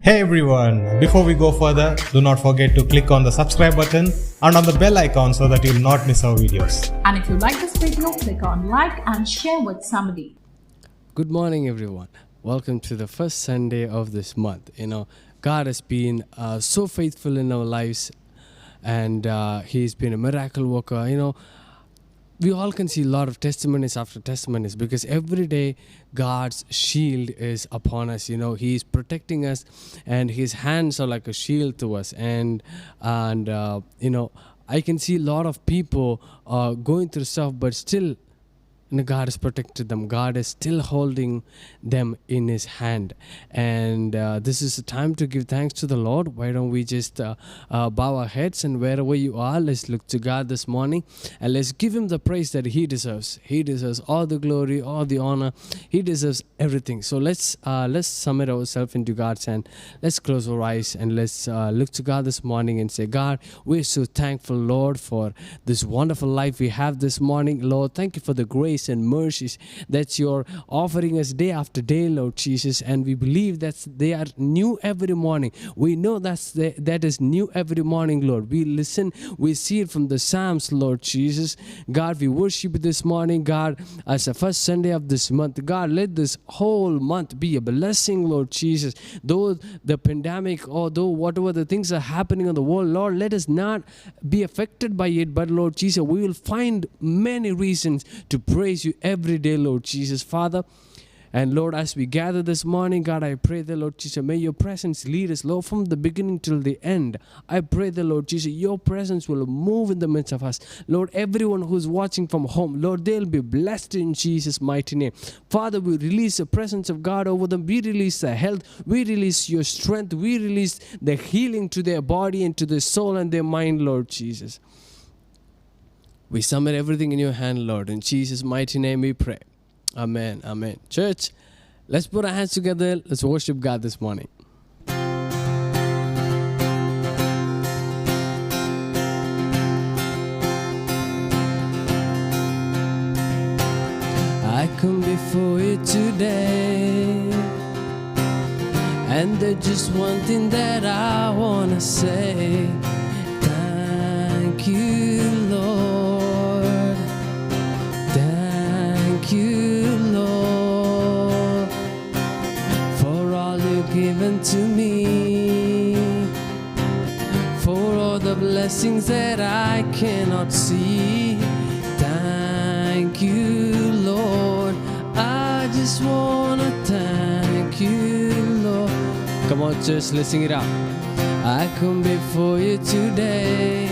Hey everyone, before we go further, do not forget to click on the subscribe button and on the bell icon so that you will not miss our videos. And if you like this video, click on like and share with somebody. Good morning, everyone. Welcome to the first Sunday of this month. God has been so faithful in our lives, and He's been a miracle worker. We all can see a lot of testimonies after testimonies because every day God's shield is upon us. He is protecting us, and His hands are like a shield to us. And I can see a lot of people going through stuff, but still God has protected them. God is still holding them in His hand. And this is a time to give thanks to the Lord. Why don't we just bow our heads, and wherever you are, let's look to God this morning and let's give Him the praise that He deserves. He deserves all the glory, all the honor. He deserves everything. So let's submit ourselves into God's hand. Let's close our eyes and let's look to God this morning and say, God, we're so thankful, Lord, for this wonderful life we have this morning. Lord, thank you for the grace and mercies that you're offering us day after day, Lord Jesus, and we believe that they are new every morning. We know that is new every morning, Lord. We listen, we see it from the Psalms, Lord Jesus. God, we worship you this morning, God, as the first Sunday of this month. God, let this whole month be a blessing, Lord Jesus. Though the pandemic, or though whatever the things are happening in the world, Lord, let us not be affected by it, but Lord Jesus, we will find many reasons to praise you every day, Lord Jesus, Father. And Lord, as we gather this morning, God, I pray that, Lord Jesus, may your presence lead us, Lord, from the beginning till the end. I pray that, Lord Jesus, your presence will move in the midst of us. Lord, everyone who's watching from home, Lord, they'll be blessed in Jesus' mighty name. Father, we release the presence of God over them. We release the health. We release your strength. We release the healing to their body and to their soul and their mind, Lord Jesus. We submit everything in your hand, Lord. In Jesus' mighty name we pray. Amen. Amen. Church, let's put our hands together. Let's worship God this morning. I come before you today, and there's just one thing that I want to say. Thank you, Lord. Thank you, Lord, for all you've given to me, for all the blessings that I cannot see. Thank you, Lord. I just want to thank you, Lord. Come on, church, let's sing it out. I come before you today,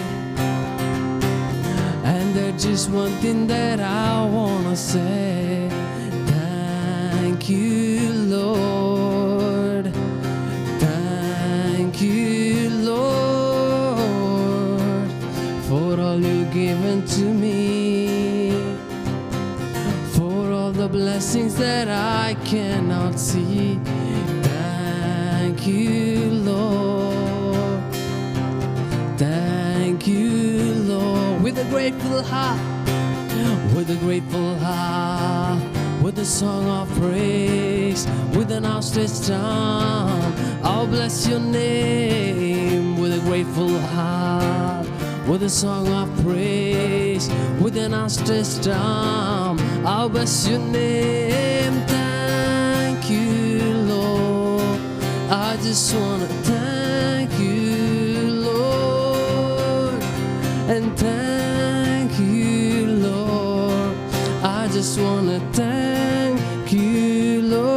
and there's just one thing that I want to say. Thank you, Lord. Thank you, Lord, for all you've given to me, for all the blessings that I cannot see. Thank you, Lord. Thank you, Lord. With a grateful heart, with a grateful heart, with a song of praise, with an outstretched arm, I'll bless your name. With a grateful heart, with a song of praise, with an outstretched arm, I'll bless your name. Thank you, Lord. I just want to thank you, Lord, and thank you, Lord. I just want to thank you, Lord.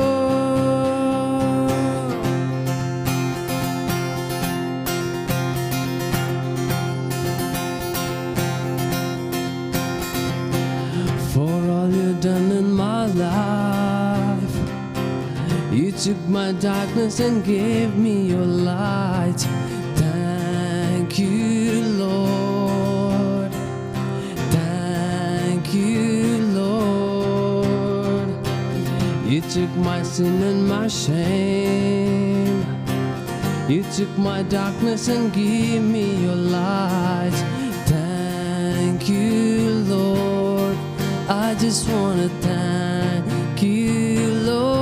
For all you've done in my life, you took my darkness and gave me your light. Thank you, Lord. Thank you, Lord. You took my sin and my shame. You took my darkness and gave me your light. Thank you, Lord. I just want to thank you, Lord.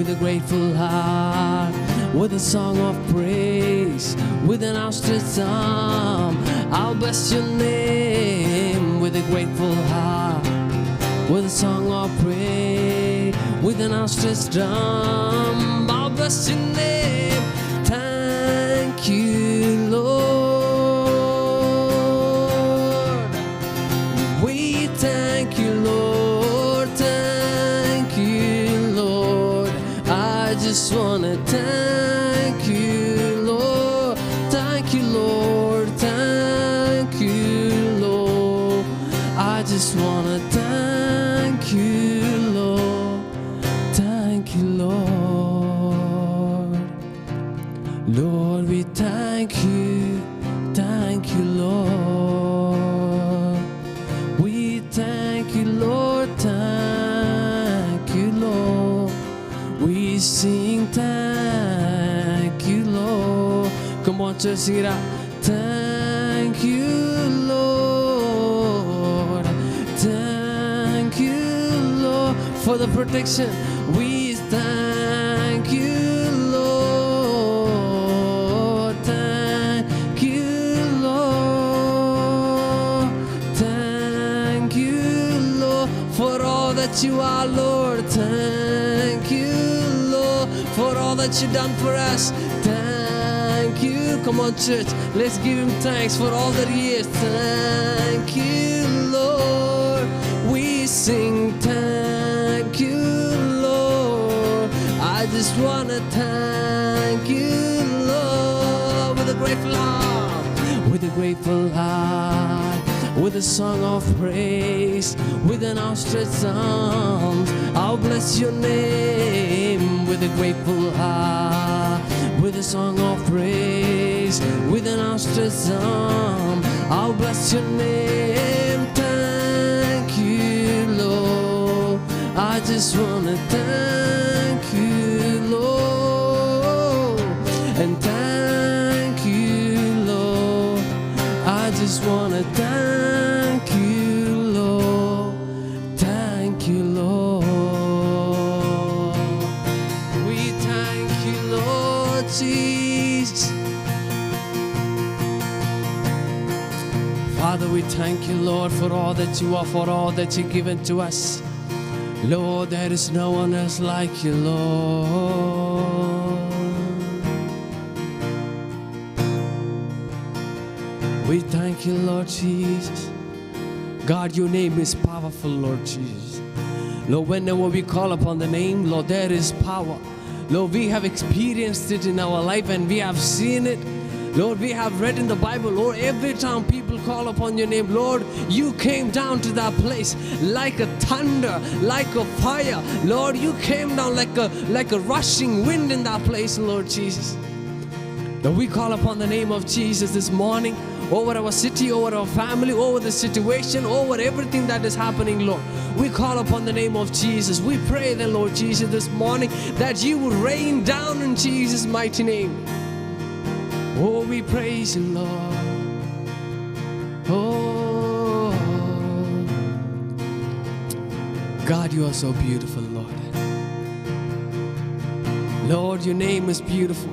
with a grateful heart, with a song of praise, with an outstretched arm. I'll bless your name with a grateful heart, with a song of praise, with an outstretched arm. I'll bless your name. Thank you, Lord. We thank you, Lord. Thank you, Lord. I just want to thank you, Lord. Thank you, Lord. Thank you, Lord. I just want to thank you, Lord. Thank you, Lord. Lord, we thank you. Thank you, Lord. We thank you, Lord. Thank you, Lord. We sing thank you, Lord. Come on, church, sing it out. Thank you, Lord. Thank you, Lord, for the protection. We thank you, Lord. Thank you, Lord. Thank you, Lord, for all that you are, Lord. Thank you, Lord, for all that you've done for us. Thank you. Come on, church, let's give him thanks for all that he is. Thank you, Lord. We sing thank you, Lord. I just want to thank you, Lord, with a grateful heart, with a grateful heart, with a song of praise, with an outstretched arms. I'll bless your name with a grateful heart, with a song of praise, with an outstretched arm. I'll bless your name. Thank you, Lord. I just want to thank you, Lord. And thank you, Lord. I just want to thank you, Lord. Thank you, Lord. We thank you, Lord Jesus. Father, we thank you, Lord, for all that you are, for all that you've given to us. Lord, there is no one else like you, Lord. We thank you, Lord Jesus. God, your name is powerful, Lord Jesus. Lord, whenever we call upon the name, Lord, there is power. Lord, we have experienced it in our life and we have seen it. Lord, we have read in the Bible, Lord, every time people call upon your name, Lord, you came down to that place like a thunder, like a fire. Lord, you came down like a rushing wind in that place, Lord Jesus. Lord, we call upon the name of Jesus this morning over our city, over our family, over the situation, over everything that is happening, Lord. We call upon the name of Jesus. We pray then, Lord Jesus, this morning that you will rain down in Jesus' mighty name. Oh, we praise you, Lord. Oh, God, you are so beautiful, Lord. Lord, your name is beautiful.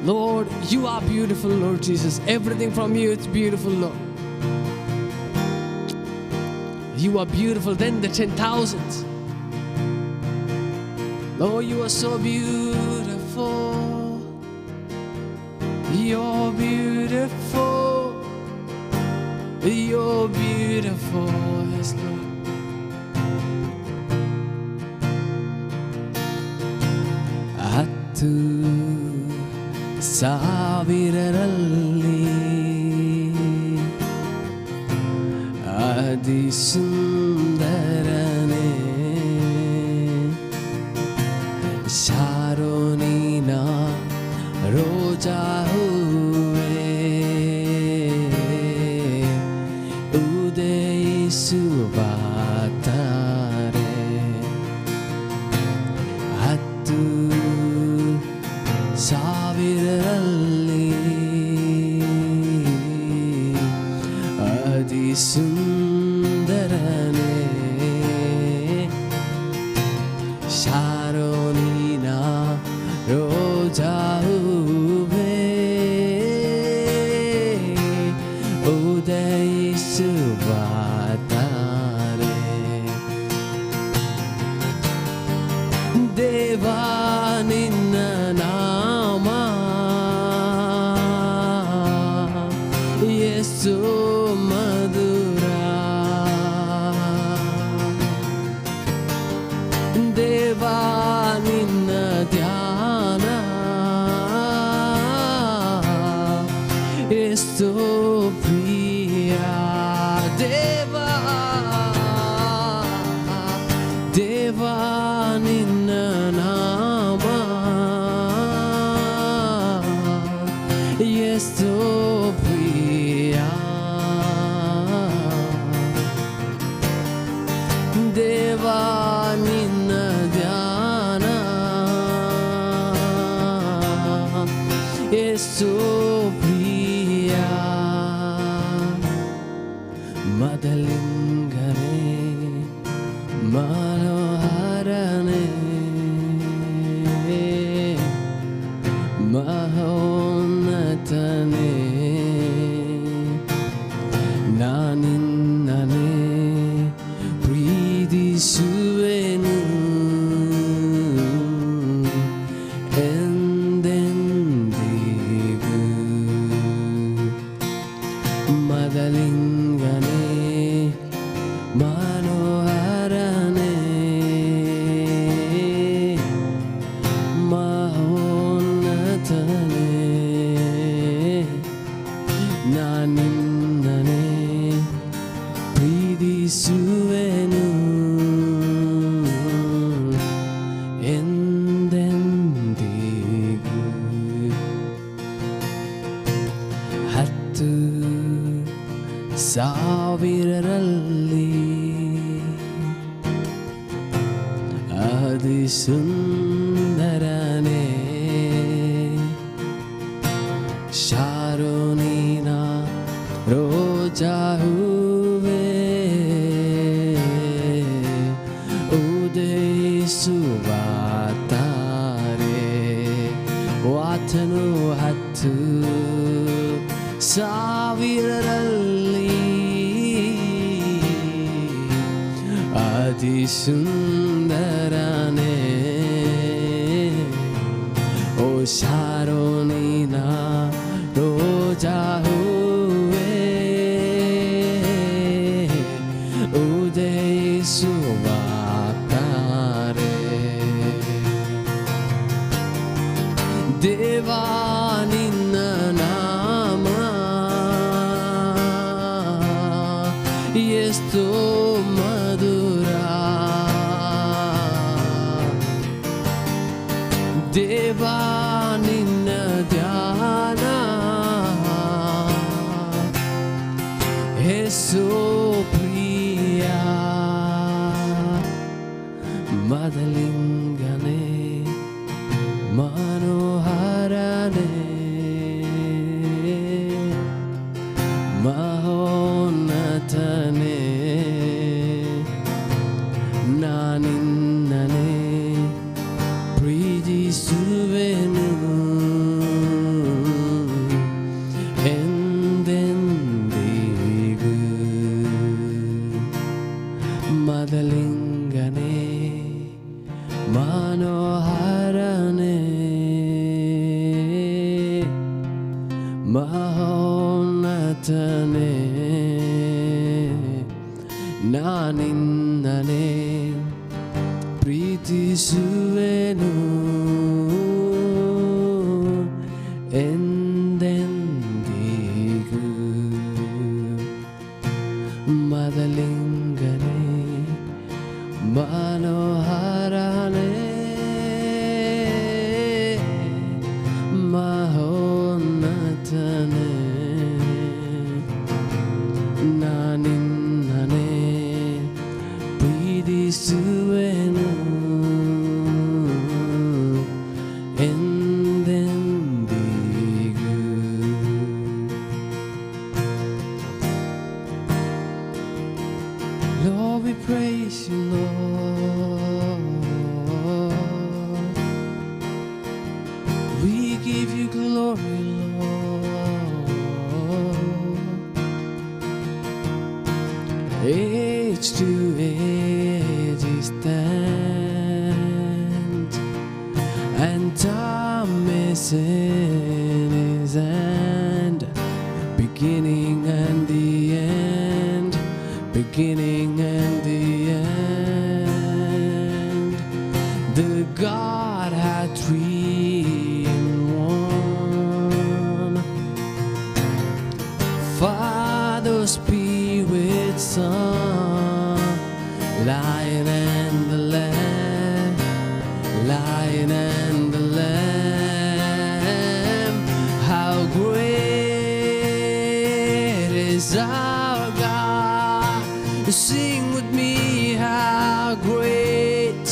Lord, you are beautiful, Lord Jesus. Everything from you, it's beautiful, Lord. You are beautiful than the 10,000s. Lord, you are so beautiful. You're beautiful. You're beautiful, yes, Lord. Attu ಸಾವಿರರಲ್ಲಿ ಅತಿ ಸುಂದರನೇ ಶಾರೋನಿನ ರೋಜಾ ಹೂವೇ ಉದಯಿಸುವ ತಾರೆ ಹತ್ತು ಸಾವಿರರಲ್ಲಿ ಅತಿ ಸುಂದರನೇ ಶಾರೋನಿನ ಜಾಹುವೆ ಉದಯಿಸುವ ತಾರೆ ದೇವಾ ನಿನ್ನ ನಾಮ ಯೇಸು ಮಧುರ ದೇವಾ ನಿನ್ನ ಧ್ಯಾನ ಎಷ್ಟು ಪ್ರಿಯ ದೇವಾ ದೇವಾ ನಿನ್ನ ನಾಮ ಎಷ್ಟು ಪ್ರಿಯ ದೇವಾ ನಿನ್ನ ಧ್ಯಾನ ಎಷ್ಟು ಪ್ರಿಯ ಮದಲಿಂಗನೇ ಮನೋಹರನೇ ಮಹೋನ್ನತನೇ ನಾನಿನ್ನನೇ ಪ್ರೀತಿಸುವೆನು ಎಂದೆಂದಿಗೂ ಮದಲಿಂಗನೇ ಮನೋಹರನೇ ಮಹೋನ್ನತನೇ ನಾನಿನ್ನನೇ ಪ್ರೀತಿಸುವೆನು ಎಂದೆಂದಿಗೂ ಹತ್ತು ಸಾವಿರರಲ್ಲಿ ಅತಿ ಸುಂದರನೇ ಶಾರೋನಿನ ರೋಜಾ ಹೂವೇ ಉದಯಿಸುವ ತಾರೆ ಆತನು ಹತ್ತು ಸಾವಿರರಲ್ಲಿ ಅತಿ ಸುಂದರನೇ ಓ ಶಾರೋನಿನ ರೋಜಾ ಹೂವೇ ಉದಯಿಸುವ ತಾರೆ ದೇವಾ ನಿನ್ನ ನಾಮ ಎಷ್ಟು ಮಧುರ ದೇವಾ ನಿನ್ನ ಧ್ಯಾನ ಎಷ್ಟು ಪ್ರಿಯ ಮದಲಿಂಗನೇ ಮನೋಹರನೇ ಮಹೋನ್ನತನೇ ನಾನಿನ್ನನೇ ಪ್ರೀತಿಸುವೆನು ಎಂದೆಂದಿಗೂ ಮದಲಿಂಗನೇ ಮನೋಹರನೇ ಮಹೋನ್ನತನೇ ನಾನಿನ್ನನೇ ಪ್ರೀತಿಸುವೆನು ಎಂದೆಂದಿಗೂ ಮದಲಿಂಗನೇ ಮನೋಹರನೇ ಮಹೋನ್ನತನೇ ನಾನಿನ್ನನೇ ಪ್ರೀತಿಸುವೆನು Time is in his hand, beginning and the end, beginning and the end. The God had three in one: Father, Spirit, Son, Lion and the Lamb, Lion and the Lamb. How great is our God! Sing with me, how great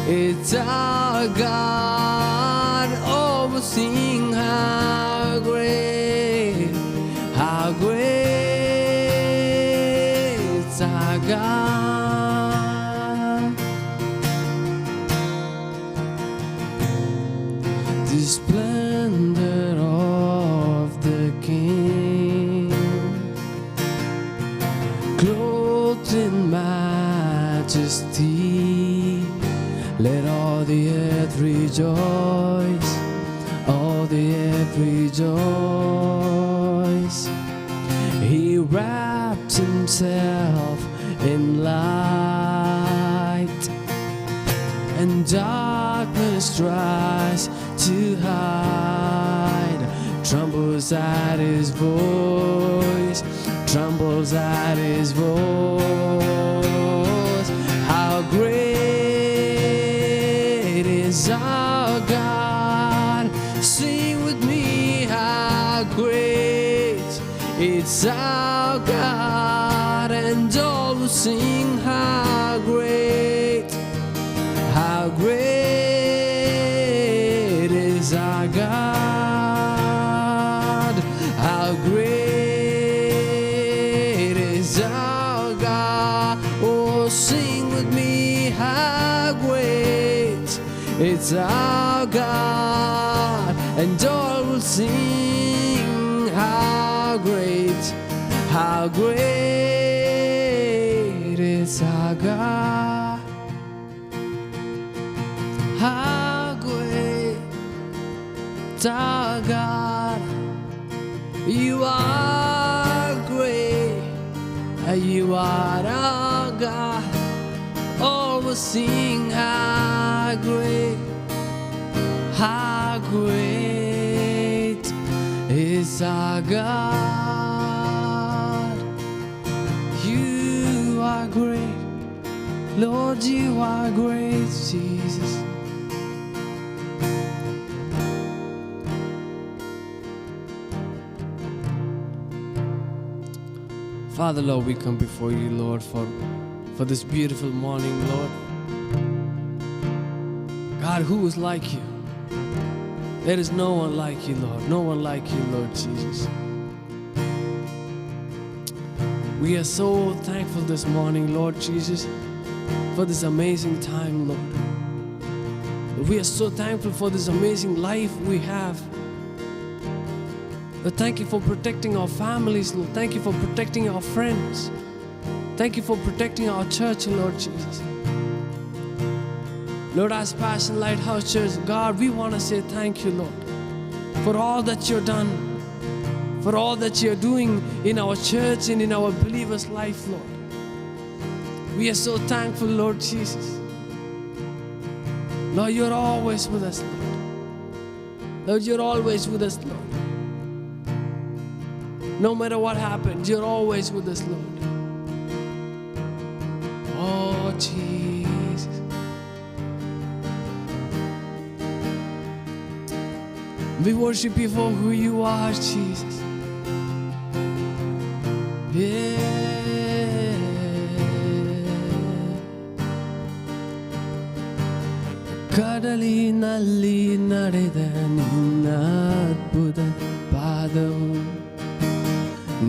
is our God! Oh, we'll sing how great is our God. The splendor of the King, clothed in majesty, let all the earth rejoice, all the earth rejoice. He wraps himself in light, and darkness tries to hide. Trembles at his voice, trembles at his voice. How great is our God! Sing with me, how great it's our God, and all will sing how great is our God. How great is our God. Oh, sing with me, how great it's our God, and all will sing how great is our God. How great is our God. You are great, you are our God. Oh, we'll sing how great is our God. You are great, Lord, you are great, Jesus. Father, Lord, we come before you, Lord, for this beautiful morning, Lord. God, who is like you? There is no one like you, Lord. No one like you, Lord Jesus. We are so thankful this morning, Lord Jesus, for this amazing time, Lord. We are so thankful for this amazing life we have. Lord, thank you for protecting our families, Lord. Thank you for protecting our friends. Thank you for protecting our church, Lord Jesus. Lord, as Passion Lighthouse Church, God, we want to say thank you, Lord, for all that you've done, for all that you're doing in our church and in our believers' life, Lord. We are so thankful, Lord Jesus. Lord, you're always with us, Lord. Lord, you're always with us, Lord. No matter what happens, you're always with us, Lord. Oh, Jesus. We worship you for who you are, Jesus. Yeah. ಕಡಲಿನಲ್ಲಿ ನಡೆದ ನಿನ್ನ ಅದ್ಭುತ ಪಾದವು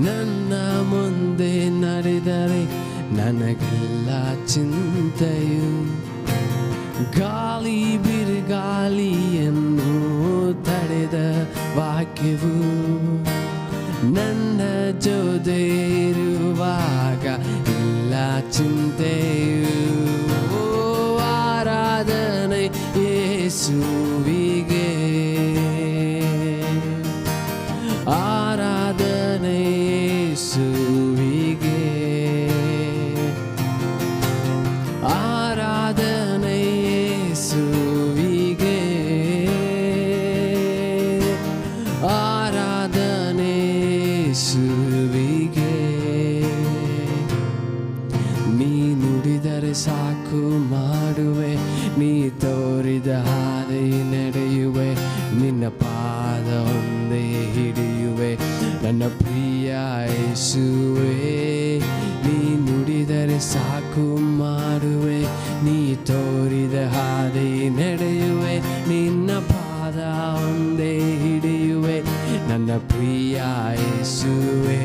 ನನ್ನ ಮುಂದೆ ನಡೆದರೆ ನನಗೆಲ್ಲ ಚಿಂತೆಯು ಗಾಳಿ ಬಿರುಗಾಳಿಯನ್ನು ತಡೆದ ವಾಕ್ಯವು ನನ್ನ ಜೊತೆ ಇರುವಾಗ ಎಲ್ಲ ಚಿಂತೆಯು ಆರಾಧನೆ ಯೇಸುವಿಗೆ ನುಡಿದ ಹಾದಿ ನಡೆಯುವೆ ನಿನ್ನ ಪಾದ ಒಂದೇ ಹಿಡಿಯುವೆ ನನ್ನ ಪ್ರಿಯ ಯೇಸುವೇ ನೀ ನುಡಿದರೆ ಸಾಕು ಮಾಡುವೆ ನೀ ತೋರಿದ ಹಾದಿ ನಡೆಯುವೆ ನಿನ್ನ ಪಾದ ಒಂದೇ ಹಿಡಿಯುವೆ ನನ್ನ ಪ್ರಿಯ ಯೇಸುವೇ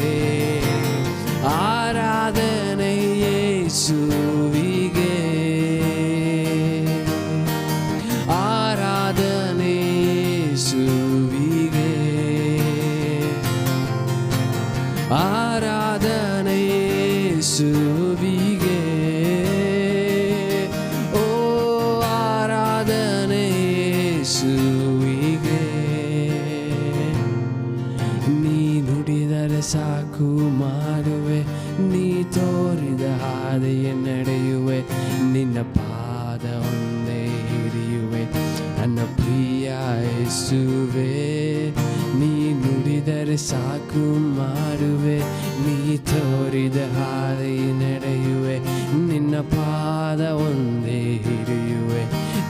ಆರಾಧನೆ ಯೇಸುವಿಗೆ ಆರಾಧನೆ ಯೇಸುವಿಗೆ ಆರಾಧನೆ ಯೇಸುವಿಗೆ ಓ ಆರಾಧನೆ ಯೇಸುವಿಗೆ ನೀ ನುಡಿದರೆ ಸಾಕು ಮಾಡುವೆ ನೀ ತೋರಿದ ಹಾದಿಯ ನಡೆಯುವೆ ನಿನ್ನ ಪಾದ ಒಂದೇ ಹಿಡಿಯುವೆ ನನ್ನ ಪ್ರಿಯ ಯೇಸುವೇ ನೀ ನುಡಿದರೆ ಸಾಕು ಮಾಡುವೆ ನೀ ತೋರಿದ ಹಾದಿ ನಡೆಯುವೆ ನಿನ್ನ ಪಾದ ಒಂದೇ ಹಿಡಿಯುವೆ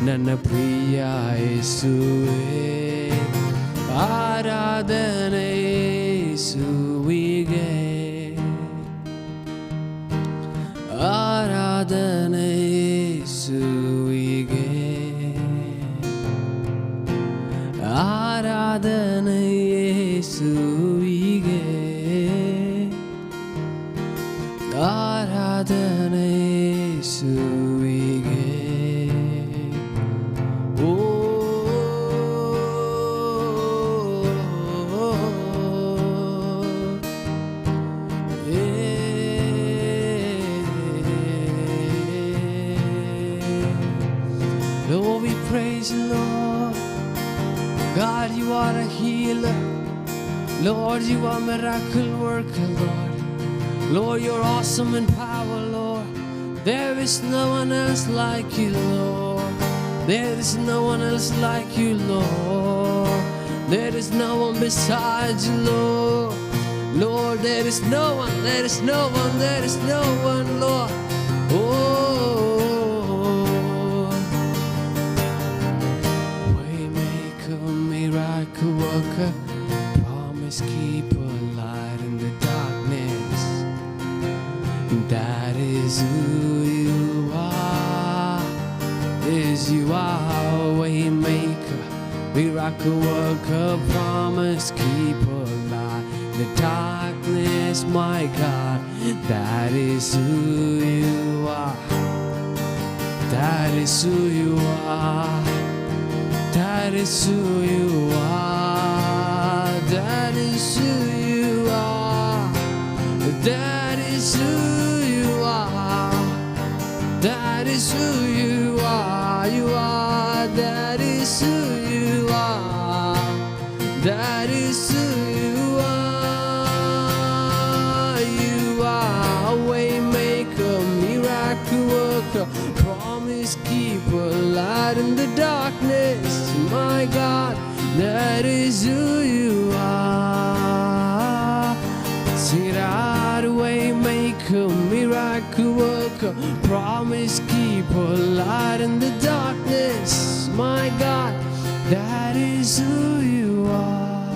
ನನ್ನ ಪ್ರಿಯ ಯೇಸುವೇ ಆರಾಧನೆ ಯೇಸುವಿಗೆ ಆರಾಧನೆ ಯೇಸುವಿಗೆ ಆರಾಧನೆ ಯೇಸುವಿಗೆ ಆರಾಧನೆ ಯೇಸುವಿಗೆ ಓ Lord, we praise you, Lord. God, you are a healer. Lord, you are a miracle worker, Lord. Lord, you're awesome in power, Lord. There is no one else like you, Lord. There is no one else like you, Lord. There is no one besides you, Lord. Lord, there is no one, there is no one, there is no one, Lord. Waymaker, miracle worker, promise keeper, light in the darkness. That is who you are. Is you are waymaker, miracle worker, promise keeper, light in the darkness, my God. That is who you are. That is who you are. That is who you are. That is who you are. That is who you are. That is who you are. You are. That is who you are. That is who you are. You are a waymaker, miracle worker, promise keeper, light in the darkness. My God, that is who you are. Sing it out, waymaker, miracle worker, promise keeper, light in the darkness. My God, that is who you are.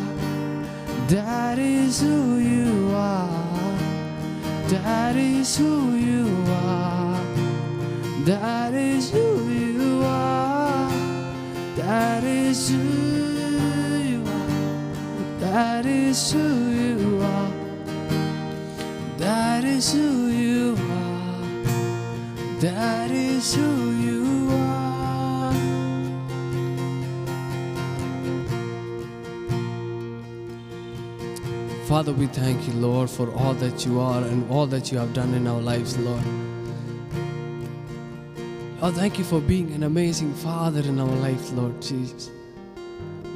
That is who you are. That is who you are. That is who you are. That is who you are. That is who you are. That is who you are. That is who you are. Father, we thank you, Lord, for all that you are and all that you have done in our lives, Lord. Oh, thank you for being an amazing Father in our life, Lord Jesus.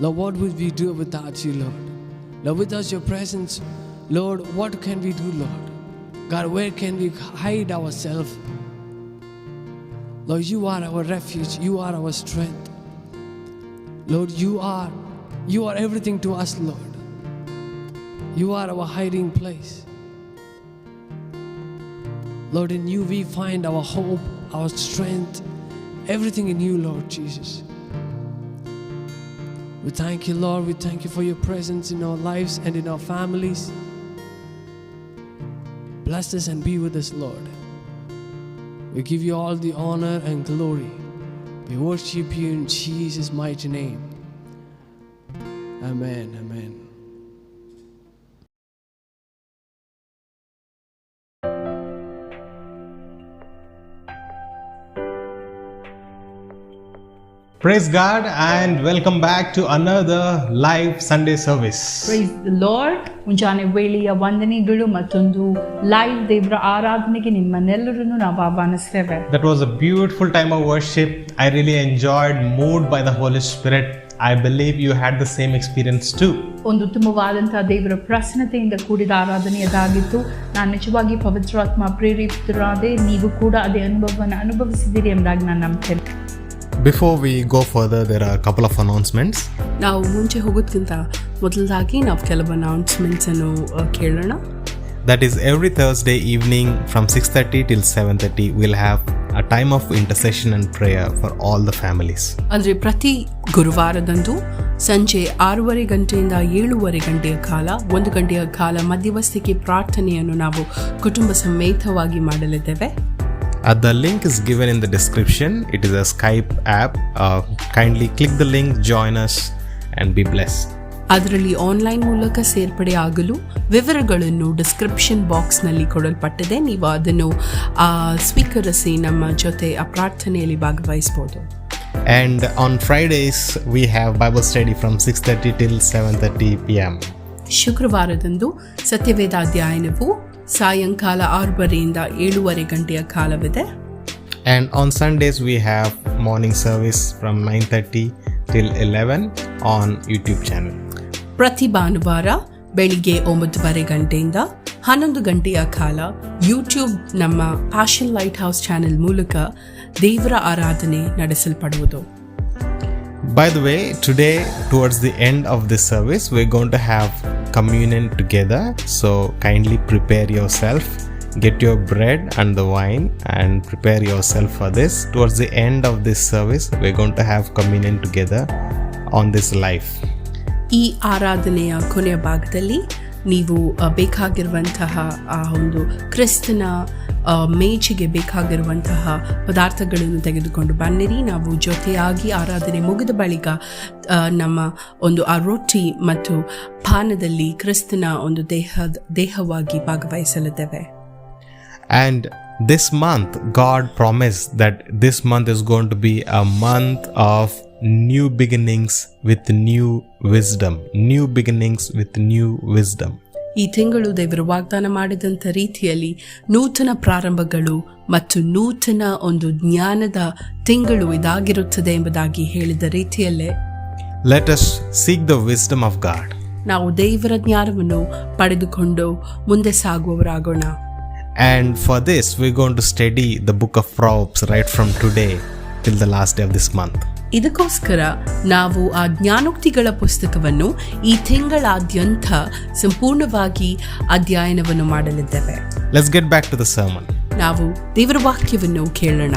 Lord, what would we do without you, Lord? Lord, without your presence, Lord, what can we do, Lord? God, where can we hide ourselves? Lord, you are our refuge. You are our strength. Lord, you are everything to us, Lord. You are our hiding place. Lord, in you we find our hope, our strength, everything in you, Lord Jesus. We thank you, Lord. We thank you for your presence in our lives and in our families. Bless us and be with us, Lord. We give you all the honor and glory. We worship you in Jesus' mighty name. Amen. Amen. Praise God and welcome back to another live Sunday service. Praise the lord. ಮುಂಜಾನೆ ವೇಳೆಯ ವಂದನೆಗಳು ಮತ್ತೊಂದು live ದೇವರ ಆರಾಧನೆಗೆ ನಿಮ್ಮನ್ನೆಲ್ಲರನ್ನು ನಾವು ಆಹ್ವಾನಿಸ್ತೇವೆ. That was a beautiful time of worship. I really enjoyed, moved by the Holy Spirit. I believe you had the same experience too. ಒಂದು ಉತ್ತಮವಾದಂತಹ ದೇವರ ಪ್ರಸನ್ನತೆಯಿಂದ ಕೂಡಿದ ಆರಾಧನೆಯದಾಗಿತ್ತು. ನಾನು ನಿಜವಾಗಿ ಪವಿತ್ರಾತ್ಮ ಪ್ರೇರಿತರಾದೆ, ನೀವು ಕೂಡ ಅದೇ ಅನುಭವವನ್ನು ಅನುಭವಿಸಿದ್ದೀರಿ ಎಂಬುದಾಗಿ ನಾನು ನಂಬ್ತೇನೆ. Before we go further, there are a couple of announcements. ನಾವು ಮುಂಚೆ ಹೋಗೋದಕ್ಕಿಂತ ಮೊದಲಾಗಿ ನಾವು ಕೆಲವು ಅನೌನ್ಸ್ಮೆಂಟ್ಸನ್ನು ಕೇಳೋಣ. That is every Thursday evening from 6:30 till 7:30 we'll have a time of intercession and prayer for all the families. ಅಂದರೆ ಪ್ರತಿ ಗುರುವಾರದಂದು ಸಂಜೆ 6:30 ಗಂಟೆಯಿಂದ 7:30 ಗಂಟೆಯ ಕಾಲ 1 ಗಂಟೆಯ ಕಾಲ ಮಧ್ಯವಸ್ಥಿಕೆ ಪ್ರಾರ್ಥನೆಯನ್ನು ನಾವು ಕುಟುಂಬ ಸಮೇತವಾಗಿ ಮಾಡಲಿದ್ದೇವೆ. The link is given in the description. It is a Skype app. Kindly click the link, join us and be blessed. ಅದರಲ್ಲಿ ಆನ್ಲೈನ್ ಮೂಲಕ ಸೇರ್ಪಡೆ ಆಗಲು ವಿವರಗಳನ್ನು ಡಿಸ್ಕ್ರಿಪ್ಷನ್ ಬಾಕ್ಸ್ನಲ್ಲಿ ಕೊಡಲ್ಪಟ್ಟಿದೆ. ನೀವು ಅದನ್ನು ಸ್ವೀಕರಿಸಿ ನಮ್ಮ ಜೊತೆ ಆ ಪ್ರಾರ್ಥನೆಯಲ್ಲಿ ಭಾಗವಹಿಸಬಹುದು. And on Fridays we have Bible study from 6:30 till 7:30 p.m. ಶುಕ್ರವಾರದಂದು ಸತ್ಯವೇದ ಅಧ್ಯಯನವು ಸಾಯಂಕಾಲ 6:30ರಿಂದ 7:30 ಗಂಟೆಯ ಕಾಲವಿದೆ. And on Sundays we have morning service from 9:30 till 11 on YouTube channel. ಪ್ರತಿ ಭಾನುವಾರ ಬೆಳಿಗ್ಗೆ 9:30 ಗಂಟೆಯಿಂದ 11 ಗಂಟೆಯ ಕಾಲ ಯೂಟ್ಯೂಬ್ ನಮ್ಮ ಪ್ಯಾಷನ್ ಲೈಟ್ ಹೌಸ್ ಚಾನೆಲ್ ಮೂಲಕ ದೇವರ ಆರಾಧನೆ ನಡೆಸಲ್ಪಡುವುದು. By the way, today towards the end of this service we're going to have communion together, so kindly prepare yourself, get your bread and the wine and prepare yourself for this. Towards the end of this service we're going to have communion together on this live. ಈ ಆರಾಧನೆಯ ಕೊನೆಯ ಭಾಗದಲ್ಲಿ ನೀವು ಬೇಕಾಗಿರುವಂತಹ ಆ ಒಂದು ಕ್ರಿಸ್ತನ ಮೇಜಿಗೆ ಬೇಕಾಗಿರುವಂತಹ ಪದಾರ್ಥಗಳನ್ನು ತೆಗೆದುಕೊಂಡು ಬನ್ನಿರಿ. ನಾವು ಜೊತೆಯಾಗಿ ಆರಾಧನೆ ಮುಗಿದ ಬಳಿಕ ನಮ್ಮ ಒಂದು ಆ ರೊಟ್ಟಿ ಮತ್ತು ಪಾನದಲ್ಲಿ ಕ್ರಿಸ್ತನ ಒಂದು ದೇಹವಾಗಿ ಭಾಗವಹಿಸಲಿದ್ದೇವೆ. And this month God promised that this month is going to be a month of new beginnings with new wisdom. New beginnings with new wisdom. ಈ ತಿಂಗಳು ದೇವರು ವಾಗ್ದಾನ ಮಾಡಿದಂಥ ರೀತಿಯಲ್ಲಿ ನೂತನ ಪ್ರಾರಂಭಗಳು ಮತ್ತು ನೂತನ ಒಂದು ಜ್ಞಾನದ ತಿಂಗಳು ಇದಾಗಿರುತ್ತದೆ ಎಂಬುದಾಗಿ ಹೇಳಿದ ರೀತಿಯಲ್ಲೇ Let us seek the wisdom of God. ನಾವು ದೇವರ ಜ್ಞಾನವನ್ನು ಪಡೆದುಕೊಂಡು ಮುಂದೆ ಸಾಗುವವರಾಗೋಣ. And for this we're going to study the book of Proverbs right from today till the last day of this month. ಇದಕ್ಕೋಸ್ಕರ ನಾವು ಆ ಜ್ಞಾನೋಕ್ತಿಗಳ ಪುಸ್ತಕವನ್ನು ಈ ತಿಂಗಳಾದ್ಯಂತ ಸಂಪೂರ್ಣವಾಗಿ ಅಧ್ಯಯನವನ್ನು ಮಾಡಲಿದ್ದೇವೆ. Let's get back to the sermon. ನಾವು ದೇವರ ವಾಕ್ಯವನ್ನು ಕೇಳೋಣ.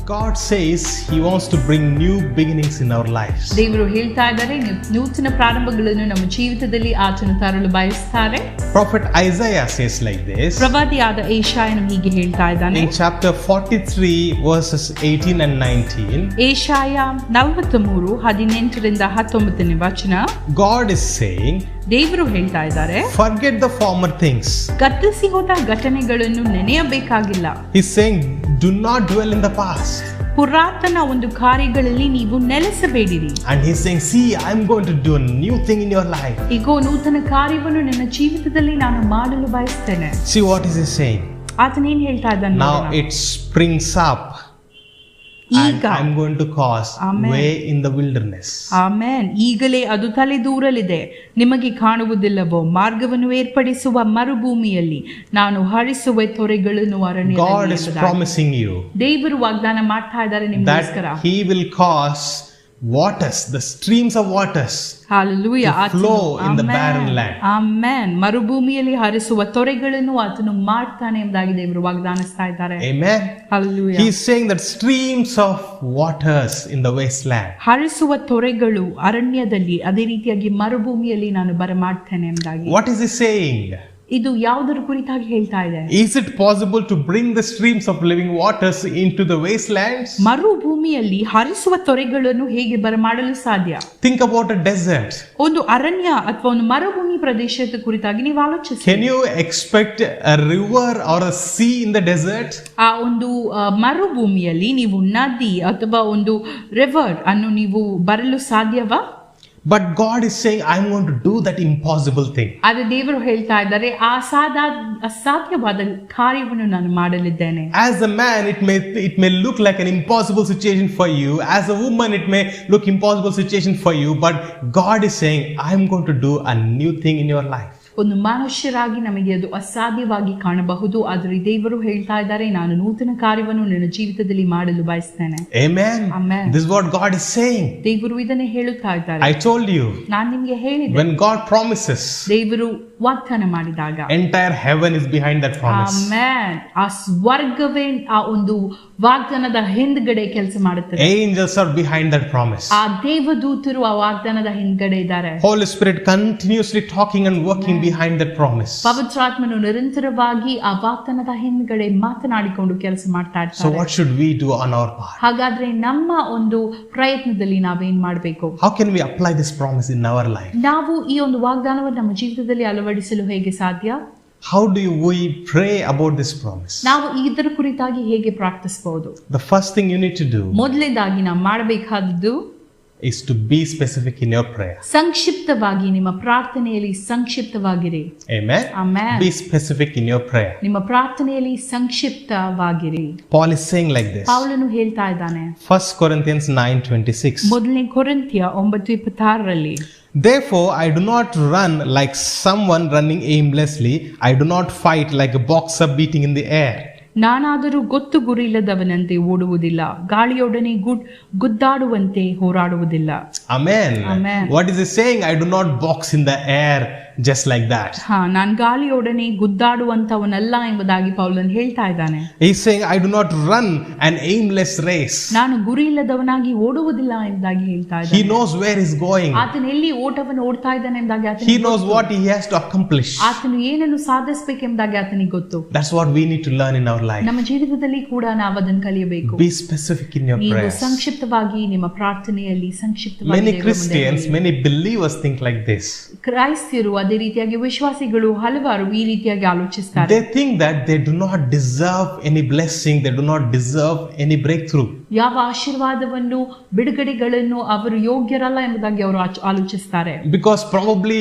God says He wants to bring new beginnings in our lives. ದೇವರು ಹೇಳ್ತಾ ಇದ್ದಾರೆ, ನೂತನ ಪ್ರಾರಂಭಗಳನ್ನು ನಮ್ಮ ಜೀವಿತದಲ್ಲಿ ಆತನು ತರಲು ಬಯಸ್ತಾರೆ. Prophet Isaiah says like this. ಪ್ರವಾದಿಯಾದ ಏಷಾಯನು ಹೀಗೆ ಹೇಳ್ತಾ ಇದ್ದಾನೆ. In chapter 43 verses 18 and 19. Yeshaya 43 18ರಿಂದ 19ನೇ ವಚನ. God is saying, ದೇವರು ಹೇಳ್ತಾ ಇದ್ದಾರೆ, forget the former things. ಗತಿಸಿ ಹೋದ ಘಟನೆಗಳನ್ನು ನೆನೆಯಬೇಕಾಗಿಲ್ಲ. He's saying, do not dwell in the past. ಪುರಾತನ ಒಂದು ಕಾರ್ಯಗಳಲ್ಲಿ ನೀವು ನೆಲೆಸಬೇಡಿರಿ. And he's saying, see, I'm going to do a new thing in your life. ಈಗ ನೂತನ ಕಾರ್ಯವನ್ನು ನನ್ನ ಜೀವಿತದಲ್ಲಿ ನಾನು ಮಾಡಲು ಬಯಸ್ತೇನೆ. See what is he saying? ಆತನೇನ್ ಹೇಳ್ತಾ ಇದ್ದಾನೆ? Now it springs up. And I'm going to cause way in the wilderness. Amen. ಈಗಲೇ ಅದು ತಲೆದೂರಲಿದೆ, ನಿಮಗೆ ಕಾಣುವುದಿಲ್ಲವೋ ಮಾರ್ಗವನ್ನು ಏರ್ಪಡಿಸುವ ಮರುಭೂಮಿಯಲ್ಲಿ ನಾನು ಹರಿಸುವ ತೊರೆಗಳನ್ನು ಅರಣ್ಯದಲ್ಲಿ. God is promising you ದೇವರು ವಾಗ್ದಾನ ಮಾಡ್ತಾ ಇದ್ದಾರೆ ನಿಮಗೋಸ್ಕರ. that He will cause waters, the streams of waters Hallelujah. to flow in the barren land. Amen. ಮರುಭೂಮಿಯಲ್ಲಿ ಹರಿಸುವ ತೊರೆಗಳನ್ನು ಆತನು ಮಾಡ್ತಾನೆ ಎಂಬುದಾಗಿ ದೇವರು ವಾಗ್ದಾನಿಸ್ತಾ ಇದ್ದಾರೆ. Amen. Hallelujah. He is saying that streams of waters in the wasteland. ಹರಿಸುವ ತೊರೆಗಳು ಅರಣ್ಯದಲ್ಲಿ, ಅದೇ ರೀತಿಯಾಗಿ ಮರುಭೂಮಿಯಲ್ಲಿ ನಾನು ಬರಮಾಡ್ತೇನೆ ಎಂಬುದಾಗಿ. What is he saying? ಇದು ಯಾವುದರ ಕುರಿತಾಗಿ ಹೇಳ್ತಾ ಇದೆ? Is it possible to bring the streams of living waters into the wastelands? ಮರುಭೂಮಿಯಲ್ಲಿ ಹರಿಸುವ ತೊರೆಗಳನ್ನು ಹೇಗೆ ಬರಮಾಡಲು ಸಾಧ್ಯ? Think about a desert. ಒಂದು ಅರಣ್ಯ ಅಥವಾ ಒಂದು ಮರುಭೂಮಿ ಪ್ರದೇಶದ ಕುರಿತಾಗಿ ನೀವು ಆಲೋಚಿಸಿ. Can you expect a river or a sea in the desert? ಆ ಒಂದು ಮರುಭೂಮಿಯಲ್ಲಿ ನೀವು ನದಿ ಅಥವಾ ಒಂದು ರಿವರ್ ಅನ್ನು ನೀವು ಬರಲು ಸಾಧ್ಯವಾ? But God is saying, I'm going to do that impossible thing. ಆದರೆ ದೇವರು ಹೇಳ್ತಾ ಇದ್ದಾರೆ, ಅಸಾಧ್ಯವಾದ ಕಾರ್ಯವನ್ನು ನಾನು ಮಾಡಲಿದ್ದೇನೆ. As a man, it may look like an impossible situation for you. As a woman, it may look impossible situation for you. But God is saying, I'm going to do a new thing in your life. ಒಂದು ಮನುಷ್ಯರಾಗಿ ನಮಗೆ ಅದು ಅಸಾಧ್ಯವಾಗಿ ಕಾಣಬಹುದು, ಆದರೆ ದೇವರು ಹೇಳ್ತಾ ಇದ್ದಾರೆ, ನಾನು ನೂತನ ಕಾರ್ಯವನ್ನು ನನ್ನ ಜೀವಿತದಲ್ಲಿ ಮಾಡಲು ಬಯಸ್ತೇನೆ. Amen. Amen. This is what God is saying. ದೇವರು ಇದನ್ನೇ ಹೇಳುತ್ತಾ ಇದ್ದಾರೆ. I told you. ನಾನು ನಿಮಗೆ ಹೇಳಿದೆ, When God promises, ದೇವರು ವಾಗ್ದಾನ ಮಾಡಿದಾಗ entire heaven is behind that promise. Amen. ಆ ಸ್ವರ್ಗವೇ ಆ ಒಂದು ವಾಗ್ದಾನದ ಹಿಂದ್ಗಡೆ ಕೆಲಸ ಮಾಡುತ್ತದೆ. Angels are behind that promise. ಆ ದೇವದೂತರು ಆ ವಾಗ್ದಾನದ ಹಿಂದ್ಗಡೆ ಇದ್ದಾರೆ. Holy Spirit continuously talking and working behind that promise. ಪವಿತ್ರಾತ್ಮನು ನಿರಂತರವಾಗಿ ಆ ವಾಗ್ದಾನದ ಹಿಂದ್ಗಡೆ ಮಾತನಾಡಿಕೊಂಡು ಕೆಲಸ ಮಾಡ್ತಾ So ಇರ್ತಾರೆ. what should we do on our part? ಹಾಗಾದ್ರೆ ನಮ್ಮ ಒಂದು ಪ್ರಯತ್ನದಲ್ಲಿ ನಾವೇನ್ ಮಾಡಬೇಕು? How can we apply this promise in our life? ನಾವು ಈ ಒಂದು ವಾಗ್ದಾನವನ್ನು ನಮ್ಮ ಜೀವಿತದಲ್ಲಿ ಅಳವಡಿಸಲು ಹೇಗೆ ಸಾಧ್ಯ? How do we pray about this promise? ನಾವು ಇದರ ಕುರಿತಾಗಿ ಹೇಗೆ ಪ್ರಾರ್ಥಿಸಬಹುದು? The first thing you need to do ಮೊದಲನೇದಾಗಿ ನಾವು ಮಾಡಬೇಕಾದದ್ದು is to be specific in your prayer. ಸಂಕ್ಷಿಪ್ತವಾಗಿ ನಿಮ್ಮ ಪ್ರಾರ್ಥನೆಯಲ್ಲಿ ಸಂಕ್ಷಿಪ್ತವಾಗಿರಿ. Amen. Amen. Be specific in your prayer. ನಿಮ್ಮ ಪ್ರಾರ್ಥನೆಯಲ್ಲಿ ಸಂಕ್ಷಿಪ್ತವಾಗಿರಿ. Paul is saying like this. ಪೌಲನು ಹೇಳ್ತಾ ಇದ್ದಾನೆ, 1 Corinthians 9:26. ಮೊದಲನೇ ಕೊರಿಂಥಿಯ 9:26ರಲ್ಲಿ, Therefore, I do not run like someone running aimlessly. I do not fight like a boxer beating in the air. ನಾನಾದರೂ ಗೊತ್ತು ಗುರಿ ಇಲ್ಲದವನಂತೆ ಓಡುವುದಿಲ್ಲ, ಗಾಳಿಯೊಡನೆ ಗುದ್ದಾಡುವಂತೆ ಹೋರಾಡುವುದಿಲ್ಲ. Amen. Amen. What is he saying? I do not box in the air just like that. ನಾನು ಗಾಳಿಯೊಡನೆ ಗುದ್ದಾಡುವಂತವನಲ್ಲ ಎಂಬುದಾಗಿ ಪೌಲನು ಹೇಳ್ತಾ ಇದ್ದಾನೆ. He's saying, I do not run an aimless race. ನಾನು ಗುರಿ ಇಲ್ಲದವನಾಗಿ ಓಡುವುದಿಲ್ಲ ಎಂಬುದಾಗಿ ಹೇಳ್ತಾ He ಇದ್ದಾನೆ. knows where he's going. ಆತನು ಎಲ್ಲಿ ಓಟವನ್ನು ಓಡ್ತಾ ಇದ್ದಾನೆ ಎಂಬುದಾಗಿ He ಆತನಿಗೆ knows ಗೊತ್ತು. what he has to accomplish. ಆತನು ಏನನ್ನು ಸಾಧಿಸಬೇಕೆಂಬುದಾಗಿ ಆತನಿಗೆ ಗೊತ್ತು. That's what we need to learn in our life. ನಮ್ಮ ಜೀವಿತದಲ್ಲಿ ಕೂಡ ನಾವು ಅದನ್ನು ಕಲಿಯಬೇಕು. Be specific in your ನೀವು prayers. ಸಂಕ್ಷಿಪ್ತವಾಗಿ ನಿಮ್ಮ ಪ್ರಾರ್ಥನೆಯಲ್ಲಿ ಸಂಕ್ಷಿಪ್ತವಾಗಿ Many ದೇವರ ಮುಂದೆ Christians, ಹೇಳಿ. many believers think like this. ಕ್ರೈಸ್ತರು ಅದೇ ರೀತಿಯಾಗಿ ವಿಶ್ವಾಸಿಗಳು ಹಲವಾರು ಈ ರೀತಿಯಾಗಿ ಆಲೋಚಿಸ್ತಾರೆ. They think that they do not deserve any blessing, they do not deserve any breakthrough. ಯಾವ ಆಶೀರ್ವಾದವನ್ನು ಬಿಡುಗಡೆಗಳನ್ನು ಅವರು ಯೋಗ್ಯರಲ್ಲ ಎಂಬುದಾಗಿ ಅವರು ಆಲೋಚಿಸ್ತಾರೆ. Because probably,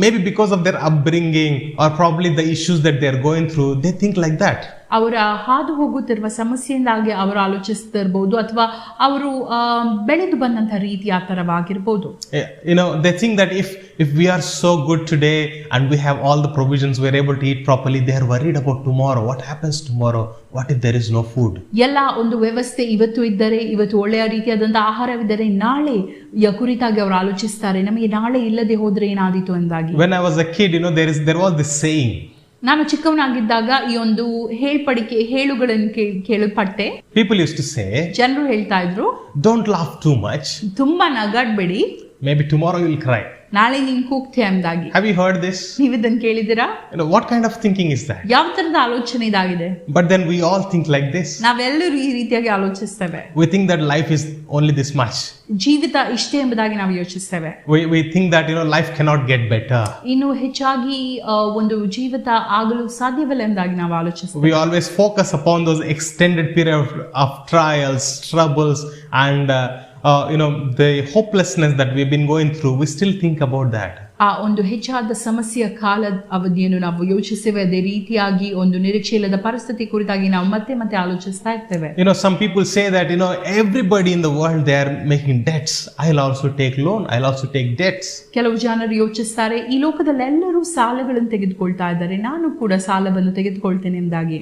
maybe because of their upbringing or probably the issues that they are going through, they think like that. ಅವರ ಹಾದು ಹೋಗುತ್ತಿರುವ ಸಮಸ್ಯೆಯಿಂದಾಗಿ ಅವರು ಆಲೋಚಿಸ್ತಿರ್ಬೋದು, ಅಥವಾ ಅವರು ಬೆಳೆದು ಬಂದಂತಹ ರೀತಿ ಆ ತರವಾಗಿರ್ಬೋದು. They think that if we are so good today and we have all the provisions, we are able to eat properly, they are worried about tomorrow. What happens tomorrow? What if there is no food? ಎಲ್ಲ ಒಂದು ವ್ಯವಸ್ಥೆ ಇವತ್ತು ಇದ್ದರೆ, ಇವತ್ತು ಒಳ್ಳೆಯ ರೀತಿಯಾದಂತಹ ಆಹಾರವಿದ್ದರೆ ನಾಳೆ ಕುರಿತಾಗಿ ಅವರು ಆಲೋಚಿಸ್ತಾರೆ, ನಮಗೆ ನಾಳೆ ಇಲ್ಲದೆ ಹೋದ್ರೆ ಏನಾದೀತು ಎಂದಾಗಿ. When I was a kid, there was this saying. ನಾನು ಚಿಕ್ಕವನಾಗಿದ್ದಾಗ ಈ ಒಂದು ಹೇಳುಗಳನ್ನು ಕೇಳಲ್ಪಟ್ಟೆ. People used to say, ಜನರು ಹೇಳ್ತಾ ಇದ್ರು, don't laugh too much. ತುಂಬಾ ನಗಾಡ್ಬೇಡಿ, Maybe tomorrow you will cry. ನಾಳೆ ನೀನ್ ಕೂಗ್ತೀಯ ಎಂದಾಗಿ. Have you heard this? ನೀವು ಇದನ್ನು ಕೇಳಿದಿರಾ? What kind of thinking is that? ಯಾವ ತರದ ಆಲೋಚನೆ ಇದಾಗಿದೆ? But then we all think like this. ನಾವೆಲ್ಲರೂ ಈ ರೀತಿಯಾಗಿ ಆಲೋಚಿಸ್ತೇವೆ. We think that life is only this much. ಜೀವಿತ ಇಷ್ಟೇ ಎಂಬುದಾಗಿ ನಾವು ಯೋಚಿಸ್ತೇವೆ. We think that life cannot get better. ಇನ್ನು ಹೆಚ್ಚಾಗಿ ಒಂದು ಜೀವಿತ ಆಗಲು ಸಾಧ್ಯವಿಲ್ಲ ಎಂಬುದಾಗಿ ನಾವು ಆಲೋಚಿಸ್ತೇವೆ. We always focus upon those extended period of trials, troubles, and the hopelessness that we've been going through. We still think about that. ಆ ಒಂದು ಹೆಚ್ಚಾದ ಸಮಸ್ಯೆಯ ಕಾಲದ ಅವಧಿಯನ್ನು ನಾವು ಯೋಚಿಸ್ತೇವೆ. ಅದೇ ರೀತಿಯಾಗಿ ಒಂದು ನಿರೀಕ್ಷೆ ಇಲ್ಲದ ಪರಿಸ್ಥಿತಿ ಕುರಿತಾಗಿ ನಾವು ಮತ್ತೆ ಆಲೋಚಿಸ್ತಾ ಇರ್ತೇವೆ. Some people say that everybody in the world, they are making debts. I'll also take loan, I'll also take debts. ಕೆಲವು ಜನರು ಯೋಚಿಸ್ತಾರೆ, ಈ ಲೋಕದಲ್ಲಿ ಎಲ್ಲರೂ ಸಾಲಗಳನ್ನು ತೆಗೆದುಕೊಳ್ತಾ ಇದ್ದಾರೆ, ನಾನು ಕೂಡ ಸಾಲವನ್ನು ತೆಗೆದುಕೊಳ್ತೇನೆ ಎಂದಾಗಿ.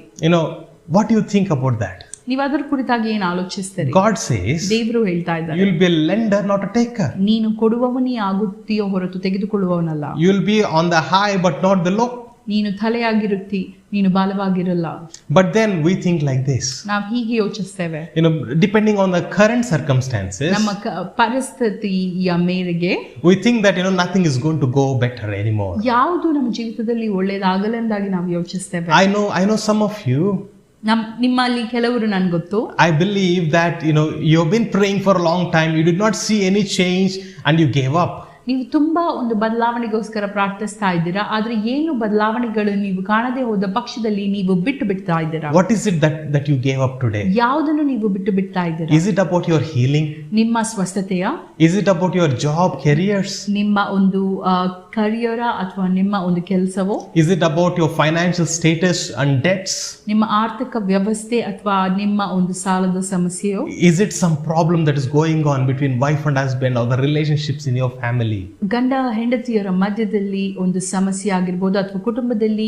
What do you think about that? ನೀವು ಅದರ ಕುರಿತಾಗಿ ಏನು ಆಲೋಚಿಸ್ತೀರಿ? God says, ದೇವರು ಹೇಳ್ತಾ ಇದ್ದಾರೆ, you'll be a lender, not a taker. ನೀನು ಕೊಡುವವನೇ ಆಗುತ್ತೀಯೋ ಹೊರತು ತೆಗೆದುಕೊಳ್ಳುವವನಲ್ಲ. You'll be on the high, but not the low. ನೀನು ತಲೆಯಾಗಿರುತ್ತಿ, ನೀನು ಬಾಲವಾಗಿರಲ್ಲ. But then we think like this. ನಾವು ಹೀಗೆ ಯೋಚಿಸ್ತೇವೆ. Depending on the current circumstances, ನಮ್ಮ ಪರಿಸ್ಥಿತಿಯ ಮೇರೆಗೆ we think that nothing is going to go better anymore. ಯಾವುದು ನಮ್ಮ ಜೀವಿತದಲ್ಲಿ ಒಳ್ಳೆಯದಾಗಲೆಂದಾಗಿ ನಾವು ಯೋಚಿಸ್ತೇವೆ. I know some of you. ನಿಮ್ಮಲ್ಲಿ ಕೆಲವರು ನನ್ಗೆ ಗೊತ್ತು. I believe that you've been praying for a long time. You did not see any change and you gave up. ನೀವು ತುಂಬಾ ಒಂದು ಬದಲಾವಣೆಗೋಸ್ಕರ ಪ್ರಾರ್ಥಿಸ್ತಾ ಇದ್ದೀರಾ, ಆದ್ರೆ ಏನು ಬದಲಾವಣೆಗಳು ನೀವು ಕಾಣದೆ ಹೋದ ಪಕ್ಷದಲ್ಲಿ ನೀವು ಬಿಡ್ತಾ ಇದ್ದೀರಾ. What is it that you gave up today? ಯಾವುದನ್ನು ನೀವು ಬಿಡ್ತಾ ಇದ್ದೀರಾ? Is it about your healing? ನಿಮ್ಮ ಸ್ವಸ್ಥತೆಯ? Is it about your job, careers? ನಿಮ್ಮ ಒಂದು ಕರಿಯರ ಅಥವಾ ನಿಮ್ಮ ಒಂದು ಕೆಲಸವೋ? Is it about your financial status and debts? ನಿಮ್ಮ ಆರ್ಥಿಕ ವ್ಯವಸ್ಥೆ ಅಥವಾ ನಿಮ್ಮ ಒಂದು ಸಾಲದ ಸಮಸ್ಯೆಯೋ? Is it some problem that is going on between wife and husband or the relationships in your family? ಗಂಡ ಹೆಂಡತಿಯರ ಮಧ್ಯದಲ್ಲಿ ಒಂದು ಸಮಸ್ಯೆ ಆಗಿರ್ಬೋದು ಅಥವಾ ಕುಟುಂಬದಲ್ಲಿ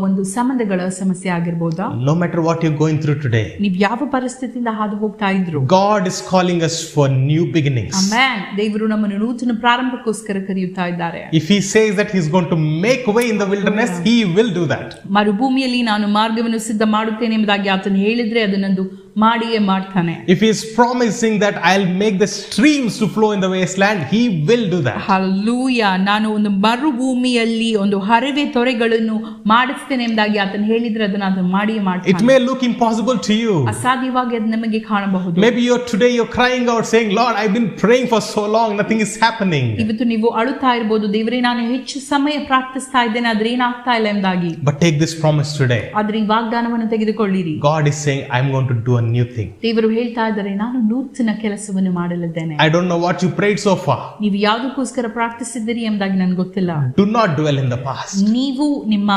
ಒಂದು ಸಂಬಂಧಗಳ ಸಮಸ್ಯೆ ಆಗಿರ್ಬೋದಾ? No matter what you're going through today, ನೀವು ಯಾವ ಪರಿಸ್ಥಿತಿಯಿಂದ ಹಾದು ಹೋಗ್ತಾ ಇದ್ರು, God is calling us for new beginnings. Amen. ದೇವರು ನಮ್ಮನ್ನು ನೂತನ ಪ್ರಾರಂಭಕ್ಕೋಸ್ಕರ ಕರೆಯುತ್ತಾ ಇದ್ದಾರೆ. If he says that he's going to make way in the wilderness, he will do that. ಮರುಭೂಮಿಯಲ್ಲಿ ನಾನು ಮಾರ್ಗವನ್ನು ಸಿದ್ಧ ಮಾಡುತ್ತೇನೆ ಎಂಬುದಾಗಿ ಆತನು ಹೇಳಿದ್ರೆ ಅದನ್ನೊಂದು ಮಾಡಿಯೇ ಮಾಡ್ತಾನೆ. If he is promising that I'll make the streams to flow in the wasteland, he will do that. Hallelujah. ನಾನು ಒಂದು ಮರುಭೂಮಿಯಲ್ಲಿ ಒಂದು ಹರಿವೆ ತೊರೆಗಳನ್ನು ಮಾಡಿಸ್ತೇನೆ ಎಂಬುದಾಗಿ ಆತನು ಹೇಳಿದ್ರೆ ಅದನ್ನು ಮಾಡಿಯೇ ಮಾಡ್ತಾನೆ. It may look impossible to you. ಅಸಾಧ್ಯವಾಗಿ ಅದು ನಮಗೆ ಕಾಣಬಹುದು. Maybe you're crying out saying, Lord, I've been praying for so long, nothing is happening. ಇವತ್ತು ನೀವು ಅಳುತ್ತಾ ಇರಬಹುದು, ದೇವರೇ ನಾನು ಹೆಚ್ಚು ಸಮಯ ಪ್ರಾರ್ಥಿಸ್ತಾ ಇದ್ದೇನೆ ಆದ್ರೆ ಏನಾಗ್ತಾ ಇಲ್ಲ ಎಂಬುದಾಗಿ. But take this promise today. ಆದ್ರೆ ಈ ವಾಗ್ದಾನವನ್ನು ತೆಗೆದುಕೊಳ್ಳಿರಿ. God is saying, I'm going to do a new thing. ದೇವರು ಹೇಳ್ತಾ ಇದ್ದಾರೆ, ನಾನು ನೂತನ ಕೆಲಸವನ್ನು ಮಾಡಲಿದ್ದೇನೆ. I don't know what you prayed so far. ನೀವು ಯಾವುದಕ್ಕೋಸ್ಕರ ಪ್ರಾರ್ಥಿಸಿದ್ದೀರಿ ಎಂಬುದಾಗಿ ನನಗೆ ಗೊತ್ತಿಲ್ಲ. Do not dwell in the past. ನೀವು ನಿಮ್ಮ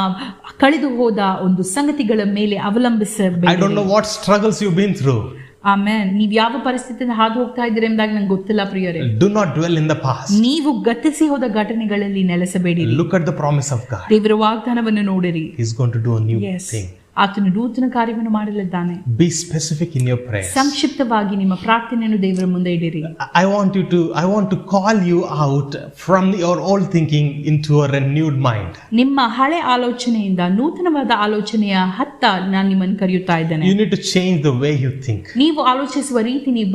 ಕಳೆದು ಹೋದ ಒಂದು ಸಂಗತಿಗಳ ಮೇಲೆ ಅವಲಂಬಿಸಬೇಡಿ. I don't know what struggles you've been through. Amen. ನೀವು ಯಾವ ಪರಿಸ್ಥಿತಿಯಿಂದ ಹಾದು ಹೋಗ್ತಾ ಇದ್ದೀರಿ ಎಂಬುದಾಗಿ ನನಗೆ ಗೊತ್ತಿಲ್ಲ ಪ್ರಿಯರೇ. Do not dwell in the past. ನೀವು ಗತಿಸಿ ಹೋದ ಘಟನೆಗಳಲ್ಲಿ ನೆಲೆಸಬೇಡಿ. Look at the promise of God. ದೇವರ ವಾಗ್ದಾನವನ್ನು ನೋಡಿರಿ. He's going to do a new thing. ಆತನು ನೂತನ ಕಾರ್ಯವನ್ನು ಮಾಡಲಿದ್ದಾನೆ. Be specific in your prayers. ಸಂಕ್ಷಿಪ್ತವಾಗಿ ನಿಮ್ಮ ಪ್ರಾರ್ಥನೆಯನ್ನು ದೇವರ ಮುಂದೆ ಇಡಿರಿ. I want to call you out from your old thinking into a renewed mind. ನಿಮ್ಮ ಹಳೆ ಆಲೋಚನೆಯಿಂದ ನೂತನವಾದ ಆಲೋಚನೆಯ ಹತ್ತ ನಾನು ನಿಮ್ಮನ್ನು ಕರೆಯುತ್ತಾ ಇದ್ದೇನೆ. You need to change the way you think. ನೀವು ಆಲೋಚಿಸುವ ರೀತಿ ನೀವು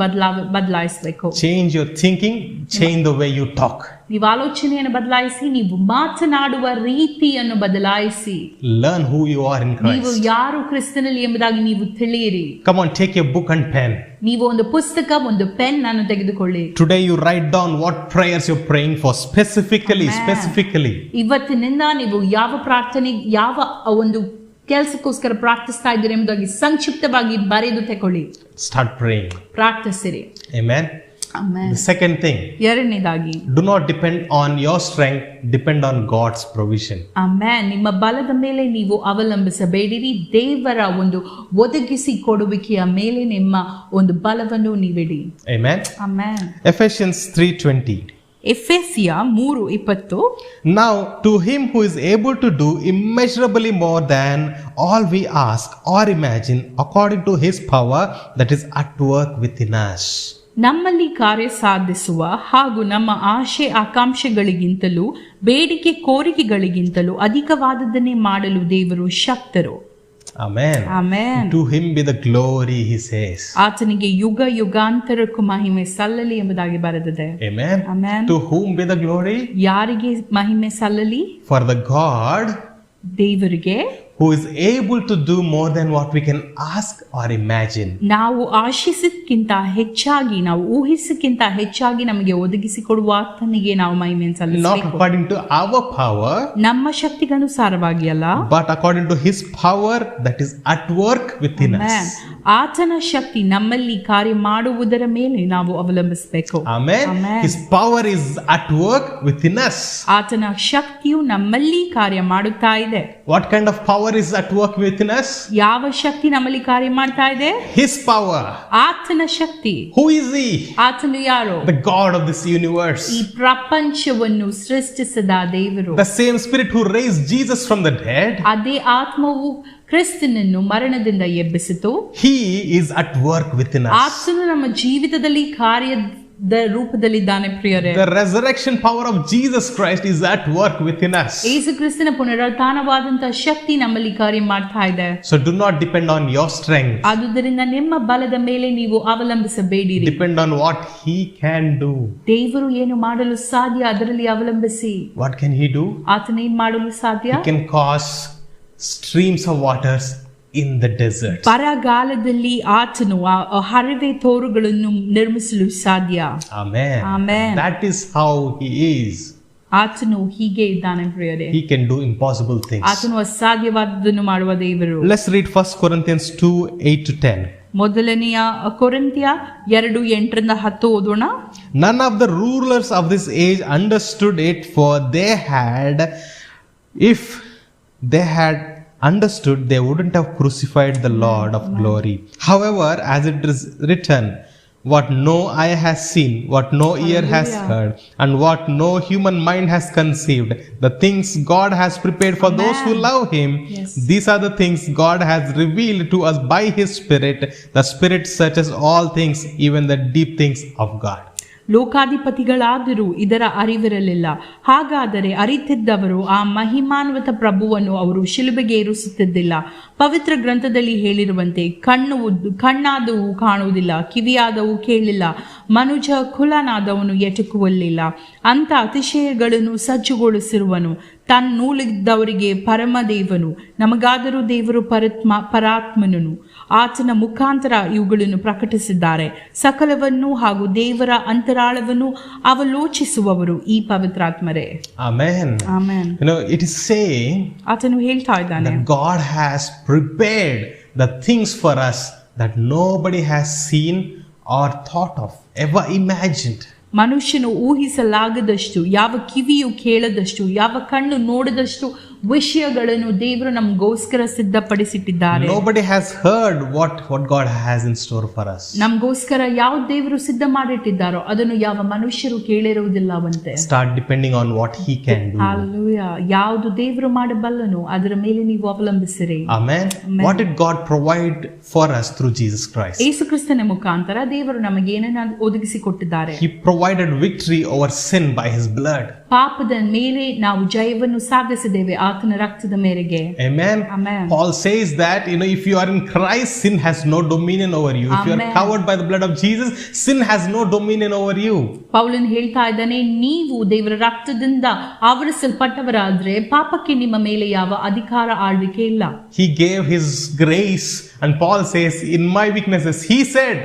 ಬದಲಾಯಿಸಬೇಕು. Change your thinking, change the way you talk. ನೀವು ಆಲೋಚನೆಯನ್ನು ಬದಲಾಯಿಸಿ, ನೀವು ಮಾತನಾಡುವ ರೀತಿಯನ್ನು ಬದಲಾಯಿಸಿ. Learn who you are in ನೀವು Christ. ಯಾರು ಕ್ರಿಸ್ತನಲ್ಲಿ ಎಂಬುದಾಗಿ ನೀವು ತಿಳಿಯಿರಿ. Come on, take your book and pen. ನೀವು ಒಂದು ಪುಸ್ತಕ, ಒಂದು ಪೆನ್ ಅನ್ನು ತೆಗೆದುಕೊಳ್ಳಿ. Today you write down what prayers you're praying for specifically. ಇವತ್ತಿನಿಂದ ನೀವು ಯಾವ ಪ್ರಾರ್ಥನೆ, ಯಾವ ಒಂದು ಕೆಲಸಕ್ಕೋಸ್ಕರ ಪ್ರಾರ್ಥಿಸ್ತಾ ಇದ್ದೀರಿ ಎಂಬುದಾಗಿ ಸಂಕ್ಷಿಪ್ತವಾಗಿ ಬರೆದು ತಗೊಳ್ಳಿ. Start praying. ಪ್ರಾರ್ಥಿಸಿರಿ. Amen. Amen. The second thing, ಎರಡನೇದಾಗಿ, do not depend on your strength, depend on God's provision. Amen. ನಿಮ್ಮ ಬಲದ ಮೇಲೆ ನೀವು ಅವಲಂಬಿಸಬೇಡಿರಿ, ದೇವರ ಒಂದು ಒದಗಿಸಿ ಕೊಡುವಿಕೆಯ ಮೇಲೆ ನಿಮ್ಮ ಒಂದು ಬಲವನ್ನು ನೀವಿಡಿ. Amen. Amen. Ephesians 3:20. ಎಫೆಸಿಯ 3:20. Now to him who is able to do immeasurably more than all we ask or imagine, according to his power that is at work within us. ನಮ್ಮಲ್ಲಿ ಕಾರ್ಯ ಸಾಧಿಸುವ ಹಾಗೂ ನಮ್ಮ ಆಶೆ ಆಕಾಂಕ್ಷೆಗಳಿಗಿಂತಲೂ ಬೇಡಿಕೆ ಕೋರಿಕೆಗಳಿಗಿಂತಲೂ ಅಧಿಕವಾದದ್ದನ್ನೇ ಮಾಡಲು ದೇವರು ಶಕ್ತರು. Amen. Amen. To him be the glory, he says. ಆತನಿಗೆ ಯುಗ ಯುಗಾಂತರಕ್ಕೂ ಮಹಿಮೆ ಸಲ್ಲಲಿ ಎಂಬುದಾಗಿ ಬರೆದಿದೆ. Amen. Amen. To whom be the glory? ಯಾರಿಗೆ ಮಹಿಮೆ ಸಲ್ಲಲಿ? For the God ದೇವರಿಗೆ, who is able to do more than what we can ask or imagine. ನಾವು ಆಶಿಸಿದಕ್ಕಿಂತ ಹೆಚ್ಚಾಗಿ, ನಾವು ಊಹಿಸಕ್ಕಿಂತ ಹೆಚ್ಚಾಗಿ ನಮಗೆ ಒದಗಿಸಿಕೊಡುವ ಆತನಿಗೆ ನಾವು ಮಹಿಮೆಯನ್ನು Not ಸಲ್ಲಿಸಬೇಕು. according to our power, ನಮ್ಮ ಶಕ್ತಿಗನುಸಾರವಾಗಿ ಅಲ್ಲ, but according to his power that is at work within amen. us. ಆತನ ಶಕ್ತಿ ನಮ್ಮಲ್ಲಿ ಕಾರ್ಯ ಮಾಡುವುದರ ಮೇಲೆ ನಾವು ಅವಲಂಬಿಸಬೇಕು. Amen. Amen. His power is at work within us. ಆತನ ಶಕ್ತಿಯು ನಮ್ಮಲ್ಲಿ ಕಾರ್ಯ ಮಾಡುತ್ತಾ ಇದೆ. What kind of power is at work within us? ಯಾವ ಶಕ್ತಿ ನಮ್ಮಲ್ಲಿ ಕಾರ್ಯ ಮಾಡ್ತಾ ಇದೆ? His power. ಆತನ ಶಕ್ತಿ. Who is he? ಆತನು ಯಾರು? The God of this universe. ಈ ಪ್ರಪಂಚವನ್ನು ಸೃಷ್ಟಿಸಿದ ದೇವರು. The same spirit who raised Jesus from the dead. ಅದೇ ಆತ್ಮವು ಕ್ರಿಸ್ತನನ್ನು ಮರಣದಿಂದ ಎಬ್ಬಿಸಿತು. He is at work within us. ಆತನು ನಮ್ಮ ಜೀವಿತದಲ್ಲಿ ಕಾರ್ಯದ ರೂಪದಲ್ಲಿದ್ದಾನೆ ಪ್ರಿಯರೇ. The resurrection power of Jesus Christ is at work within us. ಯೇಸು ಕ್ರಿಸ್ತನ ಪುನರುತ್ಥಾನವಾದಂತಹ ಶಕ್ತಿ ನಮ್ಮಲ್ಲಿ ಕಾರ್ಯ ಮಾಡ್ತಾ ಇದೆ. So do not depend on your strength. ಆದುದರಿಂದ ನಿಮ್ಮ ಬಲದ ಮೇಲೆ ನೀವು ಅವಲಂಬಿಸಬೇಡಿರಿ. Depend on what he can do. ದೇವರು ಏನು ಮಾಡಲು ಸಾಧ್ಯ ಅದರಲ್ಲಿ ಅವಲಂಬಿಸಿ. What can he do? ಆತನ ಏನು ಮಾಡಲು ಸಾಧ್ಯ? He can cause streams of waters in the desert. ಬರಗಾಲದಲ್ಲಿ ಆತನು ಹರಿವೆ ತೋರುಗಳನ್ನು ನಿರ್ಮಿಸಲು ಸಾಧ್ಯ. Amen. Amen. That is how he is. ಆತನು ಹೀಗೆ ಇದ್ದಾನೆ ಪ್ರಿಯರೇ. He can do impossible things. ಆತನು ಅಸಾಧ್ಯವಾದದ್ದನ್ನು ಮಾಡುವ ದೇವರು. Let's read 1 Corinthians 2:8-10. ಮೊದಲನೆಯ ಕೊರಿಂಥ್ಯ 2:8-10 ಓದೋಣ. None of the rulers of this age understood it, for if they had understood, they wouldn't have crucified the Lord of glory. However, as it is written, what no eye has seen, what no ear has heard, and what no human mind has conceived, the things God has prepared for those who love him, these are the things God has revealed to us by his Spirit. The Spirit searches all things, even the deep things of God. ಲೋಕಾಧಿಪತಿಗಳಾದರೂ ಇದರ ಅರಿವಿರಲಿಲ್ಲ. ಹಾಗಾದರೆ ಅರಿತಿದ್ದವರು ಆ ಮಹಿಮಾನ್ವಿತ ಪ್ರಭುವನ್ನು ಅವರು ಶಿಲುಬೆಗೆ ಏರಿಸುತ್ತಿದ್ದಿಲ್ಲ. ಪವಿತ್ರ ಗ್ರಂಥದಲ್ಲಿ ಹೇಳಿರುವಂತೆ ಕಣ್ಣಾದವು ಕಾಣುವುದಿಲ್ಲ, ಕಿವಿಯಾದವು ಕೇಳಿಲ್ಲ, ಮನುಜ ಕುಲನಾದವನು ಎಟುಕುವಲ್ಲಿಲ್ಲ. ಅಂತ ಅತಿಶಯಗಳನ್ನು ಸಜ್ಜುಗೊಳಿಸಿರುವನು ತನ್ನೂಲಿದ್ದವರಿಗೆ ಪರಮದೇವನು. ನಮಗಾದರೂ ದೇವರು ಪರಾತ್ಮನನು. ಆತನ ಮುಖಾಂತರ ಇವುಗಳನ್ನು ಪ್ರಕಟಿಸಿದ್ದಾರೆ. ಸಕಲವನ್ನು ಹಾಗೂ ದೇವರ ಅಂತರಾಳವನ್ನು ಅವಲೋಚಿಸುವವರು ಈ ಪವಿತ್ರಾತ್ಮರೇ. Amen. Amen. It is saying ಆತನು ಹೇಳ್ತಾ ಇದ್ದಾನೆ, that God has prepared the things for us that nobody has seen or thought of, ever imagined. ಮನುಷ್ಯನು ಊಹಿಸಲಾಗದಷ್ಟು, ಯಾವ ಕಿವಿಯು ಕೇಳದಷ್ಟು, ಯಾವ ಕಣ್ಣು ನೋಡದಷ್ಟು ವಿಷಯಗಳನ್ನು ದೇವರು ನಮಗೋಸ್ಕರ ಸಿದ್ಧಪಡಿಸಿಟ್ಟಿದ್ದಾರೆ. Nobody has heard what God has in store for us. ನಮಗೋಸ್ಕರ ಯಾವ ದೇವರು ಸಿದ್ಧ ಮಾಡಿಟ್ಟಿದ್ದಾರೋ ಅದನ್ನು ಯಾವ ಮನುಷ್ಯರು ಕೇಳಿರುವುದಿಲ್ಲವಂತೆ. Start depending on what he can do. Hallelujah. ಯಾವುದು ದೇವರು ಮಾಡಬಲ್ಲನು ಅದರ ಮೇಲೆ ನೀವು ಅವಲಂಬಿಸಿರಿ. Amen. What did God provide for us through Jesus Christ? ಯೇಸು ಕ್ರಿಸ್ತನ ಮುಖಾಂತರ ದೇವರು ನಮಗೆ ಏನನ್ನ ಒದಗಿಸಿಕೊಟ್ಟಿದ್ದಾರೆ. He provided victory over sin by his blood. ಪಾಪದ ಮೇಲೆ ನಾವು ಜಯವನ್ನು ಸಾಧಿಸಿದ್ದೇವೆ ಆತನ ರಕ್ತದ ಮೇರೆಗೆ. Amen. Amen. Paul says that if you are in Christ, sin has no dominion over you. If you are covered by the blood of Jesus, sin has no dominion over you. ಪೌಲನು ಹೇಳ್ತಾ ಇದ್ದಾನೆ, ನೀವು ದೇವರ ರಕ್ತದಿಂದ ಆವರಿಸಲ್ಪಟ್ಟವರಾದ್ರೆ ಪಾಪಕ್ಕೆ ನಿಮ್ಮ ಮೇಲೆ ಯಾವ ಅಧಿಕಾರ ಆಳ್ವಿಕೆ ಇಲ್ಲ. He gave his grace, and Paul says, in my weaknesses, he said,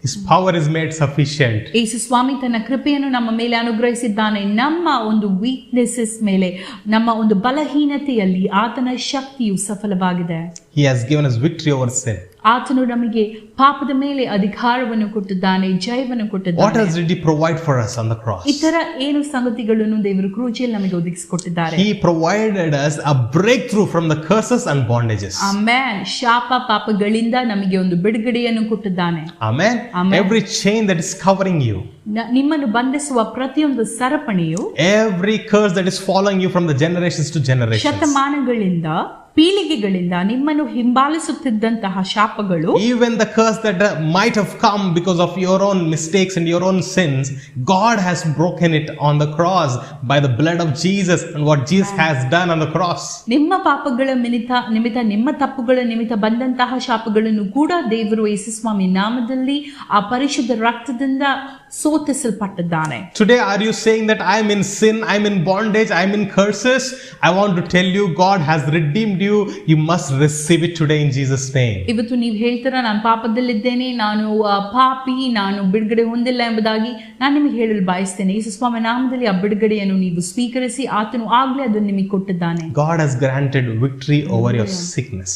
his power is made sufficient. ಯೇಸು ಸ್ವಾಮಿ ತನ್ನ ಕೃಪೆಯನ್ನು ನಮ್ಮ ಮೇಲೆ ಅನುಗ್ರಹಿಸಿದ್ದಾನೆ. ನಮ್ಮ ಒಂದು ವೀಕ್ನೆಸಸ್ ಮೇಲೆ, ನಮ್ಮ ಒಂದು ಬಲಹೀನತೆಯಲ್ಲಿ ಆತನ ಶಕ್ತಿಯು ಸಫಲವಾಗಿದೆ. He has given us victory over sin. ಆತನು ನಮಗೆ ಪಾಪದ ಮೇಲೆ ಅಧಿಕಾರವನ್ನು ಕೊಟ್ಟಿದ್ದಾನೆ, ಜಯವನ್ನು ಕೊಟ್ಟಿದ್ದಾನೆ. What else did he provide for us on the cross? ಇತರ ಏನು ಸಂಗತಿಗಳನ್ನು ದೇವರು ಕ್ರೂಜಿಯಲ್ಲಿ ನಮಗೆ ಒದಗಿಸಿಕೊಟ್ಟಿದ್ದಾರೆ. He provided us a breakthrough from the curses and bondages. Amen. ಶಾಪ ಪಾಪಗಳಿಂದ ನಮಗೆ ಒಂದು ಬಿಡುಗಡೆಯನ್ನು ಕೊಟ್ಟಿದ್ದಾನೆ. Amen. Every chain that is covering you, ನಿಮ್ಮನ್ನು ಬಂಧಿಸುವ ಪ್ರತಿಯೊಂದು ಸರಪಣಿಯು, every curse that is following you from the generations to generations, ಶತಮಾನಗಳಿಂದ ಪೀಳಿಗೆಗಳಿಂದ ನಿಮ್ಮನ್ನು ಹಿಂಬಾಲಿಸುತ್ತಿದ್ದಂತಹ ಶಾಪಗಳು, even the curse that might have come because of your own mistakes and your own sins, God has broken it on the cross by the blood of Jesus and what Jesus has done on the cross. ನಿಮ್ಮ ಪಾಪಗಳ ನಿಮಿತ್ತ ನಿಮ್ಮ ತಪ್ಪುಗಳ ನಿಮಿತ್ತ ಬಂದಂತಹ ಶಾಪಗಳನ್ನು ಕೂಡ ದೇವರು ಯೇಸು ಸ್ವಾಮಿ ನಾಮದಲ್ಲಿ ಆ ಪರಿಶುದ್ಧ ರಕ್ತದಿಂದ ಸೋತಿಸಲ್ಪಟ್ಟಿದ್ದಾನೆ. Today are you saying that I am in sin, I am in bondage, I am in curses? I want to tell you, God has redeemed you. You must receive it today in Jesus name. ಇವತ್ತು ನೀವು ಹೇಳ್ತೀರಾ, ನಾನು ಪಾಪದಲ್ಲಿದ್ದೇನೆ, ನಾನು ಪಾಪಿ, ನಾನು ಬಿಡುಗಡೆ ಹೊಂದಿಲ್ಲ ಎಂಬುದಾಗಿ ನಾನು ನಿಮಗೆ ಹೇಳಲು ಬಯಸ್ತೇನೆ. ಯೇಸು ಸ್ವಾಮಿ ನಾಮದಲ್ಲಿ ಆ ಬಿಡುಗಡೆಯನ್ನು ನೀವು ಸ್ವೀಕರಿಸಿ, ಆತನು ಆಗ್ಲೇ ಅದನ್ನು ನಿಮಗೆ ಕೊಟ್ಟಿದ್ದಾನೆ. God has granted victory over your sickness.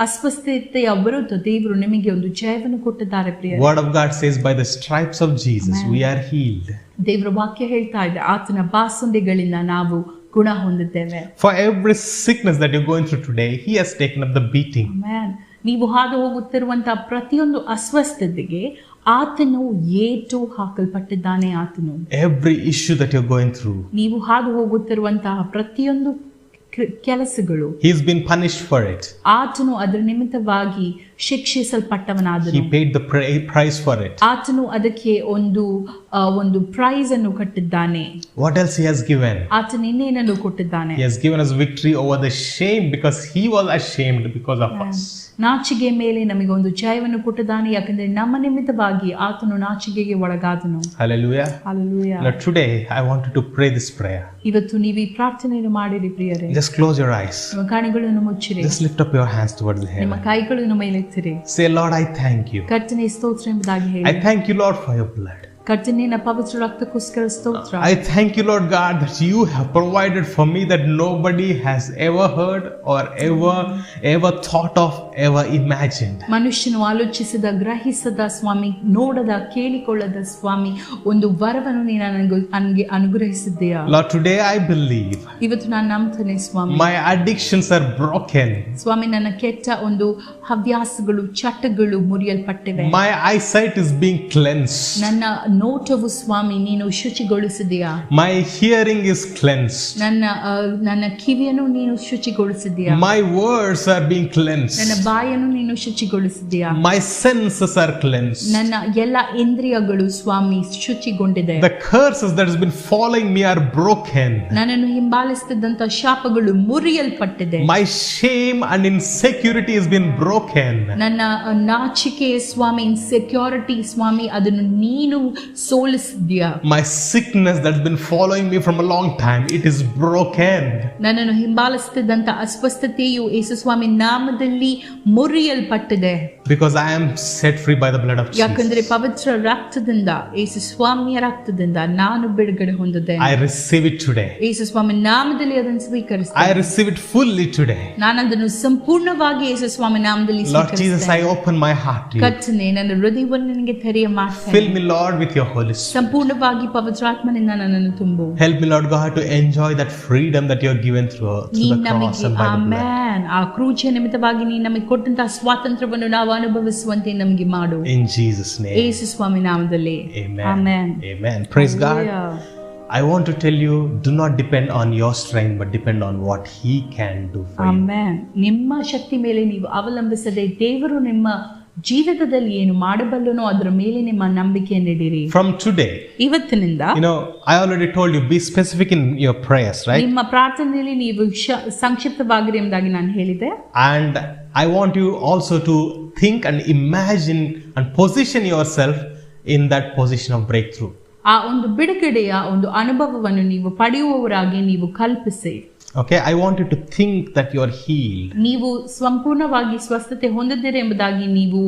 ಅಸ್ವಸ್ಥತೆಯ ವಿರುದ್ಧ ದೇವರು ನಿಮಗೆ ಒಂದು ಜಯವನ್ನು ಕೊಟ್ಟಿದ್ದಾರೆ ಪ್ರಿಯ. Word of God says, by the stripes of Jesus we are healed. ದೇವರ ವಾಕ್ಯ ಹೇಳ್ತಾ ಇದೆ, ಆತನ ಬಾಸುಂಡೆಗಳಿಂದ ನಾವು ಗುಣ ಹೊಂದುತ್ತೇವೆ. For every sickness that you're going through today, He has taken up the beating. Amen. ನೀವು ಹಾದು ಹೋಗುತ್ತಿರುವಂತಹ ಪ್ರತಿಯೊಂದು ಅಸ್ವಸ್ಥತೆಗೆ ಆತನು ಏಟು ಹಾಕಲ್ಪಟ್ಟಿದ್ದಾನೆ. ಆತನು Every issue that you're going through, ನೀವು ಹಾದು ಹೋಗುತ್ತಿರುವಂತಹ ಪ್ರತಿಯೊಂದು ಕೆಲಸಗಳು, He's been punished for it. ಆತನು ಅದರ ನಿಮಿತ್ತವಾಗಿ ಶಿಕ್ಷಿಸಲ್ಪಟ್ಟವನಾದನು. He paid the price for it. ಆತನು ಅದಕ್ಕೆ ಒಂದು ಪ್ರೈಸ್ ಅನ್ನು ಕಟ್ಟಿದ್ದಾನೆ. What else He has given? ಆತನು ಇನ್ನೇನನ್ನು ಕೊಟ್ಟಿದ್ದಾನೆ? He has given us victory over the shame because He was ashamed because of us. ನಾಚಿಕೆ ಮೇಲೆ ನಮಗೆ ಒಂದು ಜಯವನ್ನು ಕೊಟ್ಟಿದ್ದಾನೆ, ಯಾಕಂದ್ರೆ ನಮ್ಮ ನಿಮಿತ್ತವಾಗಿ ಆತನು ನಾಚಿಕೆಗೆ ಒಳಗಾದನು. Hallelujah. Hallelujah. Now today I want you to pray this prayer. ಇವತ್ತು ನೀವು ಈ ಪ್ರಾರ್ಥನೆಯನ್ನು ಮಾಡಿರಿ ಪ್ರಿಯರೇ. Just close your eyes. ನಿಮ್ಮ ಕಣ್ಣುಗಳನ್ನು ಮುಚ್ಚಿರಿ. Just lift up your hands towards the ನಿಮ್ಮ heaven. ಕೈಗಳನ್ನು ಮೇಲೆತ್ತಿರಿ. Say, Lord, I thank you. ಕರ್ತನೇ ಸ್ತೋತ್ರ ಎಂಬುದಾಗಿ I ಹೇಳಿ. thank you, Lord, for your blood. ಕರ್ತನೇ ನಿನ್ನ ಪವಿತ್ರ ರಕ್ತಕ್ಕೋಸ್ಕರ ಸ್ತೋತ್ರ. I thank you, Lord God, that you have provided for me that nobody has ever heard or ever thought of, ever imagined. ಮನುಷ್ಯನು ಆಲೋಚಿಸದ, ಗ್ರಹಿಸದ ಸ್ವಾಮಿ, ನೋಡದ, ಕೇಳಿಕೊಳ್ಳದ ಸ್ವಾಮಿ, ಒಂದು ವರವನ್ನು ನೀನು ನನಗೆ ಅನುಗ್ರಹಿಸಿದ್ದೀಯಾ. Lord, today I believe ಇವತ್ತು ನಾನು ನಂಬ್ತೇನೆ ಸ್ವಾಮಿ. my addictions are broken. ಸ್ವಾಮಿ, ನನ್ನ ಕೆಟ್ಟ ಒಂದು ಹವ್ಯಾಸಗಳು, ಚಟಗಳು ಮುರಿಯಲ್ಪಟ್ಟಿವೆ. My eyesight is being cleansed. ನನ್ನ ನೋಟವು ಸ್ವಾಮಿ ನೀನು ಶುಚಿಗೊಳಿಸಿದೀಯಾ. My hearing is cleansed. ನನ್ನ ಕಿವಿಯನ್ನು ನೀನು ಶುಚಿಗೊಳಿಸಿದೀಯಾ. My words are being cleansed. ನನ್ನ ಬಾಯನ್ನು ನೀನು ಶುಚಿಗೊಳಿಸಿದೀಯಾ. My senses are cleansed. ನನ್ನ ಎಲ್ಲ ಇಂದ್ರಿಯಗಳು ಸ್ವಾಮಿ ಶುಚಿಗೊಂಡಿದೆ. The curses that has been following me are broken. ನನ್ನನ್ನು ಹಿಂಬಾಲಿಸುತ್ತಿದ್ದಂತ ಶಾಪಗಳು ಮುರಿಯಲ್ಪಟ್ಟಿದೆ. My shame and insecurity has been broken. ನನ್ನ ನಾಚಿಕೆ ಸ್ವಾಮಿ, ಇನ್ಸೆಕ್ಯೂರಿಟಿ ಸ್ವಾಮಿ, ಅದನ್ನು ನೀನು ಸೋಲಿಸಿದ್ಯಾ. My sickness that's been following me from a long time, it is broken. ನನ್ನನ್ನು ಹಿಂಬಾಲಿಸುತ್ತಿದ್ದಂತ ಅಸ್ವಸ್ಥತೆಯು ಯೇಸು ಸ್ವಾಮಿ ನಾಮದಲ್ಲಿ ಮುರಿಯಲ್ಪಟ್ಟಿದೆ. Because I am set free by the blood of Jesus. ಯಾಕಂದ್ರೆ ಪವಿತ್ರ ರಕ್ತದಿಂದ, ಯೇಸು ಸ್ವಾಮಿಯ ರಕ್ತದಿಂದ ನಾನು ಬಿಡುಗಡೆ ಹೊಂದಿದ್ದೇನೆ. I receive it today. ಯೇಸು ಸ್ವಾಮಿ ನಾಮದಲ್ಲಿ ಅದನ್ನು ಸ್ವೀಕರಿಸ್ತೇನೆ. I receive it fully today. ನಾನು ಅದನ್ನು ಸಂಪೂರ್ಣವಾಗಿ ಯೇಸು ಸ್ವಾಮಿ ನಾಮದಲ್ಲಿ Lord Jesus, I ಸ್ವೀಕರಿಸ್ತೇನೆ. open my heart to you. ಕರ್ತನೇ, ನನ್ನ ಹೃದಯವನ್ನು ನಿನಗೆ ತೆರೆಯ Fill ಮಾಡ್ತೇನೆ. me, Lord, with your Holy Spirit. ಸಂಪೂರ್ಣವಾಗಿ ಪವಿತ್ರಾತ್ಮನಿಂದ ನನ್ನನ್ನು ತುಂಬು. Help me, Lord God, to enjoy that freedom that you have given through the ನೀನು cross ನಮಗೆ and by the blood. Amen, ಆ ಕ್ರೂಚಿಯ ನಿಮಿತ್ತವಾಗಿ ನೀನು ನಮಗೆ ಕೊಟ್ಟಂತಹ ಸ್ವಾತಂತ್ರ್ಯವನ್ನು ನಾವು ಅನುಭವಿಸುವಂತೆ ನಮಗೆ ಮಾಡು. In Jesus' name. ಯೇಸು ಸ್ವಾಮಿ ನಾಮದಲ್ಲಿ Amen. Amen. Amen. Praise God. Hallelujah. I want to tell you, do not depend on your strength, but depend on what He can do for you. Amen. ನಿಮ್ಮ ಶಕ್ತಿ ಮೇಲೆ ನೀವು ಅವಲಂಬಿಸದೆ ದೇವರು ನಿಮ್ಮ ಜೀವಿತದಲ್ಲಿ ಏನು ಮಾಡಬಲ್ಲನೋ ಅದರ ಮೇಲೆ ನಿಮ್ಮ ನಂಬಿಕೆಯನ್ನಿಡಿರಿ. From today, ಇವತ್ತಿನಿಂದ I already told you, be specific in your prayers, right? ನಿಮ್ಮ ಪ್ರಾರ್ಥನೆಯಲ್ಲಿ ನೀವು ಸಂಕ್ಷಿಪ್ತವಾಗಿರಿ ಎಂಬುದಾಗಿ ನಾನು ಹೇಳಿದೆ. And I want you also to think and imagine and position yourself in that position of breakthrough. ಆ ಒಂದು ಬಿಡುಗಡೆಯ ಒಂದು ಅನುಭವವನ್ನು ನೀವು ಪಡೆಯುವವರಾಗಿ ನೀವು ಕಲ್ಪಿಸಿ. Okay, I want you to think that you are healed. ನೀವು ಸಂಪೂರ್ಣವಾಗಿ ಸ್ವಸ್ಥತೆ ಹೊಂದಿದ್ದೀರಿ ಎಂಬುದಾಗಿ ನೀವು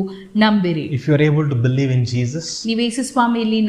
ನಂಬಿರಿ. If you are able to believe in Jesus, ನೀವು ಯೇಸು ಸ್ವಾಮಿಯಲ್ಲಿ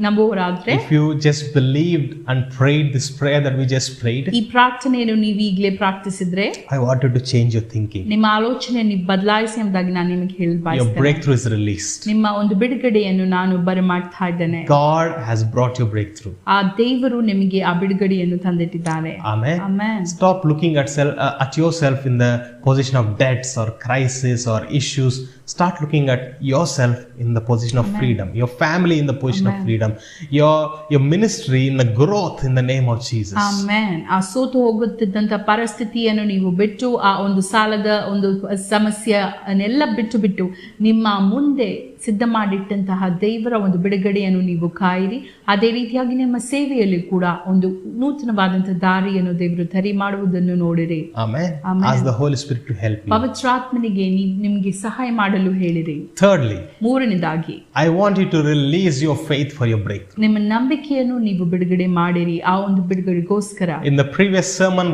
ನಂಬುವವರಾದ್ರೆ, if you just believed and prayed this prayer that we just prayed, ಈ ಪ್ರಾರ್ಥನೆಯನ್ನು ನೀವು ಈಗಲೇ ಪ್ರಾರ್ಥಿಸಿದ್ರೆ I want you to change your thinking. ನಿಮ್ಮ ಆಲೋಚನೆ ನೀವು ಬದಲಾಯಿಸಿ ಎಂಬುದಾಗಿ ನಾನು ನಿಮಗೆ ಹೇಳಲು Your ಬಯಸ್ತೇನೆ. breakthrough is released. ನಿಮ್ಮ ಒಂದು ಬಿಡುಗಡೆಯನ್ನು ನಾನು ಬರಮಾಡ್ತಾ ಇದ್ದೇನೆ. God has brought your breakthrough. ಆ ದೇವರು ನಿಮಗೆ ಆ ಬಿಡುಗಡೆಯನ್ನು ತಂದಿಟ್ಟಿದ್ದಾರೆ. Amen. Amen. Stop looking at yourself in the position of debts or crisis or issues. Start looking at yourself in the position of freedom, your family in the position of freedom, your ministry in the growth in the name of Jesus. Amen. ಆ ಸೋತು ಹೋಗುತ್ತಿದ್ದಂತ ಪರಿಸ್ಥಿತಿಯನ್ನು ನೀವು ಬಿಟ್ಟು, ಆ ಒಂದು ಸಾಲದ ಒಂದು ಸಮಸ್ಯೆಯನ್ನೆಲ್ಲ ಬಿಟ್ಟು ನಿಮ್ಮ ಮುಂದೆ ಸಿದ್ಧ ಮಾಡಿಟ್ಟಂತಹ ದೇವರ ಒಂದು ಬಿಡುಗಡೆಯನ್ನು ನೀವು ಕಾಯಿರಿ. ಅದೇ ರೀತಿಯಾಗಿ ನಿಮ್ಮ ಸೇವೆಯಲ್ಲಿ ಕೂಡ ಒಂದು ನೂತನವಾದಂತಹ ದಾರಿಯನ್ನು ದೇವರು ತೆರೆ ಮಾಡುವುದನ್ನು ನೋಡಿರಿ. Amen. Ask the Holy Spirit to help you. ಪವಿತ್ರಾತ್ಮನಿಗೆ ನಿಮಗೆ ಸಹಾಯ ಮಾಡಲು ಹೇಳಿರಿ. Thirdly, ಮೂರನೇದಾಗಿ, I want you to release your faith for your breakthrough. ನಿಮ್ಮ ನಂಬಿಕೆಯನ್ನು ನೀವು ಬಿಡುಗಡೆ ಮಾಡಿರಿ ಆ ಒಂದು ಬಿಡುಗಡೆಗೋಸ್ಕರ. In the previous sermon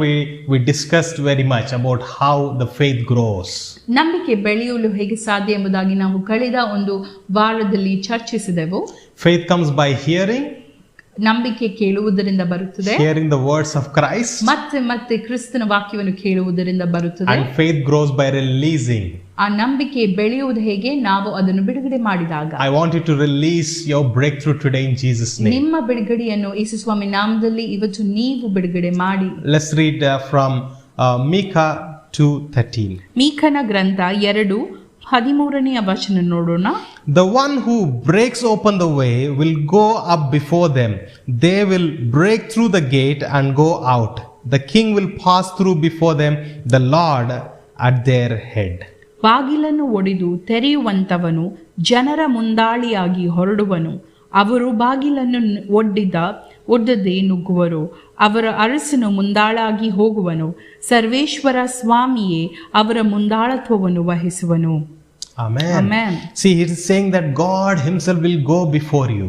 we discussed very much about how the faith grows. ನಂಬಿಕೆ ಬೆಳೆಯಲು ಹೇಗೆ ಸಾಧ್ಯ ಎಂಬುದಾಗಿ ನಾವು ಕಳೆದ ಒಂದು ವಾರದಲ್ಲಿ ಚರ್ಚಿಸಿದೆವು. Faith comes by hearing, ನಂಬಿಕೆ ಕೇಳುವುದರಿಂದ ಬರುತ್ತದೆ, hearing the words of Christ, ಮತ್ತೆ ಕ್ರಿಸ್ತನ ವಾಕ್ಯವನ್ನು ಕೇಳುವುದರಿಂದ ಬರುತ್ತದೆ. and faith grows by releasing. ಆ ನಂಬಿಕೆ ಬೆಳೆಯುವುದು ಹೇಗೆ? ನಾವು ಅದನ್ನು ಬಿಡುಗಡೆ ಮಾಡಿದಾಗ. I want you to release your breakthrough today in Jesus' name. ನಿಮ್ಮ ಬಿಡುಗಡೆಯನ್ನು ಯೇಸು ಸ್ವಾಮಿ ನಾಮದಲ್ಲಿ ಇವತ್ತು ನೀವು ಬಿಡುಗಡೆ ಮಾಡಿ. Let's read from Micah 2:13. ಮೀಕನ ಗ್ರಂಥ 2:13 ವಚನ ನೋಡೋಣ. The one who breaks open the way will go up before them. They will break through the gate and go out. The king will pass through before them, the Lord at their head. ಬಾಗಿಲನ್ನು ಒಡೆದು ತೆರೆಯುವಂತವನು ಜನರ ಮುಂದಾಳಿಯಾಗಿ ಹೊರಡುವನು. ಅವರು ಬಾಗಿಲನ್ನು ಒಡ್ಡದೆ ನುಗ್ಗುವರು. ಅವರ ಅರಸನು ಮುಂದಾಳಾಗಿ ಹೋಗುವನು. ಸರ್ವೇಶ್ವರ ಸ್ವಾಮಿಯೇ ಅವರ ಮುಂದಾಳತ್ವವನ್ನು ವಹಿಸುವನು. Amen. Amen. See, it is saying that God himself will go before you.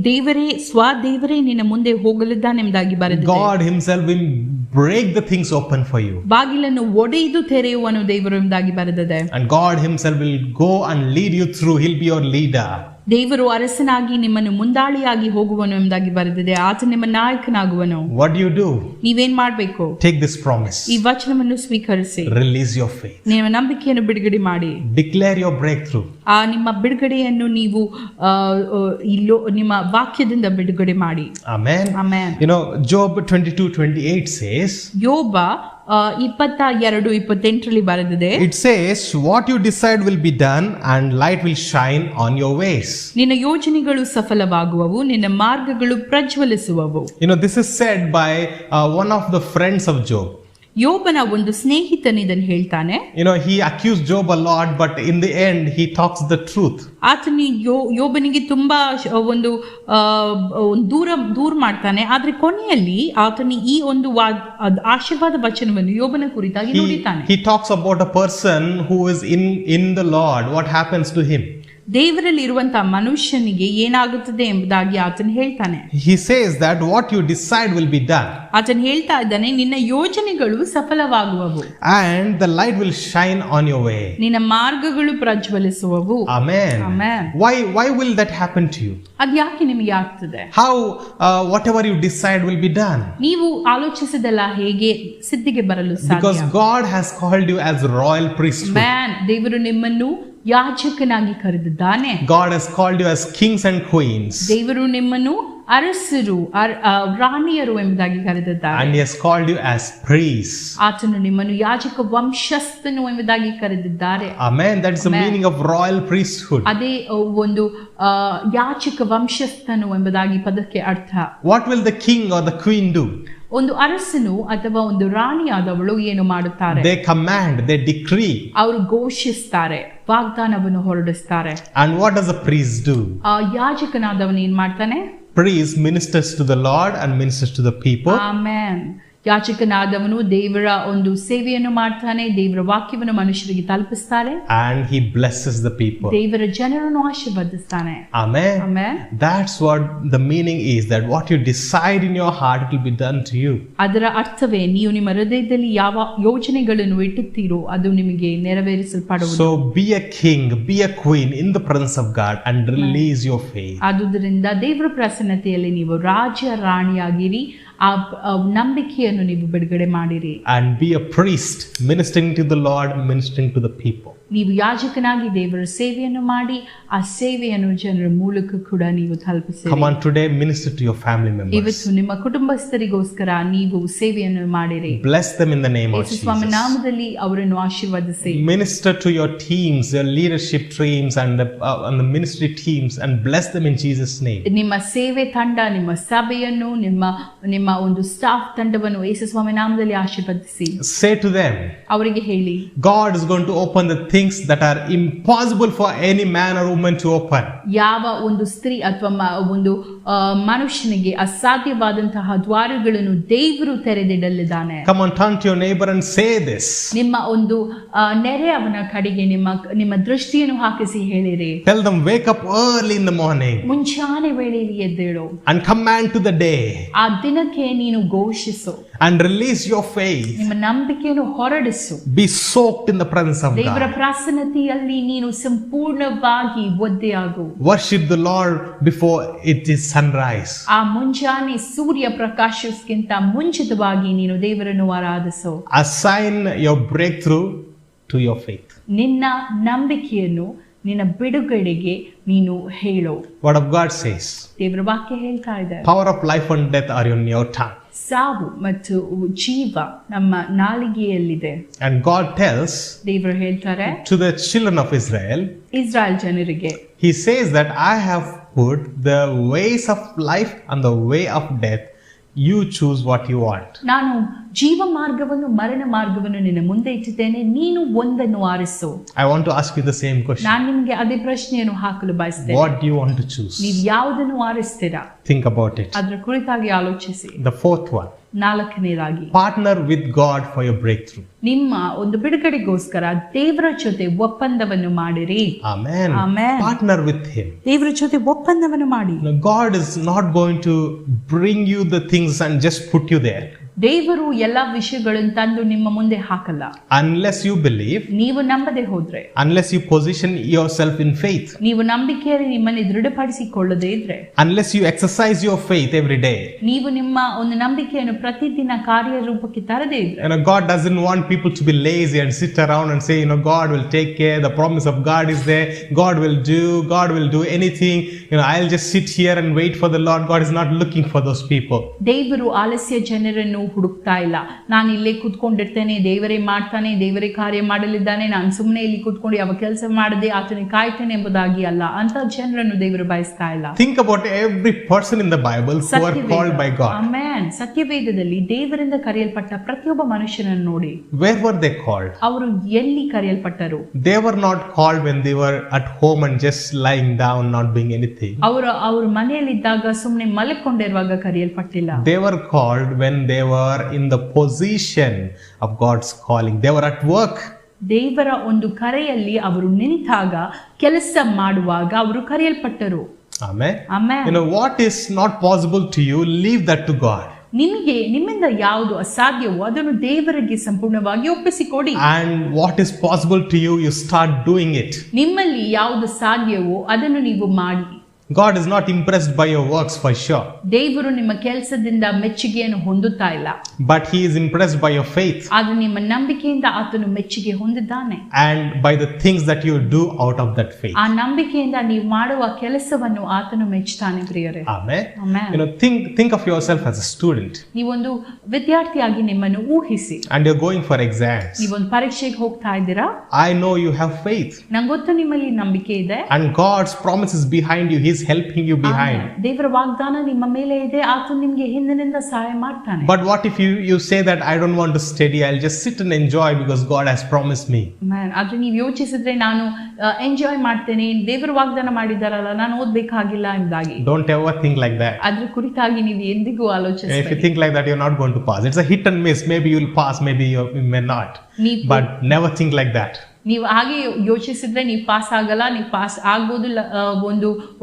ದೇವರೇ ನಿನ್ನ ಮುಂದೆ ಹೋಗಲಿದ್ದಾನೆಂಬುದಾಗಿ ಬರೆದಿದೆ. God himself will break the things open for you. ಬಾಗಿಲನ್ನು ಒಡೆದು ತೆರೆಯುವನು ದೇವರು ಎಂಬುದಾಗಿ ಬರೆದಿದೆ. And God himself will go and lead you through. He'll be your leader. ದೇವರು ಅರಸನಾಗಿ ನಿಮ್ಮನ್ನು ಮುಂದಾಳಿಯಾಗಿ ಹೋಗುವನು ಎಂಬುದಾಗಿ ಬರೆದಿದೆ. ಆತ ನಿಮ್ಮ ನಾಯಕನಾಗುವನು. What do? ನೀವೇನ್ ಮಾಡ್ಬೇಕು? Take this promise. ಈ ವಚನವನ್ನು ಸ್ವೀಕರಿಸಿ. Release your faith. ನಿಮ್ಮ ನಂಬಿಕೆಯನ್ನು ಬಿಡುಗಡೆ ಮಾಡಿ. Declare your breakthrough. ನಿಮ್ಮ ಬಿಡುಗಡೆಯನ್ನು ನೀವು ನಿಮ್ಮ ವಾಕ್ಯದಿಂದ ಬಿಡುಗಡೆ ಮಾಡಿ. Amen. Amen. Job 22:28 says, ಯೋಬ 22:28 ಬರೆದಿದೆ. It says, what you decide will be done and light will shine on your ways. ನಿನ್ನ ಯೋಜನೆಗಳು ಸಫಲವಾಗುವವು, ನಿನ್ನ ಮಾರ್ಗಗಳು ಪ್ರಜ್ವಲಿಸುವವು. This is said by one of the friends of Job. ಯೋಬನ ಒಂದು ಸ್ನೇಹಿತನಿದನ್ನು ಹೇಳ್ತಾನೆ. He accused Job a lot, but in the end he talks the truth. ಆತನಿ ಯೋಬನಿಗೆ ತುಂಬಾ ಒಂದು ದೂರ ಮಾಡ್ತಾನೆ. ಆದ್ರೆ ಕೊನೆಯಲ್ಲಿ ಆತನಿ ಈ ಒಂದು ಆಶೀರ್ವಾದ ವಚನವನ್ನು ಯೋಬನ ಕುರಿತಾಗಿ ನುಡಿತಾನೆ. He talks about a person who is in the Lord. What happens to him? ದೇವರಲ್ಲಿ ಇರುವಂತಹ ಮನುಷ್ಯನಿಗೆ ಏನಾಗುತ್ತದೆ ಎಂಬುದಾಗಿ ಆತನು ಹೇಳ್ತಾನೆ. He says that what you decide will be done. ಆತನು ಹೇಳ್ತಾ ಇದ್ದಾನೆ, ನಿನ್ನ ಯೋಜನೆಗಳು ಸಫಲವಾಗುವವು. And the light will shine on your way. ನಿನ್ನ ಮಾರ್ಗಗಳು ಪ್ರಜ್ವಲಿಸುವವು. Amen. Amen. Why will that happen to you? ಅದು ಯಾಕೆ ನಿಮಗೆ ಆಗ್ತದೆ? How whatever you decide will be done. ನೀವು ಆಲೋಚಿಸಿದಲ್ಲ ಹೇಗೆ ಸಿದ್ಧಿಗೆ ಬರಲು ಸಾಧ್ಯ? Because God has called you as royal priesthood. ದೇವರು ನಿಮ್ಮನ್ನು ಯಾಜಕನಾಗಿ ಕರೆದಿದ್ದಾನೆ. God has called you as kings and queens. ದೇವರು ನಿಮ್ಮನ್ನು ಅರಸರು ರಾಣಿಯರು ಎಂಬುದಾಗಿ ಕರೆದಿದ್ದಾರೆ. And he has called you as priests. ಆತನು ನಿಮ್ಮನ್ನು ಯಾಜಕ ವಂಶಸ್ಥನು ಎಂಬುದಾಗಿ ಕರೆದಿದ್ದಾರೆ. Amen. That is the meaning of royal priesthood. ಅದೇ ಒಂದು ಯಾಜಕ ವಂಶಸ್ಥನು ಎಂಬುದಾಗಿ ಪದಕ್ಕೆ ಅರ್ಥ. What will the king or the queen do? ಒಂದು ಅರಸನು ಅಥವಾ ಒಂದು ರಾಣಿಯಾದವಳು ಏನು ಮಾಡುತ್ತಾರೆ? They command, they decree. ಅವರು ಘೋಷಿಸ್ತಾರೆ, ವಾಗ್ದಾನವನ್ನು ಹೊರಡಿಸ್ತಾರೆ. And what does a priest do? ಯಾಜಕನಾದವನು ಏನ್ ಮಾಡ್ತಾನೆ? Priest ministers to the Lord and ministers to the people. Amen. ಯಾಜಕನಾದವನು ದೇವರ ಒಂದು ಸೇವೆಯನ್ನು ಮಾಡ್ತಾನೆ, ದೇವರ ವಾಕ್ಯವನ್ನು ಮನುಷ್ಯರಿಗೆ ತಲುಪಿಸ್ತಾರೆ. And he blesses the people. ದೇವರ ಜನರನ್ನು ಆಶೀರ್ವದಿಸ್ತಾನೆ. Amen. Amen. That's what the meaning is, that what you decide in your heart will be done to you. ಅದರ ಅರ್ಥವೇ ನೀವು ನಿಮ್ಮ ಹೃದಯದಲ್ಲಿ ಯಾವ ಯೋಜನೆಗಳನ್ನು ಇಟ್ಟುತ್ತೀರೋ ಅದು ನಿಮಗೆ ನೆರವೇರಿಸಲ್ಪಡುವುದು. So be a king, be a queen in the presence of God and release your faith. ಆದುದರಿಂದ ದೇವರ ಪ್ರಸನ್ನತೆಯಲ್ಲಿ ನೀವು ರಾಜ ರಾಣಿಯಾಗಿರಿ, ಆ ನಂಬಿಕೆಯನ್ನು ನೀವು ಬಿಡುಗಡೆ ಮಾಡಿರಿ. And be a priest ministering to the Lord, ministering to the people. ನೀವು ಯಾಜಕನಾಗಿ ದೇವರ ಸೇವೆಯನ್ನು ಮಾಡಿ ಆ ಸೇವೆಯನ್ನು ಜನರ ಮೂಲಕ ಕೂಡ ನೀವು ತಲುಪಿಸಿರಿ. Come on, today minister to your family members. ಇವತ್ತು ನಿಮ್ಮ ಕುಟುಂಬಸ್ಥರಿಗೋಸ್ಕರ ನೀವು ಸೇವೆಯನ್ನು ಮಾಡಿರಿ. Bless them in the name of ಯೇಸು ಸ್ವಾಮಿ ನಾಮದಲ್ಲಿ ಅವರನ್ನು ಆಶೀರ್ವದಿಸಿ. Minister to your teams, your leadership teams and the ministry teams, and bless them in Jesus name. ನಿಮ್ಮ ಸೇವೆ ತಂಡ, ನಿಮ್ಮ ಸಭೆಯನ್ನು, ನಿಮ್ಮ ಒಂದು ಸ್ಟಾಫ್ ತಂಡವನ್ನು ಯೇಸು ಸ್ವಾಮಿ ನಾಮದಲ್ಲಿ ಆಶೀರ್ವದಿಸಿ. Say to them, ಅವರಿಗೆ ಹೇಳಿ, God is going to open the things that are impossible for any man or woman to open. ಯಾವ ಒಂದು ಸ್ತ್ರೀ ಅಥವಾ ಒಂದು ಮನುಷ್ಯನಿಗೆ ಅಸಾಧ್ಯವಾದಂತಹ ದ್ವಾರಗಳನ್ನು ದೇವರು ತೆರೆದಿಡಲಿದ್ದಾನೆ. Come on, turn to your neighbor and say this. ನಿಮ್ಮ ಒಂದು ನೆರೆಯವನ ಕಡೆಗೆ ನಿಮ್ಮ ದೃಷ್ಟಿಯನ್ನು ಹಾಕಿಸಿ ಹೇಳಿರಿ. Tell them, wake up early in the morning. ಮುಂಚಾನೆ ವೇಳೆಯಲ್ಲಿ ಎದ್ದೇಳು. And command to the day. ಆ ದಿನಕ್ಕೆ ನೀನು ಘೋಷಿಸು. And release your faith. ನಿಮ್ಮ ನಂಬಿಕೆಯನ್ನು ಹೊರಡಿಸು. Be soaked in the presence of ದೇವರ God. ಪ್ರಸನ್ನತೆಯಲ್ಲಿ ನೀನು ಸಂಪೂರ್ಣವಾಗಿ ಒದ್ದೆಯಾಗು. Worship the Lord before it is sunrise. ಆ ಮುಂಜಾನೆ ಸೂರ್ಯ ಪ್ರಕಾಶಕ್ಕಿಂತ ಮುಂಚಿತವಾಗಿ ನೀನು ದೇವರನ್ನು ಆರಾಧಿಸು. Assign your breakthrough to your faith. ನಿನ್ನ ನಂಬಿಕೆಯನ್ನು ನಿನ್ನ ಬಿಡುಗಡೆಗೆ ನೀನು ಹೇಳು. Word of God says, ದೇವರ ವಾಕ್ಯ ಹೇಳ್ತಾ ಇದೆ, power of life and death are in your tongue. ಸಾವು ಮತ್ತು ಜೀವ ನಮ್ಮ ನಾಲಿಗೆಯಲ್ಲಿದೆ. And God tells ದೇವರು ಹೇಳ್ತಾರೆ to the children of Israel, Israel ಜನರಿಗೆ, He says that I have put the ways of life and the way of death. You choose what you want. ನಾನು ಜೀವ ಮಾರ್ಗವನ್ನು ಮರಣ ಮಾರ್ಗವನ್ನು ನಿನ್ನ ಮುಂದೆ ಇಟ್ಟಿದ್ದೇನೆ, ನೀನು ಒಂದನ್ನು ಆರಿಸು. I want to ask you the same question. ನಾನು ನಿಮಗೆ ಅದೇ ಪ್ರಶ್ನೆಯನ್ನು ಹಾಕಲು ಬಯಸ್ತೇನೆ. What do you want to choose? ನೀವು ಯಾವುದನ್ನು ಆರಿಸ್ತೀರಾ? Think about it. ಅದರ ಕುರಿತಾಗಿ ಆಲೋಚಿಸಿ. The fourth one, ನಾಲ್ಕನೇದಾಗಿ, partner with God for your breakthrough. ನಿಮ್ಮ ಒಂದು ಬಿಡುಗಡೆಗೋಸ್ಕರ ದೇವರ ಜೊತೆ ಒಪ್ಪಂದವನ್ನು ಮಾಡಿರಿ. Amen. Amen. Partner with Him. ದೇವರ ಜೊತೆ ಒಪ್ಪಂದವನ್ನು ಮಾಡಿ. Now, God is not going to bring you the things and just put you there. ದೇವರು ಎಲ್ಲಾ ವಿಷಯಗಳನ್ನು ತಂದು ನಿಮ್ಮ ಮುಂದೆ ಹಾಕಲ್ಲ. Unless you believe, ನೀವು ನಂಬದೆ ಹೋದ್ರೆ, unless you position yourself in faith, ನೀವು ನಂಬಿಕೆಯಲ್ಲಿ ನಿಮ್ಮನ್ನು ದೃಢಪಡಿಸಿಕೊಳ್ಳದೆ ಇದ್ರೆ, unless you exercise your faith every day. ನೀವು ನಿಮ್ಮ ಒಂದು ನಂಬಿಕೆಯನ್ನು ಪ್ರತಿದಿನ ಕಾರ್ಯರೂಪಕ್ಕೆ ತರದೇ ಇದ್ರೆ, God doesn't want people to be lazy and sit around and say, God will take care, the promise of God is there, God will do anything, I'll just sit here and wait for the Lord. God is not looking for those people. ದೇವರು ಆಲಸ್ಯ ಜನರನ್ನು ಹುಡುಕ್ತಾ ಇಲ್ಲ. ನಾನು ಇಲ್ಲೇ ಕೂತ್ಕೊಂಡಿರ್ತೇನೆ, ದೇವರೇ ಮಾಡ್ತಾನೆ, ದೇವರೇ ಕಾರ್ಯ ಮಾಡಲಿದ್ದಾನೆ, ನಾನು ಸುಮ್ಮನೆ ಇಲ್ಲಿ ಕೂತ್ಕೊಂಡು ಯಾವ ಕೆಲಸ ಮಾಡದೆ ಆತನಿಗೆ ಕಾಯ್ತೇನೆ ಎಂಬುದಾಗಿ ಅಲ್ಲ. ಅಂತ ಜನರನ್ನು ದೇವರು ಬಯಸ್ತಾ ಇಲ್ಲ. Think about every person in the Bible who are called by God. Amen. ಸತ್ಯವೇದದಲ್ಲಿ ದೇವರಿಂದ ಕರೆಯಲ್ಪಟ್ಟ ಪ್ರತಿಯೊಬ್ಬ ಮನುಷ್ಯನನ್ನು ನೋಡಿ. Where were they called? ಅವರು ಎಲ್ಲಿ ಕರೆಯಲ್ಪಟ್ಟರು? They were not called when they were at home and just lying down not doing anything. ಅವರು ಮನೆಯಲ್ಲಿದ್ದಾಗ ಸುಮ್ಮನೆ ಮಲಕೊಂಡಿರುವಾಗ ಕರೆಯಲ್ಪಟ್ಟಿಲ್ಲ. They were called when they were in the position of God's calling. They were at work. ದೇವರ ಒಂದು ಕರೆಯಲ್ಲಿ ಅವರು ನಿಂತಾಗ, ಕೆಲಸ ಮಾಡುವಾಗ ಅವರು ಕರೆಯಲ್ಪಟ್ಟರು. Amen. Amen. What is not possible to you, leave that to God. ನಿಮ್ಮಿಂದ ಯಾವುದು ಅಸಾಧ್ಯವೋ ಅದನ್ನು ದೇವರಿಗೆ ಸಂಪೂರ್ಣವಾಗಿ ಒಪ್ಪಿಸಿಕೊಡಿ. And what is possible to you, you start doing it. ನಿಮ್ಮಲ್ಲಿ ಯಾವುದು ಸಾಧ್ಯವೋ ಅದನ್ನು ನೀವು ಮಾಡಿ. God is not impressed by your works for sure. ದೇವರು ನಿಮ್ಮ ಕೆಲಸದಿಂದ ಮೆಚ್ಚುಗೆಯನ್ನು ಹೊಂದುತ್ತಾ ಇಲ್ಲ. But He is impressed by your faith. ಆದ್ರೆ ನಿಮ್ಮ ನಂಬಿಕೆಯಿಂದ ಆತನು ಮೆಚ್ಚುಗೆ ಹೊಂದಿದ್ದಾನೆ. And by the things that you do out of that faith. ಆ ನಂಬಿಕೆಯಿಂದ ನೀವು ಮಾಡುವ ಕೆಲಸವನ್ನು ಆತನು ಮೆಚ್ಚುತ್ತಾನೆ ಪ್ರಿಯರೇ. Amen. Amen. Think of yourself as a student. ನೀವೊಂದು ವಿದ್ಯಾರ್ಥಿಯಾಗಿ ನಿಮ್ಮನ್ನು ಊಹಿಸಿ. And you're going for exams. ನೀವೊಂದು ಪರೀಕ್ಷೆಗೆ ಹೋಗ್ತಾ ಇದ್ದೀರಾ. I know you have faith. ನಂಗೆ ಗೊತ್ತು ನಿಮ್ಮಲ್ಲಿ ನಂಬಿಕೆ ಇದೆ. And God's promise is behind you. He's helping you behind. ದೇವರ ವಾಗ್ದಾನ ನಿಮ್ಮ ಮೇಲೆ ಇದೆ, ಆತನು ನಿಮಗೆ ಹಿಂದಿನಿಂದ ಸಹಾಯ ಮಾಡ್ತಾನೆ. But what if you say that I don't want to study, I'll just sit and enjoy because God has promised me. ಆದ್ರೆ ನೀವು ಯೋಚಿಸಿದ್ರೆ ನಾನು ಎಂಜಾಯ್ ಮಾಡ್ತೇನೆ, ದೇವರು ವಾಗ್ದಾನ ಮಾಡಿದಾರಲ್ಲ, ನಾನು ಓದ್ಬೇಕಾಗಿಲ್ಲ ಎಂಬುದಾಗಿ. Don't ever think like that. ಅದ್ರ ಕುರಿತಾಗಿ ನೀವು ಎಂದಿಗೂ If ಆಲೋಚಿಸಬೇಡಿ. you think like that, you're not going to pass. It's a hit and miss. Maybe you'll pass, maybe you may not. But never think like that. ನೀವು ಹಾಗೆ ಯೋಚಿಸಿದ್ರೆ ನೀವು pass ಆಗಲ್ಲ, ನೀವು pass ಆಗೋದಿಲ್ಲ.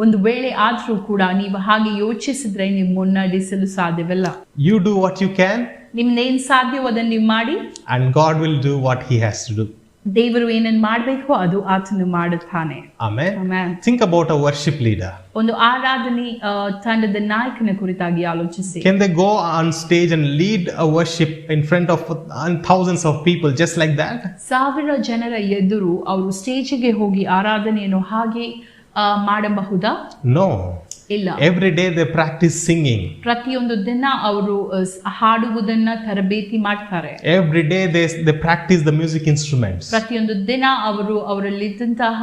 ಒಂದು ವೇಳೆ ಆದ್ರೂ ಕೂಡ ನೀವು ಹಾಗೆ ಯೋಚಿಸಿದ್ರೆ ನೀವು ಮುನ್ನಡೆಸಲು ಸಾಧ್ಯವಿಲ್ಲ. You do what you can. ನಿಮ್ದೇನ್ ಸಾಧ್ಯವೋ ಅದನ್ನ ನೀವು ಮಾಡಿ. And God will do what He has to do. ದೇವರು ಏನನ್ನು ಮಾಡಬೇಕು ಅದು ಆತನು ಮಾಡುತ್ತಾನೆ. Amen. Amen. Think about a worship leader. ಒಂದು ಆರಾಧನೆ ತಂಡದ ನಾಯಕನ ಕುರಿತಾಗಿ ಆಲೋಚಿಸಿ. Can they go on stage and lead a worship in front of thousands of people just like that? 1000 ಜನರ ಎದುರು ಅವರು ಸ್ಟೇಜಿಗೆ ಹೋಗಿ ಆರಾಧನೆಯನ್ನು ಹಾಗೆ ಮಾಡಬಹುದಾ? No. ಇಲ್ಲ. Every day they practice singing. ಪ್ರತಿಯೊಂದು ದಿನ ಅವರು ಹಾಡುವುದನ್ನ ತರಬೇತಿ ಮಾಡ್ತಾರೆ. Every day they practice the music instruments. ಪ್ರತಿಯೊಂದು ದಿನ ಅವರಲ್ಲಿದ್ದಂತಹ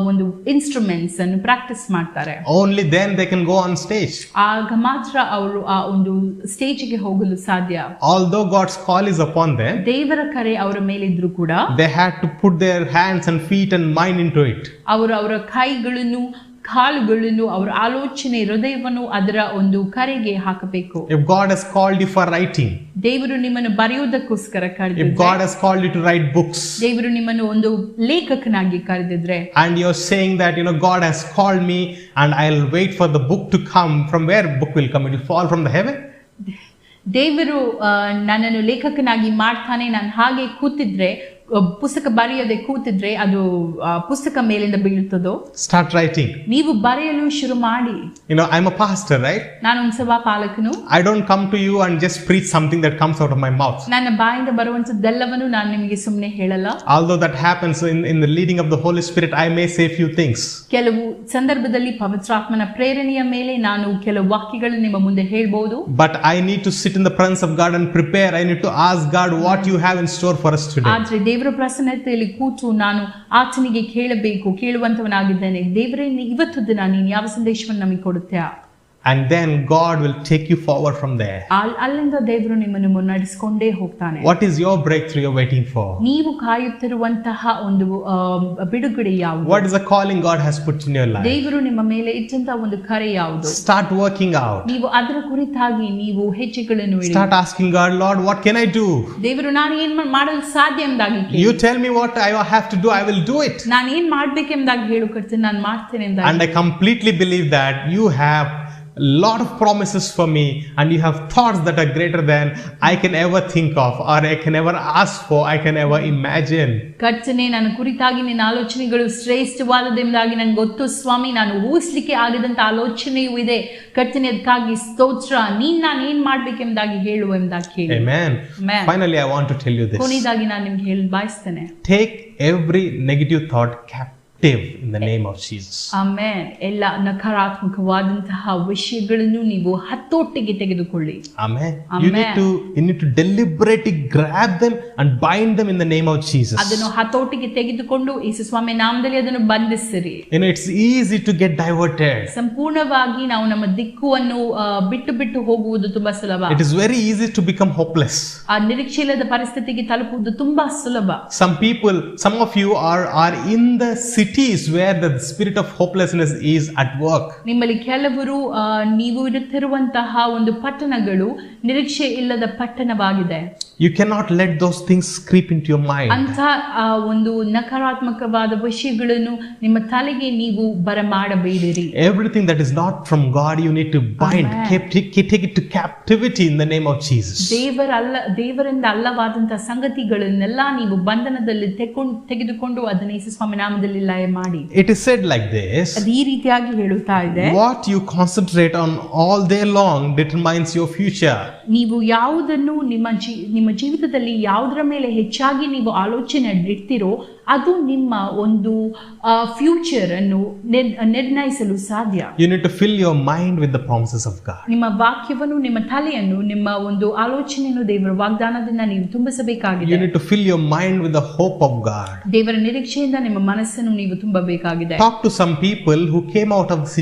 ಒಂದು ಇನ್ಸ್ಟ್ರೂಮೆಂಟ್ಸ್ ಅನ್ನು ಪ್ರಾಕ್ಟೀಸ್ ಮಾಡ್ತಾರೆ. Only then they can go on stage. ಆಗ ಮಾತ್ರ ಅವರು ಆ ಒಂದು ಸ್ಟೇಜಿಗೆ ಹೋಗಲು ಸಾಧ್ಯ. Although God's call is upon them, ದೇವರ ಕರೆ ಅವರ ಮೇಲಿದ್ರು ಕೂಡ they had to put their hands and feet and mind into it. ಅವರ ಕೈಗಳನ್ನು ಕಾಲುಗಳನ್ನು ಅವರ ಆಲೋಚನೆ ಹೃದಯವನ್ನು ಅದರ ಒಂದು ಕರೆಗೆ ಹಾಕಬೇಕು. If God has called you for writing, ದೇವರು ನಿಮ್ಮನ್ನು ಬರೆಯುವುದಕ್ಕೋಸ್ಕರ ಕರೆದಿದ್ರೆ, if God has called you to write books, ದೇವರು ನಿಮ್ಮನ್ನು ಒಂದು ಲೇಖಕನಾಗಿ ಕರೆದಿದ್ರೆ, and you're saying that God has called me and I'll wait for the book to come, from where book will come? It will fall from the heaven? ದೇವರು ನನ್ನನ್ನು ಲೇಖಕನಾಗಿ ಮಾಡ್ತಾನೆ, ನಾನು ಹಾಗೆ ಕೂತಿದ್ರೆ ಪುಸ್ತಕ ಬರೆಯದೆ ಕೂತಿದ್ರೆ ಅದು ಪುಸ್ತಕ ಮೇಲಿಂದ ಬೀಳುತ್ತದೋ, start writing. ನೀವು ಬರೆಯಲು ಶುರು ಮಾಡಿ. I'm a pastor, right? ನಾನು ಒಂದು ಸಭಾ ಪಾಲಕನು. I don't come to you and just preach something that comes out of my mouth. ನನ್ನ ಬಾಯಿಂದ ಬರುವಂತದ್ದೆಲ್ಲವನ್ನು ನಾನು ನಿಮಗೆ ಸುಮ್ಮನೆ ಹೇಳಲ್ಲ. Although that happens in the leading of the Holy Spirit, I may say few things. ಕೆಲವು ಸಂದರ್ಭದಲ್ಲಿ ಪವಿತ್ರಾತ್ಮನ ಪ್ರೇರಣೆಯ ಮೇಲೆ ನಾನು ಕೆಲವು ವಾಕ್ಯಗಳು ನಿಮ್ಮ ಮುಂದೆ ಹೇಳ್ಬಹುದು. But I need to sit in the presence of God and prepare. I need to ask God what you have in store for us today. ಆದ್ರೆ ದೇವರ ಪ್ರಸನ್ನತೆಯಲ್ಲಿ ಕೂತು ನಾನು ಆತನಿಗೆ ಕೇಳುವಂತವನಾಗಿದ್ದೇನೆ. ದೇವರೇ, ಇವತ್ತು ದಿನ ನೀನು ಯಾವ ಸಂದೇಶವನ್ನು ನಮಗೆ ಕೊಡುತ್ತೀಯಾ? And then God will take you forward from there. ಅಲ್ಲಿಂದ ದೇವರು ನಿಮ್ಮನ್ನು ಮುನ್ನಡೆಸಿಕೊಂಡೇ ಹೋಗ್ತಾನೆ. What is your breakthrough you're waiting for? ನೀವು ಕಾಯುತ್ತಿರುವಂತಹ ಒಂದು ಬಿಡುಗಡೆ ಯಾವುದು? What is the calling God has put in your life? ದೇವರು ನಿಮ್ಮ ಮೇಲೆ ಇಟ್ಟಂತ ಒಂದು ಕರೆ ಯಾವುದು? Start working out. ನೀವು ಅದರ ಕುರಿತಾಗಿ ನೀವು ಹೆಜ್ಜೆಗಳನ್ನು ಇಡಿ. Start asking God, Lord, what can I do? ದೇವರು, ನಾನು ಏನ್ ಮಾಡಲು ಸಾಧ್ಯ ಎಂಬುದಾಗಿ ಕೇಳಿ. You tell me what I have to do, I will do it. ನಾನು ಏನ್ ಮಾಡ್ಬೇಕೆಂಬುದಾಗಿ ಹೇಳು ಕರ್ತನೆ, ನಾನು ಮಾಡ್ತೇನೆ ಎಂಬುದಾಗಿ. And I completely believe that you have a lot of promises for me, and you have thoughts that are greater than I can ever think of, or I can ever ask for, I can ever imagine. ಕರ್ತನೆ, ನನ್ನ ಕುರಿತಾಗಿ ನಿನ್ನ ಆಲೋಚನೆಗಳು ಶ್ರೇಷ್ಠವಾದದೆಂಬುದಾಗಿ ನನಗೆ ಗೊತ್ತು ಸ್ವಾಮಿ. ನಾನು ಊಹಿಸಲಿಕ್ಕೆ ಆಗದಂತ ಆಲೋಚನೆಯೂ ಇದೆ ಕರ್ತನೆ. ಅದಕ್ಕಾಗಿ ಸ್ತೋತ್ರ. ನಾನು ಏನ್ ಮಾಡ್ಬೇಕೆಂಬುದಾಗಿ ಹೇಳು ಎಂಬುದಾಗಿ ಕೇಳಿ. Amen. Finally, I want to tell you this. ಕೊನೆಯದಾಗಿ ನಾನು ನಿಮ್ಗೆ ಹೇಳಿ ಬಯಸ್ತೇನೆ. Take every negative thought captive in the name of Jesus. Amen. ಎಲ್ಲ ನಕಾರಾತ್ಮಕವಾದಂತಹ ವಿಷಯಗಳನ್ನು ನೀವು ಹತೋಟಿಗೆ ತೆಗೆದುಕೊಳ್ಳಿ. Amen. You need to deliberately grab them and bind them in the name of Jesus. ಅದನ್ನು ಹತೋಟಿಗೆ ತೆಗೆದುಕೊಂಡು ಯೇಸು ಸ್ವಾಮಿ ನಾಮದಲ್ಲಿ ಅದನ್ನು ಬಂಧಿಸಿರಿ. It's easy to get diverted. ಸಂಪೂರ್ಣವಾಗಿ ನಾವು ನಮ್ಮ ದಿಕ್ಕನ್ನು ಬಿಟ್ಟು ಹೋಗುವುದು ತುಂಬಾ ಸುಲಭ. It is very easy to become hopeless. ಆ ನಿರೀಕ್ಷೆಯಿಲ್ಲದ ಪರಿಸ್ಥಿತಿಗೆ ತಲುಪುವುದು ತುಂಬಾ ಸುಲಭ. Some of you are in the cities where the spirit of hopelessness is at work. ನಿಮ್ಮಲ್ಲಿ ಕೆಲವರು ನೀವು ಇರುತ್ತಿರುವಂತಹ ಒಂದು ಪಟ್ಟಣಗಳು ನಿರೀಕ್ಷೆ ಇಲ್ಲದ ಪಟ್ಟಣವಾಗಿದೆ. You cannot let those things creep into your mind. ಅಂತ ಒಂದು ನಕಾರಾತ್ಮಕವಾದ ವಿಷಯಗಳನ್ನು ನಿಮ್ಮ ತಲೆಗೆ ನೀವು ಬರಮಾಡಬೇಡಿರಿ. Everything that is not from God, you need to bind, take it to captivity in the name of Jesus. ದೇವರಿಂದ ಅಲ್ಲವಾದಂತಹ ಸಂಗತಿಗಳನ್ನೆಲ್ಲ ನೀವು ಬಂಧನದಲ್ಲಿ ತೆಗೆದುಕೊಂಡು ಅದನ್ನ ಯೇಸು ಸ್ವಾಮಿ ನಾಮದಲ್ಲಿ ಲಯ ಮಾಡಿ. It is said like this. ಅದು ಈ ರೀತಿಯಾಗಿ ಹೇಳುತ್ತಾ ಇದೆ. What you concentrate on all day long determines your future. ನೀವು ಯಾವುದನ್ನು ನಿಮ್ಮ ಜೀವಿತದಲ್ಲಿ ಯಾವುದರ ಮೇಲೆ ಹೆಚ್ಚಾಗಿ ನೀವು ಆಲೋಚನೆ ಇಡ್ತೀರೋ ಅದು ನಿಮ್ಮ ಒಂದು ಫ್ಯೂಚರ್ ಅನ್ನು ನಿರ್ಣಯಿಸಲು ಸಾಧ್ಯ. You need to fill your mind with the promises of God. ನಿಮ್ಮ ವಾಕ್ಯವನ್ನು, ನಿಮ್ಮ ತಲೆಯನ್ನು, ನಿಮ್ಮ ಒಂದು ಆಲೋಚನೆಯನ್ನು ದೇವರ ವಾಗ್ದಾನದಿಂದ ನೀವು ತುಂಬಿಸಬೇಕಾಗಿದೆ. You need to fill your mind with the hope of God. ದೇವರ ನಿರೀಕ್ಷೆಯಿಂದ ನಿಮ್ಮ ಮನಸ್ಸನ್ನು ನೀವು ತುಂಬಬೇಕಾಗಿದೆ. Talk to some people who came out of the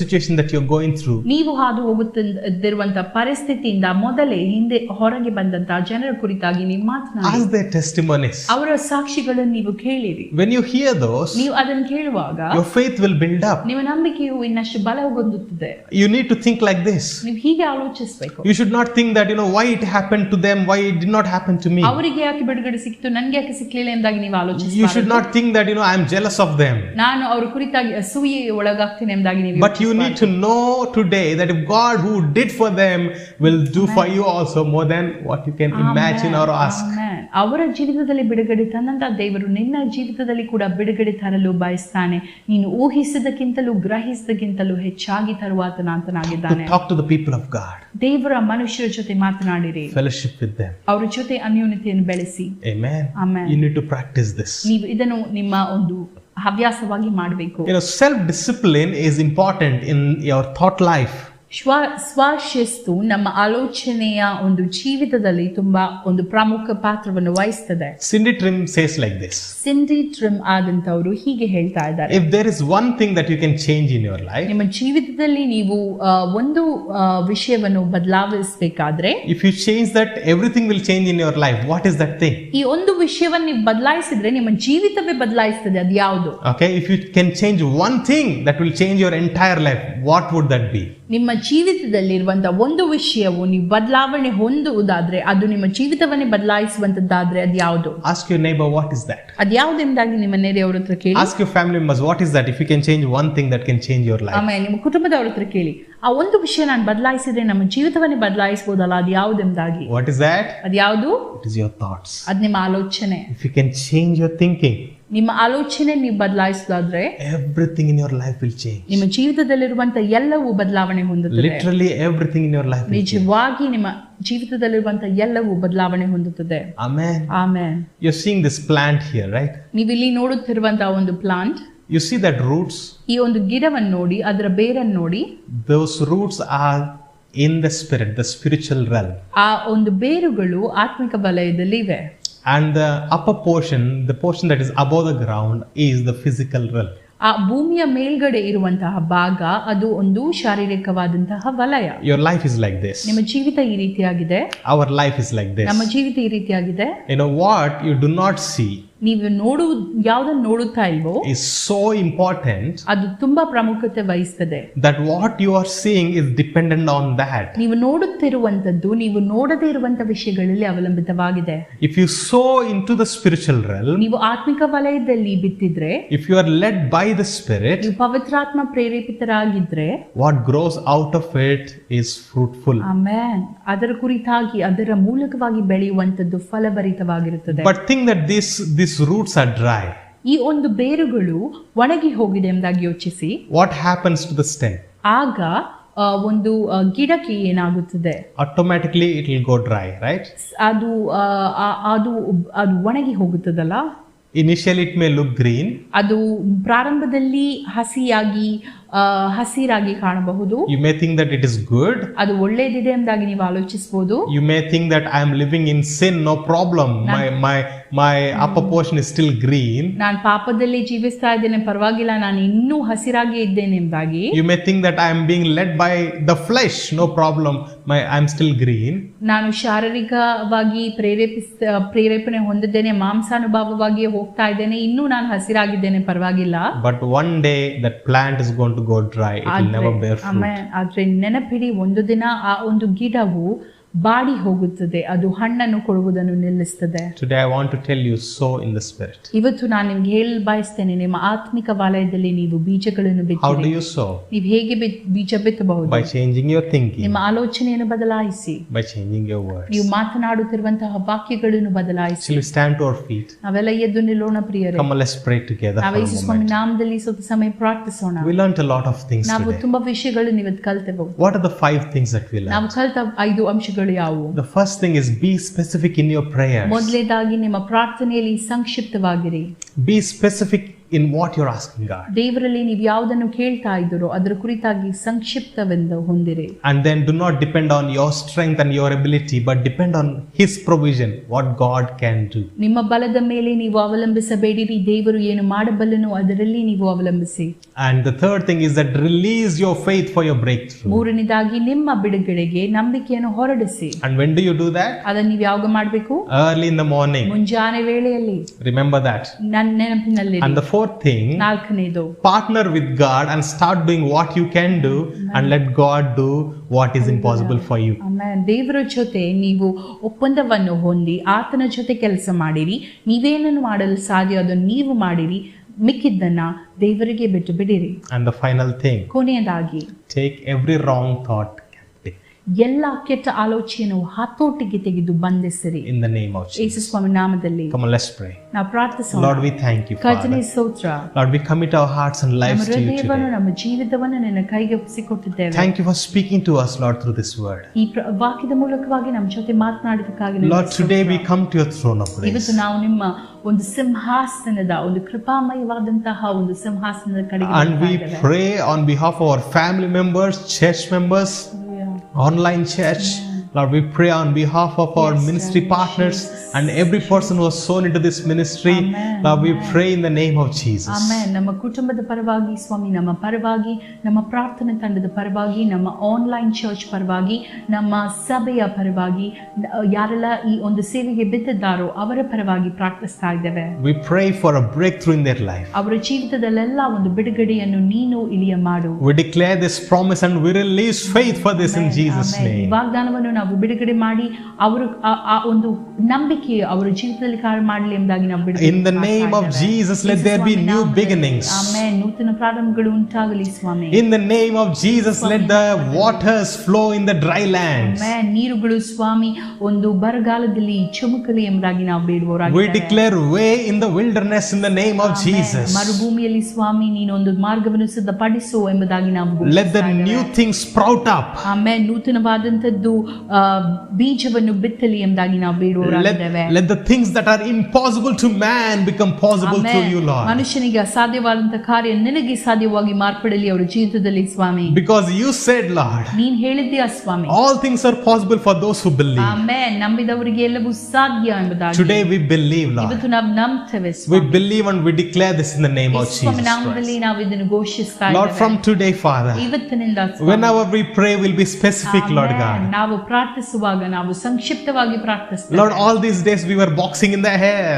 situation that you're going through. ನೀವು ಹಾದು ಹೋಗುತ್ತಿರುವಂತಹ ಪರಿಸ್ಥಿತಿಯಿಂದ ಹಿಂದೆ ಹೊರಗೆ ಬಂದಂತಹ ಜನರ ಕುರಿತಾಗಿ ನೀವು ಮಾತನಾಡಿ. Ask their testimonies. ಅವರ ಸಾಕ್ಷಿಗಳನ್ನು ನೀವು ಕೇಳಿರಿ. When you hear those, ನೀವು ಅದನ್ನು ಕೇಳುವಾಗ your faith will build up. ನಿಮ್ಮ ನಂಬಿಕೆಯು ಇನ್ನಷ್ಟು ಬಲಗೊಳ್ಳುತ್ತದೆ. You need to think like this. ನೀವು ಹೀಗೆ ಆಲೋಚಿಸಬೇಕು. You should not think that why it happened to them, why it did not happen to me. ಅವರಿಗೆ ಯಾಕೆ ಬಿಡುಗಡೆ ಸಿಕ್ತು, ನನಗೆ ಯಾಕೆ ಸಿಕ್ಕಲಿಲ್ಲ ಎಂದಾಗಿ ನೀವು ಆಲೋಚಿಸಬಾರದು. You should not think that I am jealous of them. ನಾನು ಅವರ ಕುರಿತಾಗಿ ಅಸೂಯೆ ಒಳಗಾಗ್ತೇನೆ ಎಂದಾಗಿ ನೀವು. But you need to know today that if God who did for them will do for you also more than what you can imagine or ask. ಅವರ ಜೀವಿತದಲ್ಲಿ ಬಿಡುಗಡೆ ತಂದಂತ ದೇವರು ನಿನ್ನ ಜೀವಿತದಲ್ಲಿ ಕೂಡ ಬಿಡುಗಡೆ ತರಲು ಬಯಸ್ತಾನೆ. ನೀನು ಊಹಿಸಿದಕ್ಕಿಂತಲೂ ಗ್ರಹಿಸಿದಕ್ಕಿಂತಲೂ ಹೆಚ್ಚಾಗಿ ತರುವಾತನಾಗಿದ್ದಾನೆ. Talk to the people of God. ದೇವರ ಮನುಷ್ಯರ ಜೊತೆ ಮಾತನಾಡಿರಿ. Fellowship with them. ಅವರ ಜೊತೆ ಅನ್ಯೋನ್ಯತೆಯನ್ನು ಬೆಳೆಸಿ. Amen. Amen. You need to practice this. ನೀವು ಇದನ್ನು ನಿಮ್ಮ ಒಂದು ಹವ್ಯಾಸವಾಗಿ ಮಾಡಬೇಕು. Self discipline is important in your thought life. ಸ್ವಶಿಸ್ತು ನಮ್ಮ ಆಲೋಚನೆಯ ಒಂದು ಜೀವಿತದಲ್ಲಿ ತುಂಬಾ ಒಂದು ಪ್ರಮುಖ ಪಾತ್ರವನ್ನು ವಹಿಸ್ತದೆ. Cindy Trim says like this. Cindy Trim ಆದಂತವರು ಹೀಗೆ ಹೇಳ್ತಾ ಇದ್ದಾರೆ. If there is one thing that you can change in your life, ನಿಮ್ಮ ಜೀವಿತದಲ್ಲಿ ನೀವು ಒಂದು ವಿಷಯವನ್ನು ಬದಲಾಯಿಸಬೇಕಾದ್ರೆ, if you change that, everything will change in your life. What is that thing? ಈ ಒಂದು ವಿಷಯವನ್ನು ನೀವು ಬದಲಾಯಿಸಿದ್ರೆ ನಿಮ್ಮ ಜೀವಿತವೇ ಬದಲಾಯಿಸ್ತದೆ. ಅದು ಯಾವುದು? Okay, if you can change one thing that will change your entire life, what would that be? ನಿಮ್ಮ ಜೀವಿತದಲ್ಲಿರುವಂತಹ ಒಂದು ವಿಷಯವು ನೀವು ಬದಲಾವಣೆ ಹೊಂದುವುದಾದ್ರೆ, ಅದು ನಿಮ್ಮ ಜೀವಿತವನ್ನೇ ಬದಲಾಯಿಸುವಂತದ್ದಾದ್ರೆ ಅದು ಯಾವುದು? Ask your neighbor, what is that? ಅದು ಯಾವುದೆಂಬುದಾಗಿ ನಿಮ್ಮ ನೆರೆಯವರ ಹತ್ರ ಕೇಳಿ. Ask your family members, what is that? If you can change one thing that can change your life. ಆಮೇಲೆ ನಿಮ್ಮ ಕುಟುಂಬದವರ ಹತ್ರ ಕೇಳಿ, ಆ ಒಂದು ವಿಷಯ ನಾನು ಬದಲಾಯಿಸಿದ್ರೆ ನಮ್ಮ ಜೀವಿತವನ್ನೇ ಬದಲಾಯಿಸಬಹುದಲ್ಲ, ಅದು ಯಾವುದೆಂಬುದಾಗಿ? What is that? ಅದು ಯಾವುದು? It is your thoughts. ಅದು ನಿಮ್ಮ ಆಲೋಚನೆ. If you can change your thinking, ನಿಮ್ಮ ಆಲೋಚನೆ ನೀವು ಬದಲಾಯಿಸೋದಾದ್ರೆ everything in your life will change. ನಿಮ್ಮ ಜೀವಿತದಲ್ಲಿರುವಂತ ಎಲ್ಲವೂ ಬದಲಾವಣೆ ಹೊಂದುತ್ತದೆ. Literally everything in your life will change. ನಿಜವಾಗಿ ನಿಮ್ಮ ಜೀವಿತದಲ್ಲಿರುವಂತ ಎಲ್ಲವೂ ಬದಲಾವಣೆ ಹೊಂದುತ್ತದೆ. Amen. Amen. You're seeing this plant here, right? ನೀವು ಇಲ್ಲಿ ನೋಡುತ್ತಿರುವಂತಹ ಒಂದು plant, You see that roots? ಈ ಒಂದು ಗಿಡವನ್ನು ನೋಡಿ, ಅದರ ಬೇರನ್ನು ನೋಡಿ. Those roots are in the spirit, the spiritual realm. ಆ ಒಂದು ಬೇರುಗಳು ಆತ್ಮಿಕ ವಲಯದಲ್ಲಿ ಇವೆ. And the upper portion, the portion that is above the ground, is the physical realm. ಆ ಭೂಮಿಯ ಮೇಲ್ಗಡೆ ಇರುವಂತಹ ಭಾಗ ಅದು ಒಂದು ಶಾರೀರಿಕವಾದಂತಹ ವಲಯ. Your life is like this. ನಿಮ್ಮ ಜೀವಿತ ಈ ರೀತಿಯಾಗಿದೆ. Our life is like this. ನಮ್ಮ ಜೀವಿತ ಈ ರೀತಿಯಾಗಿದೆ. You know what you do not see ನೀವು ಯಾವ್ದನ್ನ ನೋಡುತ್ತಾ ಇಲ್ವೋ is so important ಅದು ತುಂಬಾ ಪ್ರಾಮುಖ್ಯತೆ ವಹಿಸ್ತದೆ. that what you are seeing is dependent on that. ನೀವು ನೋಡುತ್ತಿರುವಂತದ್ದು ನೀವು ನೋಡದೇ ಇರುವಂತ ವಿಷಯಗಳಲ್ಲಿ ಅವಲಂಬಿತವಾಗಿದೆ. If you sow into the spiritual realm, ನೀವು ಆತ್ಮಿಕ ವಲಯದಲ್ಲಿ ಬಿತ್ತಿದ್ರೆ, if you are led by the Spirit, ನೀವು ಪವಿತ್ರಾತ್ಮ ಪ್ರೇರೇಪಿತರಾಗಿದ್ರೆ, what grows out of it is fruitful. Amen. ಅದರ ಕುರಿತಾಗಿ ಅದರ ಮೂಲಕವಾಗಿ ಬೆಳೆಯುವಂತದ್ದು ಫಲಭರಿತವಾಗಿರುತ್ತದೆ. But think that these roots are dry. ಈ ಒಂದು ಬೇರುಗಳು ಒಣಗಿ ಹೋಗಿದೆ ಎಂಬುದಾಗಿ ಯೋಚಿಸಿ. What happens to the stem? ಆಗ ಒಂದು ಗಿಡಕ್ಕೆ ಏನಾಗುತ್ತದೆ? Automatically it will go dry, right? ಅದು ಅದು ಅದು ಒಣಗಿ ಹೋಗುತ್ತದಲ್ಲ. Initially it may look green. ಅದು ಪ್ರಾರಂಭದಲ್ಲಿ ಹಸಿರಾಗಿ ಕಾಣಬಹುದು. You may think that it is good. ಅದು ಒಳ್ಳೆಯದಿದೆ ಎಂಬುದಾಗಿ ನೀವು ಆಲೋಚಿಸಬಹುದು. You may think that I am living in sin, no problem. My upper portion is still green. ನಾನು ಪಾಪದಲ್ಲಿ ಜೀವಿಸ್ತಾ ಇದ್ದೇನೆ, ಪರವಾಗಿಲ್ಲ, ನಾನು ಇನ್ನೂ ಹಸಿರಾಗಿ ಇದ್ದೇನೆ ಎಂಬುದಾಗಿ. You may think that I am being led by the flesh, no problem. I am still green. ನಾನು ಶಾರೀರಿಕವಾಗಿ ಪ್ರೇರೇಪಣೆ ಹೊಂದಿದ್ದೇನೆ, ಮಾಂಸಾನುಭವವಾಗಿ ಹೋಗ್ತಾ ಇದ್ದೇನೆ, ಇನ್ನೂ ನಾನು ಹಸಿರಾಗಿದ್ದೇನೆ, ಪರವಾಗಿಲ್ಲ. But one day that plant is going to go dry. It will never bear fruit. ಆದ್ರೆ ನೆನಪಿಡಿ, ಒಂದು ದಿನ ಆ ಒಂದು ಗಿಡವು ಬಾಡಿ ಹೋಗುತ್ತದೆ, ಅದು ಹಣ್ಣನ್ನು ಕೊಡುವುದನ್ನು ನಿಲ್ಲಿಸುತ್ತದೆ. Today I want to tell you, sow in the spirit. ಇವತ್ತು ನಾನು ನಿಮ್ಗೆ ಹೇಳಲು ಬಯಸ್ತೇನೆ, ನಿಮ್ಮ ಆತ್ಮಿಕ ವಲಯದಲ್ಲಿ ನೀವು ಬೀಜಗಳನ್ನು ಬಿತ್ತಿ. How do you sow? ನೀವು ಹೇಗೆ ಬೀಜ ಬಿತ್ತಬಹುದು? By changing your thinking. ನಿಮ್ಮ ಆಲೋಚನೆಯನ್ನು ಬದಲಾಯಿಸಿ. By changing your words. ನೀವು ಮಾತನಾಡುತ್ತಿರುವಂತಹ ವಾಕ್ಯಗಳನ್ನು ಬದಲಾಯಿಸಿ. Shall we stand to our feet? ನಾವೆಲ್ಲ ಎದ್ದು ನಿಲ್ಲೋಣ ಪ್ರಿಯರೇ. Come on, let's pray together for a Yesu Swami moment. ನಾಮದಲ್ಲಿ ಸ್ವಲ್ಪ ಸಮಯ ಪ್ರಾರ್ಥಿಸೋಣ. We learned a lot of things ನಾವು today. ತುಂಬಾ ವಿಷಯಗಳನ್ನು ಇವತ್ತು ಕಲಿತೆವು. What are the 5 things that we ನಾವು learned? ಕಲಿತ 5 ಅಂಶಗಳು ಯಾವುವು? The first thing is be specific in your prayers. ಮೊದಲನೇದಾಗಿ ನಿಮ್ಮ ಪ್ರಾರ್ಥನೆಯಲ್ಲಿ ಸಂಕ್ಷಿಪ್ತವಾಗಿರಿ. Be specific in what you're asking God. ದೇವರಲ್ಲಿ ನೀವು ಯಾವುದನ್ನು ಕೇಳ್ತಾ ಇದ್ದೀರೋ ಅದರ ಕುರಿತಾಗಿ ಸಂಕ್ಷಿಪ್ತವೆಂದು ಹೊಂದಿರಿ. And then do not depend on your strength and your ability, but depend on His provision, what God can do. ನಿಮ್ಮ ಬಲದ ಮೇಲೆ ನೀವು ಅವಲಂಬಿಸಬೇಡಿರಿ, ದೇವರು ಏನು ಮಾಡಬಲ್ಲನು ಅದರಲ್ಲಿ ನೀವು ಅವಲಂಬಿಸಿ. And the third thing is that release your faith for your breakthrough. ಮೂರನೇದಾಗಿ ನಿಮ್ಮ ಬಿಡುಗಡೆಗೆ ನಂಬಿಕೆಯನ್ನು ಹೊರಡಿಸಿ. And when do you do that? ಅದನ್ನು ನೀವು ಯಾವಾಗ ಮಾಡಬೇಕು? Early in the morning. ಮುಂಜಾನೆ ವೇಳೆಯಲ್ಲಿ. Remember that. ನನ್ನ ನೆನಪಿನಲ್ಲಿ. And the fourth thing, ನಾಲ್ಕನೇದು, partner with God and start doing what you can do and let God do what is impossible for you. Amen. ದೇವರ ಜೊತೆ ನೀವು ಒಪ್ಪಂದವನ್ನು ಹೊಂದಿ ಆತನ ಜೊತೆ ಕೆಲಸ ಮಾಡಿರಿ. ನೀವೇನನ್ನು ಮಾಡಲು ಸಾಧ್ಯ ಅದನ್ನು ನೀವು ಮಾಡಿರಿ, ಮಿಕ್ಕಿದ್ದನ್ನ ದೇವರಿಗೆ ಬಿಟ್ಟು ಬಿಡಿರಿ. And the final thing, ಕೊನೆಯದಾಗಿ, take every wrong thought captive ಎಲ್ಲ ಕೆಟ್ಟ ಆಲೋಚನೆಯನ್ನು ಹತೋಟಿಗೆ ತೆಗೆದು ಬಂಧಿಸಿರಿ. in the name of Jesus. ಯೇಸು ಸ್ವಾಮಿ ನಾಮದಲ್ಲಿ Come on, let's pray. ನಾವು ಪ್ರಾರ್ಥಿಸೋಣ. Lord, we thank you, ಕರ್ತನೇ Father. ಸ್ತೋತ್ರ. Lord, we commit our hearts and lives ನಮ್ಮ to you ಹೃದಯವನ್ನು today. ನಮ್ಮ ಜೀವಿತವನ್ನು ನಿನ್ನ ಕೈಗೆ ಒಪ್ಪಿಸಿಕೊಟ್ಟಿದ್ದೇವೆ. Thank you for speaking to us, Lord, through this word. ಈ ವಾಕ್ಯದ ಮೂಲಕವಾಗಿ ನಮ್ಮ ಜೊತೆ ಮಾತನಾಡಿದಕ್ಕಾಗಿ ನಿನಗೆ Lord, today we come to your throne of grace. ಇವತ್ತು ನಾವು ನಿಮ್ಮ ಒಂದು ಸಿಂಹಾಸನದ, ಒಂದು ಕೃಪಾಮಯವಾದಂತಹ ಒಂದು ಸಿಂಹಾಸನದ ಕಡೆಗೆ And we pray on behalf of our family members, church members, online church, Lord, we pray on behalf of our Yes, ministry Lord partners Jesus. and every person who has sown into this ministry. Amen, Lord, we amen. pray in the name of Jesus. Amen. ನಮ್ಮ ಕುಟುಂಬದ ಪರವಾಗಿ ಸ್ವಾಮಿ, ನಮ್ಮ ಪರವಾಗಿ, ನಮ್ಮ ಪ್ರಾರ್ಥನೆ ತಂಡದ ಪರವಾಗಿ, ನಮ್ಮ ಆನ್ಲೈನ್ ಚರ್ಚ್ ಪರವಾಗಿ, ನಮ್ಮ ಸಭೆಯ ಪರವಾಗಿ, ಯಾರೆಲ್ಲ ಈ ಒಂದು ಸೇವೆಗೆ ಬಿದ್ದಿದ್ದಾರೋ ಅವರ ಪರವಾಗಿ ಪ್ರಾರ್ಥಿಸ್ತಾ ಇದ್ದೇವೆ. We pray for a breakthrough in their life. ಅವರ ಜೀವಿತದಲ್ಲೆಲ್ಲ ಒಂದು ಬಿಡುಗಡೆಯನ್ನು ನೀನು ಇಲ್ಲಿಯ ಮಾಡು. We declare this promise and we release faith for this in Jesus' amen. ಈ name. ವಾಗ್ದಾನವನ್ನು ನಾವು ಬಿಡುಗಡೆ ಮಾಡಿ ಅವರು ಆ ಒಂದು ನಂಬಿಕೆ ಅವರ ಜೀವಿತದಲ್ಲಿ ಕಾರ್ಯ ಮಾಡಲಿ ಎಂಬುದಾಗಿ ನಾವು ಬಿಡುಗಡೆ In the name of Jesus, let there be new beginnings. Amen. ನೂತನ ಪ್ರಾರಂಭಗಳು ಉಂಟಾಗಲಿ ಸ್ವಾಮಿ. In the name of Jesus, let the waters flow in the dry lands. Amen. ನೀರುಗಳು ಸ್ವಾಮಿ ಒಂದು ಬರಗಾಲದಲ್ಲಿ ಚುಮುಕಲಿ ಎಂಬುದಾಗಿ ನಾವು ಬೇಡುವವರಾಗಿದ್ದೇವೆ. We declare way in the wilderness in the name of Jesus. ಮರುಭೂಮಿಯಲ್ಲಿ ಸ್ವಾಮಿ ನೀನು ಒಂದು ಮಾರ್ಗವನ್ನು ಸಿದ್ಧಪಡಿಸು ಎಂಬುದಾಗಿ ನಾವು Let the new things sprout up. Amen. ನೂತನವಾದಂತದ್ದು ಬೀಜವನ್ನು ಬಿತ್ತಲಿ ಎಂಬುದಾಗಿ ನಾವು ಬೇಡುವವರಾಗಿದ್ದೇವೆ. Let the things that are impossible to man become possible through you, Lord. ಮನುಷ್ಯನಿಗೆ ಅಸಾಧ್ಯವಾದಂತಹ ಕಾರ್ಯ ನಿನಗೆ ಸಾಧ್ಯವಾಗಿ ಮಾರ್ಪಡಲಿ ಅವರ ಜೀವಿತದಲ್ಲಿ ಸ್ವಾಮಿ. Because you said, Lord, ನೀನ್ ಹೇಳಿದ್ದೀಯ ಸ್ವಾಮಿ, all things are possible for those who believe. Amen. ನಂಬಿದವರಿಗೆ ಎಲ್ಲವೂ ಸಾಧ್ಯ ಎಂಬುದಾಗಿ Today we believe, Lord. ಇವತ್ತು ನಾವು ನಂಬ್ತೇವೆ We Swami. believe and we declare this in the name of Jesus ಸ್ವಾಮಿ ನಾಮದಲ್ಲಿ Christ. ನಾವು ಇದನ್ನು ಘೋಷಿಸ್ತಾ Lord, ಇದ್ದೇವೆ. from today, Father, ಇವತ್ತಿನಿಂದ ಸ್ವಾಮಿ, whenever we pray, we'll be specific, Lord amen. God. ನಾವು ಪ್ರಾರ್ಥಿಸುವಾಗ ನಾವು ಸಂಕ್ಷಿಪ್ತವಾಗಿ ಪ್ರಾರ್ಥಿಸ್ತೇವೆ. Lord, all these days we were boxing in the air.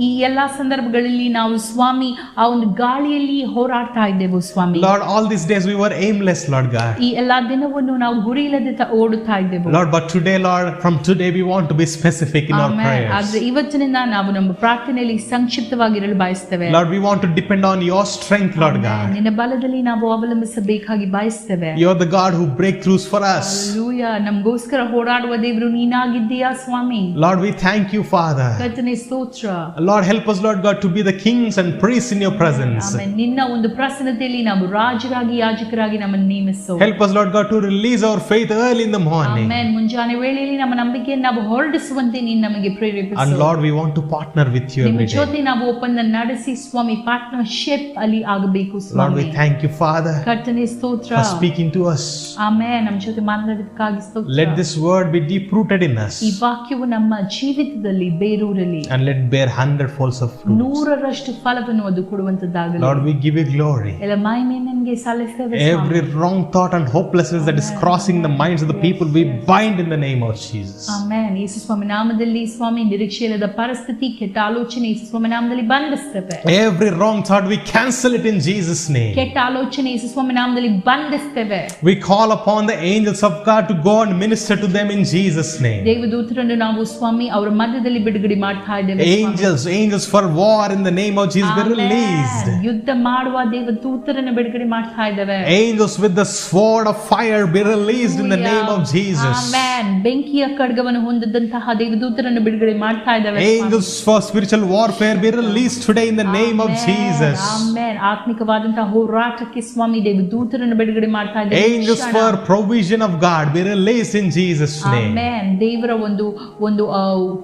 ಈ ಎಲ್ಲಾ ಸಂದರ್ಭಗಳಲ್ಲಿ ನಾವು ಸ್ವಾಮಿ ಆ ಒಂದು ಗಾಳಿಯಲ್ಲಿ ಹೋರಾಡ್ತಾ ಇದ್ದೆವು ಸ್ವಾಮಿ. Lord, all these days we were aimless, Lord God. ಈ ಎಲ್ಲಾ ದಿನವನ್ನು ನಾವು ಗುರಿ ಇಲ್ಲದೆ ಓಡುತ್ತಾ ಇದ್ದೆವು. Lord, but today, Lord, from today we want to be specific in our amen. prayers. ಆದ್ರೆ ಇವತ್ತಿನಿಂದ ನಾವು ನಮ್ಮ ಪ್ರಾರ್ಥನೆಯಲ್ಲಿ ಸಂಕ್ಷಿಪ್ತವಾಗಿರಲು ಬಯಸ್ತೇವೆ. Lord, we want to depend on your strength, Lord amen. God. ನಿನ್ನ ಬಲದಲ್ಲಿ ನಾವು ಅವಲಂಬಿಸಬೇಕಾಗಿ ಬಯಸ್ತೇವೆ. You're the God who breakthroughs for us. Hallelujah. ನಮಗೋಸ್ಕರ ಹೋರಾಡುವ ದೇವರು ನೀನಾಗಿದ್ದೀಯಾ ಸ್ವಾಮಿ. Lord, we thank you, Father. ಕರ್ತನೇ ಸ್ತೋತ್ರ. Lord, help us, Lord God, to be the kings and priests in your presence. Amen. ನಿನ್ನ ಒಂದು ಪ್ರಸನ್ನತೆಯಲ್ಲಿ ನಾವು ರಾಜರಾಗಿ ಯಾಜಕರಾಗಿ ನಮ್ಮನ್ನು ನೇಮಿಸು. Help us, Lord God, to release our faith early in the morning. Amen. ಮುಂಜಾನೆ ವೇಳೆಯಲ್ಲಿ ನಮ್ಮ ನಂಬಿಕೆಯನ್ನು ನಾವು ಹೊರಡಿಸುವಂತೆ ನೀನು ನಮಗೆ ಪ್ರೇರೇಪಿಸು. And Lord, we want to partner with you ನಿಮ್ಮ every day. ಜೊತೆ ನಾವು ಒಪ್ಪಂದ ನಡೆಸಿ ಸ್ವಾಮಿ ಪಾರ್ಟ್ನರ್ಶಿಪ್ ಅಲ್ಲಿ ಆಗಬೇಕು Lord, Swami. we thank you, Father, ಕರ್ತನೇ ಸ್ತೋತ್ರ. for speaking to us. Amen. ನಮ್ಮ ಜೊತೆ ಮಾತನಾಡಿದ್ದಕ್ಕಾಗಿ ಸ್ತೋತ್ರ. Let this word be deep rooted in us ಈ ವಾಕ್ಯವು ನಮ್ಮ ಜೀವಿತದಲ್ಲಿ ಬೇರೂರಲಿ. and let bear 100-folds of fruit. 100ರಷ್ಟು ಫಲವನ್ನು ಅದು ಕೊಡುವಂತದ್ದಾಗಲಿ. Lord, we give you glory. ಎಲ್ಲ ಮಹಿಮೆ ನಿನಗೆ ಸಲ್ಲಿಸ್ತೇವೆ Every ಸ್ವಾಮಿ. wrong thought and hopelessness that is crossing the minds of the people, we bind in the name of Jesus. Amen. Yesu ಸ್ವಾಮಿ ನಾಮದಲ್ಲಿ ಸ್ವಾಮಿ ನಿರೀಕ್ಷೆಯಿಲ್ಲದ ಪರಿಸ್ಥಿತಿ, ಕೆಟ್ಟ ಆಲೋಚನೆ ಯೇಸು ಸ್ವಾಮಿ ನಾಮದಲ್ಲಿ ಬಂಧಿಸ್ತೇವೆ. Every wrong thought, we cancel it in Jesus' name. ಕೆಟ್ಟ ಆಲೋಚನೆ ಯೇಸು ಸ್ವಾಮಿ ನಾಮದಲ್ಲಿ ಬಂಧಿಸ್ತೇವೆ. We call upon the angels of God to go and minister to them in Jesus' name. ದೇವದೂತರನ್ನು ನಾವು ಸ್ವಾಮಿ ಅವರ ಮಧ್ಯದಲ್ಲಿ ಬಿಡುಗಡೆ ಮಾಡ್ತಾ ಇದ್ದೇವೆ ಸ್ವಾಮಿ. Angels for war in the name of Jesus be released. Amen. ಯುದ್ಧ ಮಾಡುವ ದೇವದೂತರನ್ನು ಬಿಡುಗಡೆ ಮಾಡ್ತಾ ಇದ್ದೇವೆ. Angels with the sword of fire be released in the name of Jesus. Amen. ಬೆಂಕಿಯ ಖಡ್ಗವನ್ನು ಹೊಂದಿದಂತಹ ದೇವದೂತರನ್ನು ಬಿಡುಗಡೆ ಮಾಡ್ತಾ ಇದ್ದೇವೆ ಸ್ವಾಮಿ. Angels for spiritual warfare be released today in the name of Jesus. Amen. ಆತ್ಮಿಕವಾದಂತಹ ಹೋರಾಟಕ್ಕೆ ಸ್ವಾಮಿ ದೇವದೂತರನ್ನು ಬಿಡುಗಡೆ ಮಾಡ್ತಾ ಇದ್ದೇವೆ. Angels for provision of God be released in Jesus' name. Amen. ದೇವರ ಒಂದು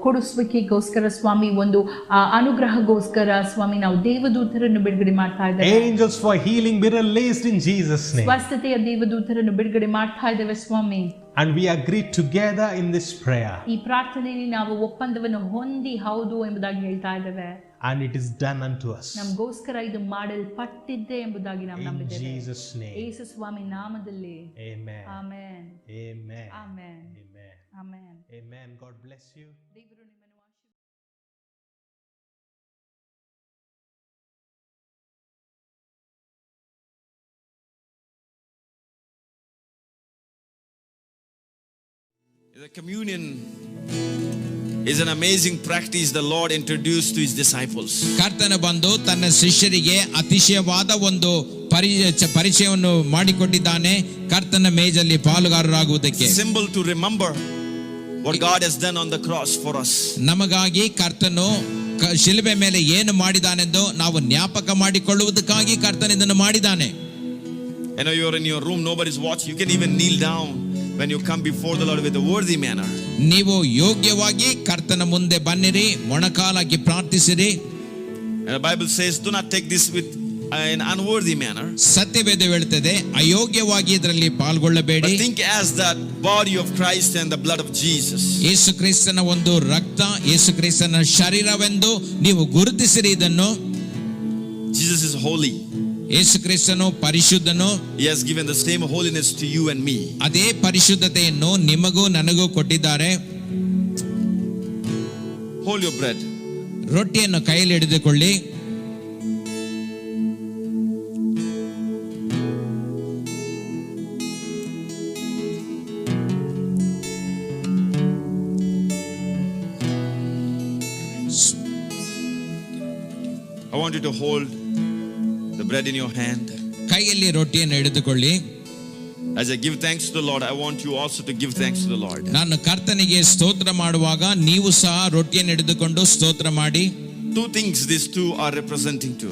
ಕೊಡಿಸುವಿಕೆಗೋಸ್ಕರ ಸ್ವಾಮಿ, ಒಂದು ಅನುಗ್ರಹಗೋಸ್ಕರ ಸ್ವಾಮಿ ನಾವು ದೇವದೂತರನ್ನು ಬಿಡುಗಡೆ ಮಾಡ್ತಾ ಇದ್ದೇವೆ. Angels for healing be released in Jesus' name. ಸ್ವಸ್ಥತೆಯ ದೇವದೂತರನ್ನು ಬಿಡುಗಡೆ ಮಾಡ್ತಾ ಇದ್ದೇವೆ ಸ್ವಾಮಿ. And we agree together in this prayer. ಈ ಪ್ರಾರ್ಥನೆಯಲ್ಲಿ ನಾವು ಒಪ್ಪಂದವನ್ನು ಹೊಂದಿ ಹೌದು ಎಂಬುದಾಗಿ ಹೇಳ್ತಾ ಇದ್ದೇವೆ. And it is done unto us. ನಮಗೋಸ್ಕರ ಇದು ಮಾಡಲ್ಪಟ್ಟಿದೆ ಎಂಬುದಾಗಿ ನಾವು In ನಂಬಿದ್ದೇವೆ. Jesus' name. ಯೇಸು ಸ್ವಾಮಿ ನಾಮದಲ್ಲಿ. Amen. Amen. Amen. Amen. Amen. Amen. Amen. God bless you. ದೇವರು ನಿಮ್ಮನ್ನು The communion is an amazing practice the Lord introduced to his disciples. ಕರ್ತನ ಬಂದು ತನ್ನ ಶಿಷ್ಯರಿಗೆ ಅತಿಶಯವಾದ ಒಂದು ಪರಿಚಯವನ್ನು ಮಾಡಿಕೊಟ್ಟಿದ್ದಾನೆ ಕರ್ತನ ಮೇಜಲ್ಲಿ ಪಾಲುಗಾರರಾಗುವುದಕ್ಕೆ. Symbol to remember what God has done on the cross for us. ನಮಗಾಗಿ ಕರ್ತನು ಶಿಲುಬೆ ಮೇಲೆ ಏನು ಮಾಡಿದಾನೆಂದು ನಾವು ಜ್ಞಾಪಕ ಮಾಡಿಕೊಳ್ಳುವುದಕ್ಕಾಗಿ ಕರ್ತನ ಇದನ್ನು ಮಾಡಿದ್ದಾನೆ. I know you're in your room, nobody's watching. You can even kneel down when you come before the Lord with a worthy manner. ನೀವು ಯೋಗ್ಯವಾಗಿ ಕರ್ತನ ಮುಂದೆ ಬನ್ನಿರಿ, ಮೊಣಕಾಲಾಗಿ ಪ್ರಾರ್ಥಿಸಿರಿ. And the Bible says, do not take this with in unworthy manner. ಸತ್ಯವೇದ ಹೇಳುತ್ತದೆ ಅಯೋಗ್ಯವಾಗಿ ಇದರಲ್ಲಿ But ಪಾಲ್ಗೊಳ್ಳಬೇಡಿ. think as that body of Christ and the blood of Jesus. ಯೇಸು ಕ್ರಿಸ್ತನ ಒಂದು ರಕ್ತ, ಯೇಸು ಕ್ರಿಸ್ತನ ಶರೀರವೆಂದು ನೀವು ಗುರುತಿಸಿರಿ ಇದನ್ನು. Jesus is holy. ಯೇಸು ಕ್ರಿಸ್ತನು ಪರಿಶುದ್ಧನು. He has given the same holiness to you and me. ಅದೇ ಪರಿಶುದ್ಧತೆಯನ್ನು ನಿಮಗೂ ನನಗೂ ಕೊಟ್ಟಿದ್ದಾರೆ. Hold your bread. ರೊಟ್ಟಿಯನ್ನು ಕೈಯಲ್ಲಿ ಹಿಡಿದುಕೊಳ್ಳಿ. I want you to hold the bread in your hand. ಕೈಯಲ್ಲಿ ರೊಟ್ಟಿಯನ್ನು ಹಿಡಿದುಕೊಳ್ಳಿ. As I give thanks to the Lord, I want you also to give thanks to the Lord. ನಾನು ಕರ್ತನಿಗೆ ಸ್ತೋತ್ರ ಮಾಡುವಾಗ ನೀವು ಸಹ ರೊಟ್ಟಿಯನ್ನು ಹಿಡಿದುಕೊಂಡು ಸ್ತೋತ್ರ ಮಾಡಿ. Two things these two are representing to.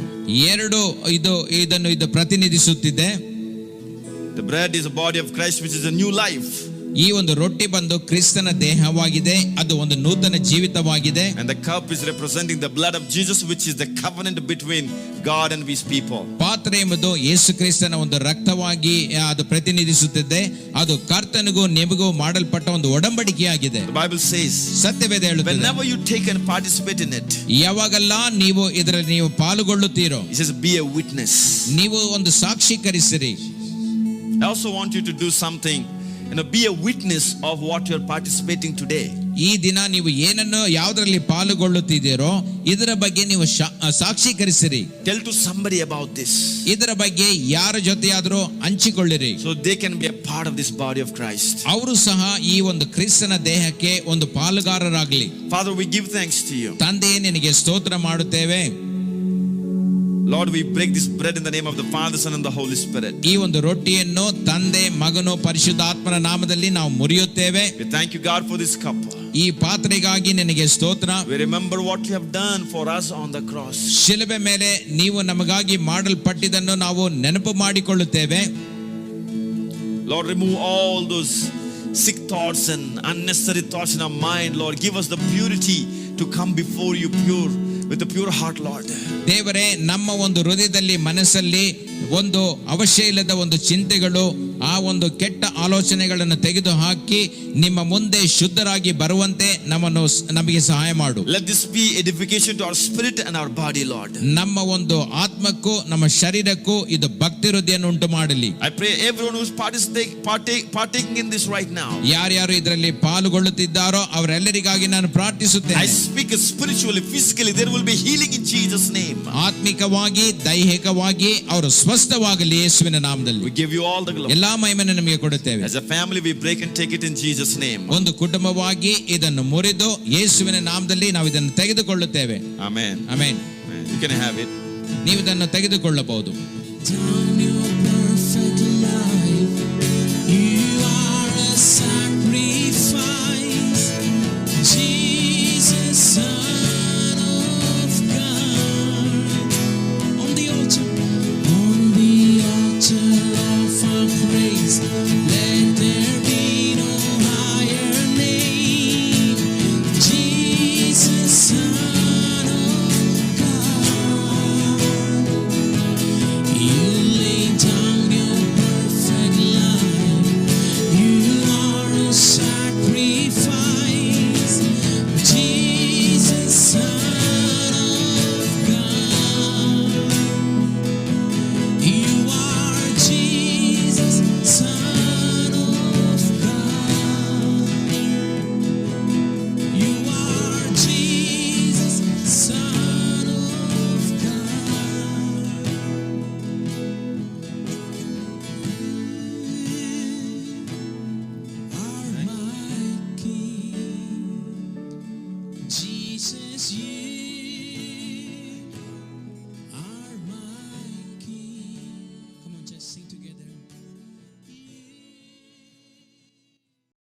ಇದು ಪ್ರತಿನಿಧಿಸುತ್ತಿದೆ. The bread is the body of Christ, which is a new life. ಈ ಒಂದು ರೊಟ್ಟಿ ಬಂದು ಕ್ರಿಸ್ತನ ದೇಹವಾಗಿದೆ, ಅದು ಒಂದು ನೂತನ ಜೀವಿತವಾಗಿದೆ. And the cup is representing the blood of Jesus, which is the covenant between God and his people. ಪಾತ್ರೆ ಎಂಬುದು ಯೇಸು ಕ್ರಿಸ್ತನ ಒಂದು ರಕ್ತವಾಗಿ ಅದು ಪ್ರತಿನಿಧಿಸುತ್ತದೆ. ಅದು ಕರ್ತನಿಗೂ ನಿಮಗೂ ಮಾಡಲ್ಪಟ್ಟ ಒಂದು ಒಡಂಬಡಿಕೆಯಾಗಿದೆ. The Bible says, ಸತ್ಯವೇದ ಹೇಳುತ್ತದೆ, whenever you take and participate in it, ಯಾವಾಗೆಲ್ಲ ನೀವು ಇದರಲ್ಲಿ ನೀವು ಪಾಲ್ಗೊಳ್ಳುತ್ತೀರೋ, it says, be a witness. ನೀವು ಒಂದು ಸಾಕ್ಷೀಕರಿಸಿರಿ. I also want you to do something. Be a witness of what you're participating today. ಈ ದಿನ ನೀವು ಏನನ್ನು ಯಾವುದರಲ್ಲಿ ಪಾಲ್ಗೊಳ್ಳುತ್ತಿದ್ದೀರೋ ಇದರ ಬಗ್ಗೆ ನೀವು ಸಾಕ್ಷೀಕರಿಸಿರಿ. Tell to somebody about this. ಇದರ ಬಗ್ಗೆ ಯಾರ ಜೊತೆಯಾದರೂ ಹಂಚಿಕೊಳ್ಳಿರಿ. So they can be a part of this body of Christ. ಅವರು ಸಹ ಈ ಒಂದು ಕ್ರಿಸ್ತನ ದೇಹಕ್ಕೆ ಒಂದು ಪಾಲುಗಾರರಾಗಲಿ. Father, we give thanks to you. ತಂದೆಯೇ ನಿನಗೆ ಸ್ತೋತ್ರ ಮಾಡುತ್ತೇವೆ. Lord, we break this bread in the name of the Father, Son and the Holy Spirit. ಈ ಒಂದು ರೊಟ್ಟಿಯನ್ನು ತಂದೆ, ಮಗನು, ಪರಿಶುದ್ಧಾತ್ಮನ ನಾಮದಲ್ಲಿ ನಾವು ಮುರಿಯುತ್ತೇವೆ. We thank you, God, for this cup. ಈ ಪಾತ್ರೆಗಾಗಿ ನಿನಗೆ ಸ್ತೋತ್ರ. We remember what you have done for us on the cross. ಶಿಲುಬೆ ಮೇಲೆ ನೀವು ನಮಗಾಗಿ ಮಾಡಲ್ಪಟ್ಟಿದ್ದನ್ನು ನಾವು ನೆನಪು ಮಾಡಿಕೊಳ್ಳುತ್ತೇವೆ. Lord, remove all those sick thoughts and unnecessary thoughts in our mind. Lord, give us the purity to come before you pure, with a pure heart, Lord. ದೇವರೇ, ನಮ್ಮ ಒಂದು ಹೃದಯದಲ್ಲಿ ಮನಸ್ಸಲ್ಲಿ ಒಂದು ಅವಶ್ಯ ಇಲ್ಲದ ಒಂದು ಚಿಂತೆಗಳು, ಆ ಒಂದು ಕೆಟ್ಟ ಆಲೋಚನೆಗಳನ್ನು ತೆಗೆದು ಹಾಕಿ ನಿಮ್ಮ ಮುಂದೆ ಶುದ್ಧರಾಗಿ ಬರುವಂತೆ ನಮಗೆ ಸಹಾಯ ಮಾಡು. Let this be edification to our spirit and our body, Lord. ನಮ್ಮ ಒಂದು ಆತ್ಮಕ್ಕೂ ನಮ್ಮ ಶರೀರಕ್ಕೂ ಇದು ಭಕ್ತಿ ವೃದ್ಧಿಯನ್ನು ಉಂಟು ಮಾಡಲಿ. I pray everyone who is partaking in this right now. ಯಾರ್ಯಾರು ಇದರಲ್ಲಿ ಪಾಲ್ಗೊಳ್ಳುತ್ತಿದ್ದಾರೋ ಅವರೆಲ್ಲರಿಗಾಗಿ ನಾನು ಪ್ರಾರ್ಥಿಸುತ್ತೇನೆ. I speak spiritually, physically, there will be healing in Jesus' name. ಆತ್ಮಿಕವಾಗಿ, ದೈಹಿಕವಾಗಿ ಅವರು ಸ್ವಸ್ಥವಾಗಲಿ ಯೇಸುವಿನ ನಾಮದಲ್ಲಿ. We give you all the glory. ಎಲ್ಲಾ ಮಹಿಮೆಯನ್ನು ನಿಮಗೆ ಕೊಡುತ್ತೇವೆ. As a family, we break and take it in Jesus' name. ಒಂದು ಕುಟುಂಬವಾಗಿ ಇದನ್ನು ಮುರಿದು ಯೇಸುವಿನ ನಾಮದಲ್ಲಿ ನಾವು ಇದನ್ನು ತೆಗೆದುಕೊಳ್ಳುತ್ತೇವೆ. Amen. Amen. You can have it. ನೀವು ಇದನ್ನು ತೆಗೆದುಕೊಳ್ಳಬಹುದು. Jesus, you